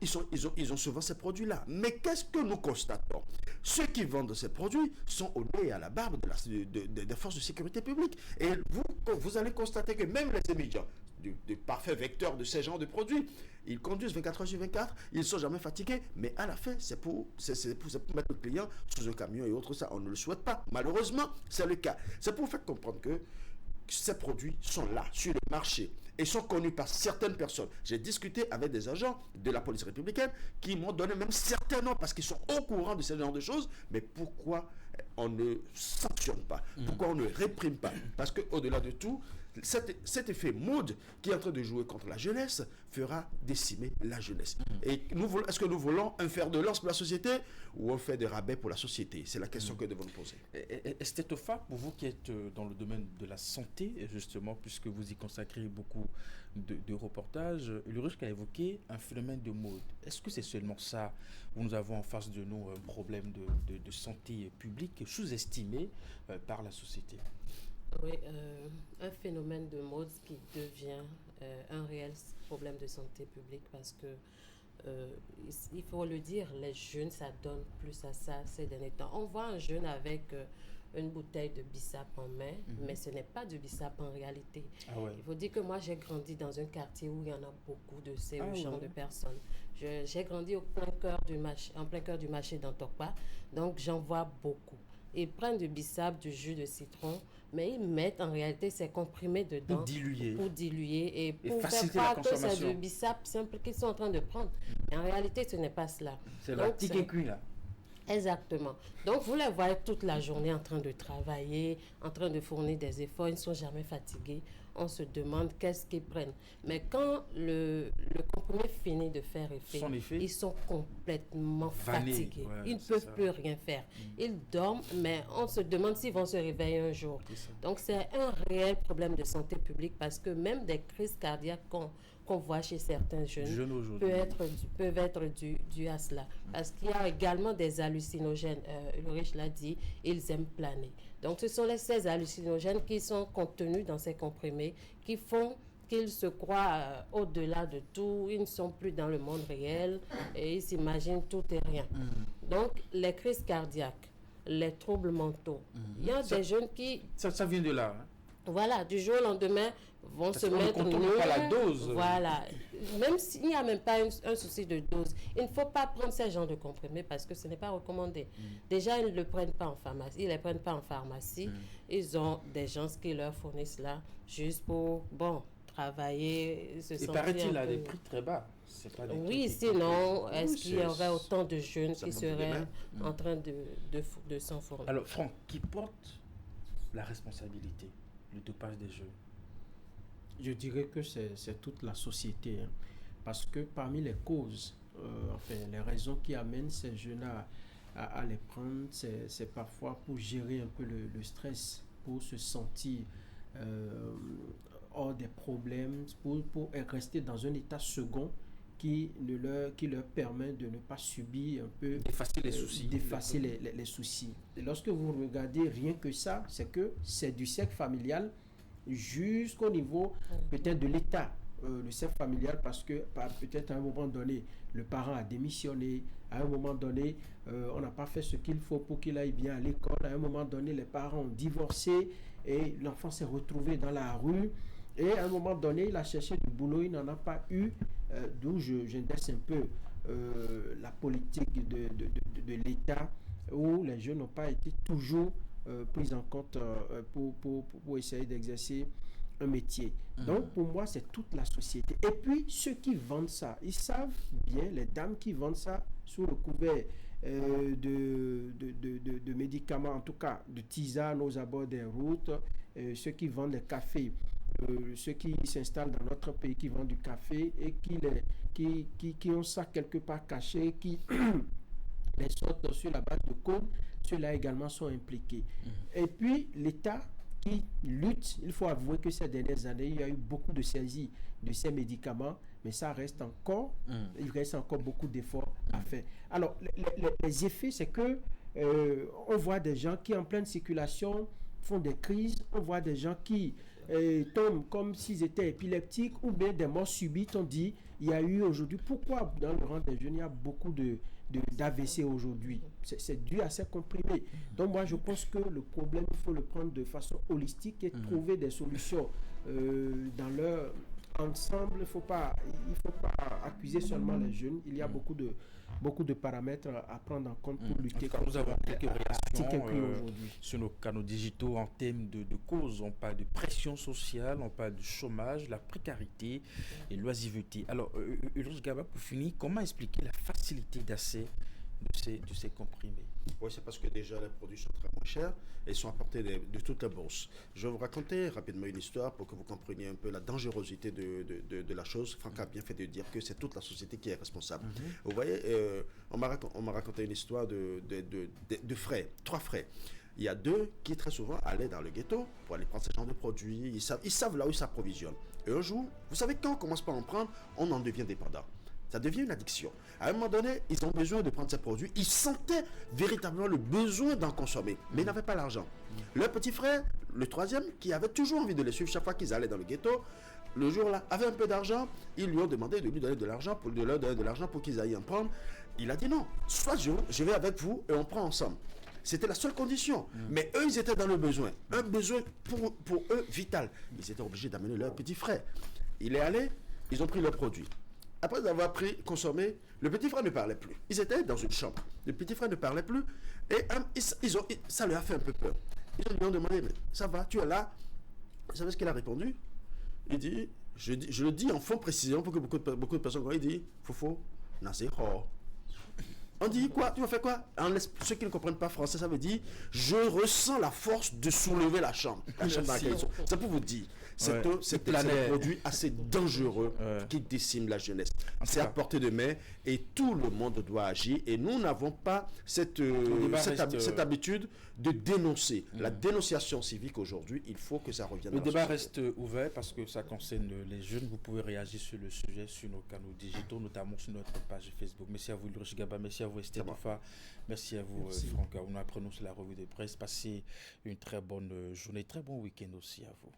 ils ont souvent ces produits-là. Mais qu'est-ce que nous constatons? Ceux qui vendent ces produits sont au nez et à la barbe des forces de sécurité publique. Et vous allez constater que même les étudiants, de parfaits vecteurs de ces genres de produits, ils conduisent 24 heures sur 24, ils ne sont jamais fatigués, mais à la fin, c'est pour mettre le client sous un camion et autres, ça, on ne le souhaite pas. Malheureusement, c'est le cas. C'est pour faire comprendre que ces produits sont là, sur le marché, et sont connus par certaines personnes. J'ai discuté avec des agents de la police républicaine qui m'ont donné même certains noms parce qu'ils sont au courant de ce genre de choses. Mais pourquoi on ne sanctionne pas? Pourquoi on ne réprime pas? Parce qu'au-delà de tout, cet effet mode qui est en train de jouer contre la jeunesse fera décimer la jeunesse. Et est-ce que nous voulons un fer de lance pour la société ou un fer de rabais pour la société? C'est la question que nous devons nous poser. Estétopha, pour vous qui êtes dans le domaine de la santé, justement, puisque vous y consacrez beaucoup de reportages, Ulrich a évoqué un phénomène de mode. Est-ce que c'est seulement ça où nous avons en face de nous un problème de santé publique sous-estimé par la société? Oui, un phénomène de mode qui devient un réel problème de santé publique parce que, il faut le dire, les jeunes s'adonnent plus à ça ces derniers temps. On voit un jeune avec une bouteille de bissap en main, mais ce n'est pas de bissap en réalité. Il faut dire que moi, j'ai grandi dans un quartier où il y en a beaucoup de ces genres de personnes. J'ai grandi en plein cœur du marché d'Antokpa, donc j'en vois beaucoup. Ils prennent du bissap, du jus de citron, mais ils mettent en réalité ces comprimés dedans pour diluer et pour faire croire que c'est du bissap simple qu'ils sont en train de prendre. Mais en réalité, ce n'est pas cela. C'est la tique cuit là. Exactement. Donc, vous les voyez toute la journée en train de travailler, en train de fournir des efforts. Ils ne sont jamais fatigués. On se demande qu'est-ce qu'ils prennent. Mais quand le comprimé finit de faire effet, ils sont complètement fatigués. Ils ne peuvent plus rien faire. Ils dorment, mais on se demande s'ils vont se réveiller un jour. Donc, c'est un réel problème de santé publique parce que même des crises cardiaques qu'on voit chez certains jeunes peuvent être dus à cela. Parce qu'il y a également des hallucinogènes. Ulrich l'a dit, ils aiment planer. Donc, ce sont ces hallucinogènes qui sont contenus dans ces comprimés qui font qu'ils se croient au-delà de tout. Ils ne sont plus dans le monde réel et ils s'imaginent tout et rien. Donc, les crises cardiaques, les troubles mentaux, il y a des jeunes qui... Ça vient de là. Voilà, du jour au lendemain, vont se mettre... On ne pas la dose. Voilà. Même s'il n'y a même pas un souci de dose, il ne faut pas prendre ce genre de comprimés parce que ce n'est pas recommandé. Déjà, ils ne le prennent pas en pharmacie. Ils ne les prennent pas en pharmacie. Ils ont des gens qui leur fournissent là juste pour, travailler, se sentir... Et paraît-il à des prix très bas. Oui, sinon, est-ce qu'il y aurait autant de jeunes qui seraient en train de s'en fournir? Alors, Franck, qui porte la responsabilité, le dopage des jeunes? Je dirais que c'est toute la société, parce que parmi les causes, les raisons qui amènent ces jeunes à les prendre, c'est parfois pour gérer un peu le stress, pour se sentir hors des problèmes, pour rester dans un état second qui leur permet de ne pas subir un peu... D'effacer les soucis. D'effacer les soucis. Et lorsque vous regardez rien que ça, c'est que c'est du cercle familial jusqu'au niveau peut-être de l'État. Le cercle familial, parce que peut-être à un moment donné, le parent a démissionné, à un moment donné, on n'a pas fait ce qu'il faut pour qu'il aille bien à l'école, à un moment donné, les parents ont divorcé et l'enfant s'est retrouvé dans la rue, et à un moment donné, il a cherché du boulot, il n'en a pas eu, d'où j'indexe un peu la politique de l'État, où les jeunes n'ont pas été toujours pris en compte pour essayer d'exercer un métier. Donc pour moi, c'est toute la société. Et puis ceux qui vendent ça, ils savent bien, les dames qui vendent ça sous le couvert de médicaments, en tout cas de tisanes aux abords des routes, ceux qui vendent des cafés, ceux qui s'installent dans notre pays, qui vendent du café et qui ont ça quelque part caché, qui les sortent sur la base de code, ceux-là également sont impliqués. Et puis l'État qui lutte, il faut avouer que ces dernières années, il y a eu beaucoup de saisies de ces médicaments, mais ça reste encore, il reste encore beaucoup d'efforts à faire. Alors, les effets, c'est que on voit des gens qui, en pleine circulation, font des crises, on voit des gens qui tombent comme s'ils étaient épileptiques, ou bien des morts subites. On dit, il y a eu aujourd'hui, pourquoi dans le rang des jeunes, il y a beaucoup d'AVC aujourd'hui? C'est dû à ces comprimés. Donc moi, je pense que le problème, il faut le prendre de façon holistique et trouver des solutions dans leur ensemble. Il ne faut pas accuser seulement les jeunes. Il y a beaucoup de paramètres à prendre en compte pour lutter contre nous avons quelques réactions aujourd'hui sur nos canaux digitaux en termes de causes. On parle de pression sociale, on parle du chômage, la précarité et l'oisiveté. Alors, Ulrich Gaba, pour finir, comment expliquer la facilité d'accès de ces comprimés? Oui, c'est parce que déjà les produits sont très moins chers et sont apportés de toute la bourse. Je vais vous raconter rapidement une histoire pour que vous compreniez un peu la dangerosité de la chose. Franck a bien fait de dire que c'est toute la société qui est responsable. Vous voyez, on m'a raconté une histoire de frères, 3 frères. Il y a 2 qui très souvent allaient dans le ghetto pour aller prendre ce genre de produits. Ils savent là où ils s'approvisionnent. Et un jour, vous savez, quand on commence par en prendre, on en devient dépendant. Ça devient une addiction. À un moment donné, ils ont besoin de prendre ces produits. Ils sentaient véritablement le besoin d'en consommer, mais ils n'avaient pas l'argent. Leur petit frère, le 3e, qui avait toujours envie de les suivre chaque fois qu'ils allaient dans le ghetto, le jour-là, avait un peu d'argent. Ils lui ont demandé de lui donner de l'argent pour qu'ils aillent en prendre. Il a dit non. Soit je vais avec vous et on prend ensemble. C'était la seule condition. Mais eux, ils étaient dans le besoin. Un besoin pour eux vital. Ils étaient obligés d'amener leur petit frère. Il est allé, ils ont pris le produit. Après avoir consommé, le petit frère ne parlait plus. Ils étaient dans une chambre. Le petit frère ne parlait plus et ça leur a fait un peu peur. Ils lui ont demandé, mais ça va, tu es là? Vous savez ce qu'il a répondu? Il dit, je le dis en fond précisément pour que beaucoup de personnes voient. Il dit, Fofo, nasi ho. On dit quoi? Tu vas faire quoi? Ceux qui ne comprennent pas français, ça veut dire je ressens la force de soulever la chambre. La chambre dans laquelle ils sont. C'est pour vous dire. C'est un produit assez dangereux qui décime la jeunesse. C'est à portée de main et tout le monde doit agir. Et nous n'avons pas cette habitude de dénoncer. La dénonciation civique aujourd'hui, il faut que ça revienne. Le débat reste ouvert parce que ça concerne les jeunes. Vous pouvez réagir sur le sujet sur nos canaux digitaux, notamment sur notre page Facebook. Merci à vous, Ulrich Gaba. Merci à vous, Esther Boufa. Merci à vous, Franck. Nous apprenons sur la revue de presse. Passez une très bonne journée, très bon week-end aussi à vous.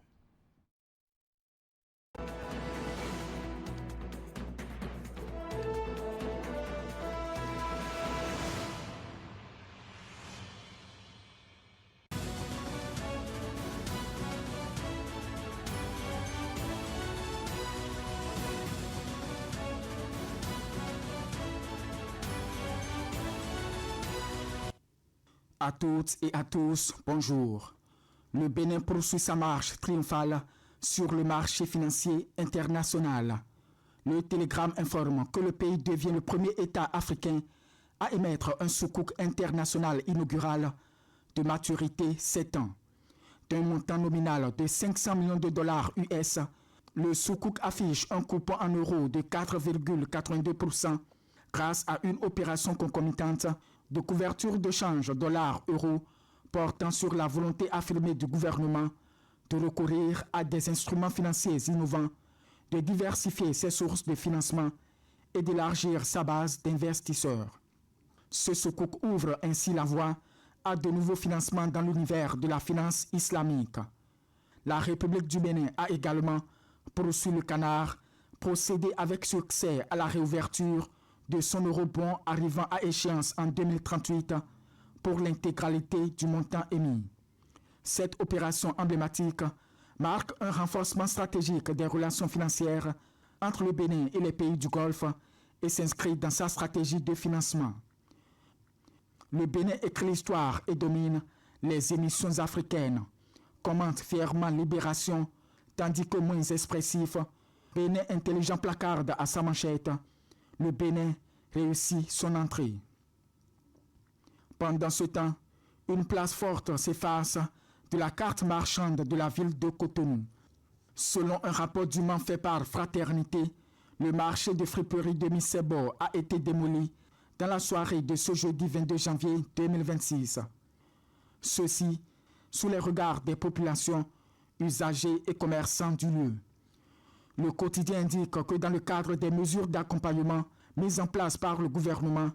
À toutes et à tous, bonjour. Le Bénin poursuit sa marche triomphale sur le marché financier international. Le Télégramme informe que le pays devient le premier État africain à émettre un sukuk international inaugural de maturité 7 ans. D'un montant nominal de 500 millions de dollars US, le sukuk affiche un coupon en euros de 4,82% grâce à une opération concomitante de couverture de change dollar-euro portant sur la volonté affirmée du gouvernement de recourir à des instruments financiers innovants, de diversifier ses sources de financement et d'élargir sa base d'investisseurs. Ce sukuk ouvre ainsi la voie à de nouveaux financements dans l'univers de la finance islamique. La République du Bénin a également, poursuit le canard, procédé avec succès à la réouverture de son eurobond arrivant à échéance en 2038 pour l'intégralité du montant émis. Cette opération emblématique marque un renforcement stratégique des relations financières entre le Bénin et les pays du Golfe et s'inscrit dans sa stratégie de financement. Le Bénin écrit l'histoire et domine les émissions africaines, commente fièrement Libération, tandis que moins expressif, Bénin intelligent placarde à sa manchette, le Bénin réussit son entrée. Pendant ce temps, une place forte s'efface de la carte marchande de la ville de Cotonou. Selon un rapport dûment fait par Fraternité, le marché de friperie de Missebo a été démoli dans la soirée de ce jeudi 22 janvier 2026. Ceci sous les regards des populations, usagers et commerçants du lieu. Le quotidien indique que dans le cadre des mesures d'accompagnement mises en place par le gouvernement,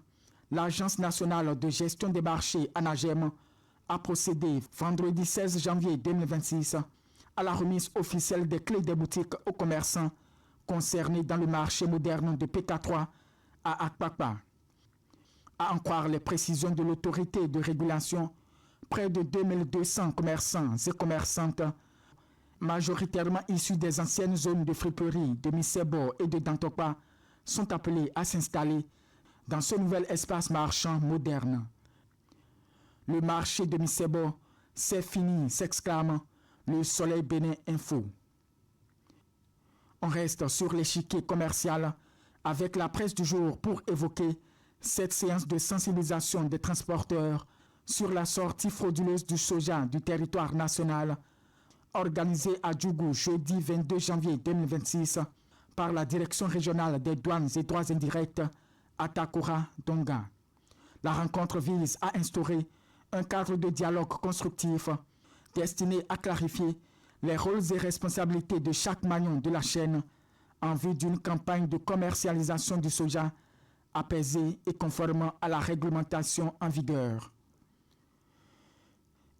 l'Agence nationale de gestion des marchés ANAGEM a procédé vendredi 16 janvier 2026 à la remise officielle des clés des boutiques aux commerçants concernés dans le marché moderne de PK3 à Akpakpa. À en croire les précisions de l'autorité de régulation, près de 2200 commerçants et commerçantes, majoritairement issus des anciennes zones de friperie de Missebo et de Dantokpa, sont appelés à s'installer dans ce nouvel espace marchand moderne. Le marché de Missebo, c'est fini, s'exclame le Soleil Bénin Info. On reste sur l'échiquier commercial avec la presse du jour pour évoquer cette séance de sensibilisation des transporteurs sur la sortie frauduleuse du soja du territoire national organisée à Djougou jeudi 22 janvier 2026 par la Direction régionale des douanes et droits indirects à Takora, Donga. La rencontre vise à instaurer un cadre de dialogue constructif destiné à clarifier les rôles et responsabilités de chaque maillon de la chaîne en vue d'une campagne de commercialisation du soja apaisée et conformément à la réglementation en vigueur.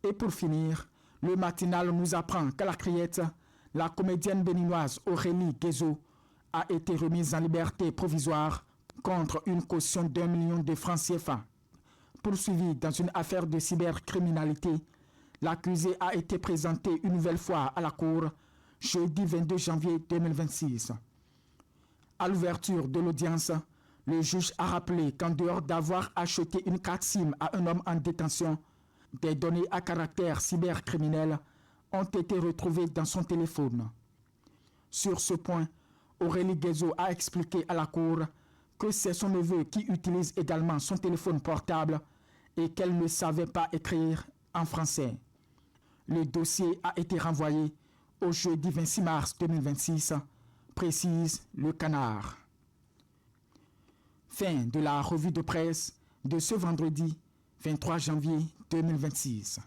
Et pour finir, le matinal nous apprend qu'à la Criette, la comédienne béninoise Aurélie Guézo a été remise en liberté provisoire contre une caution d'1 million de francs CFA. Poursuivie dans une affaire de cybercriminalité, l'accusé a été présenté une nouvelle fois à la Cour jeudi 22 janvier 2026. À l'ouverture de l'audience, le juge a rappelé qu'en dehors d'avoir acheté une carte SIM à un homme en détention, des données à caractère cybercriminel ont été retrouvées dans son téléphone. Sur ce point, Aurélie Guézo a expliqué à la Cour que c'est son neveu qui utilise également son téléphone portable et qu'elle ne savait pas écrire en français. Le dossier a été renvoyé au jeudi 26 mars 2026, précise le Canard. Fin de la revue de presse de ce vendredi 23 janvier 2026.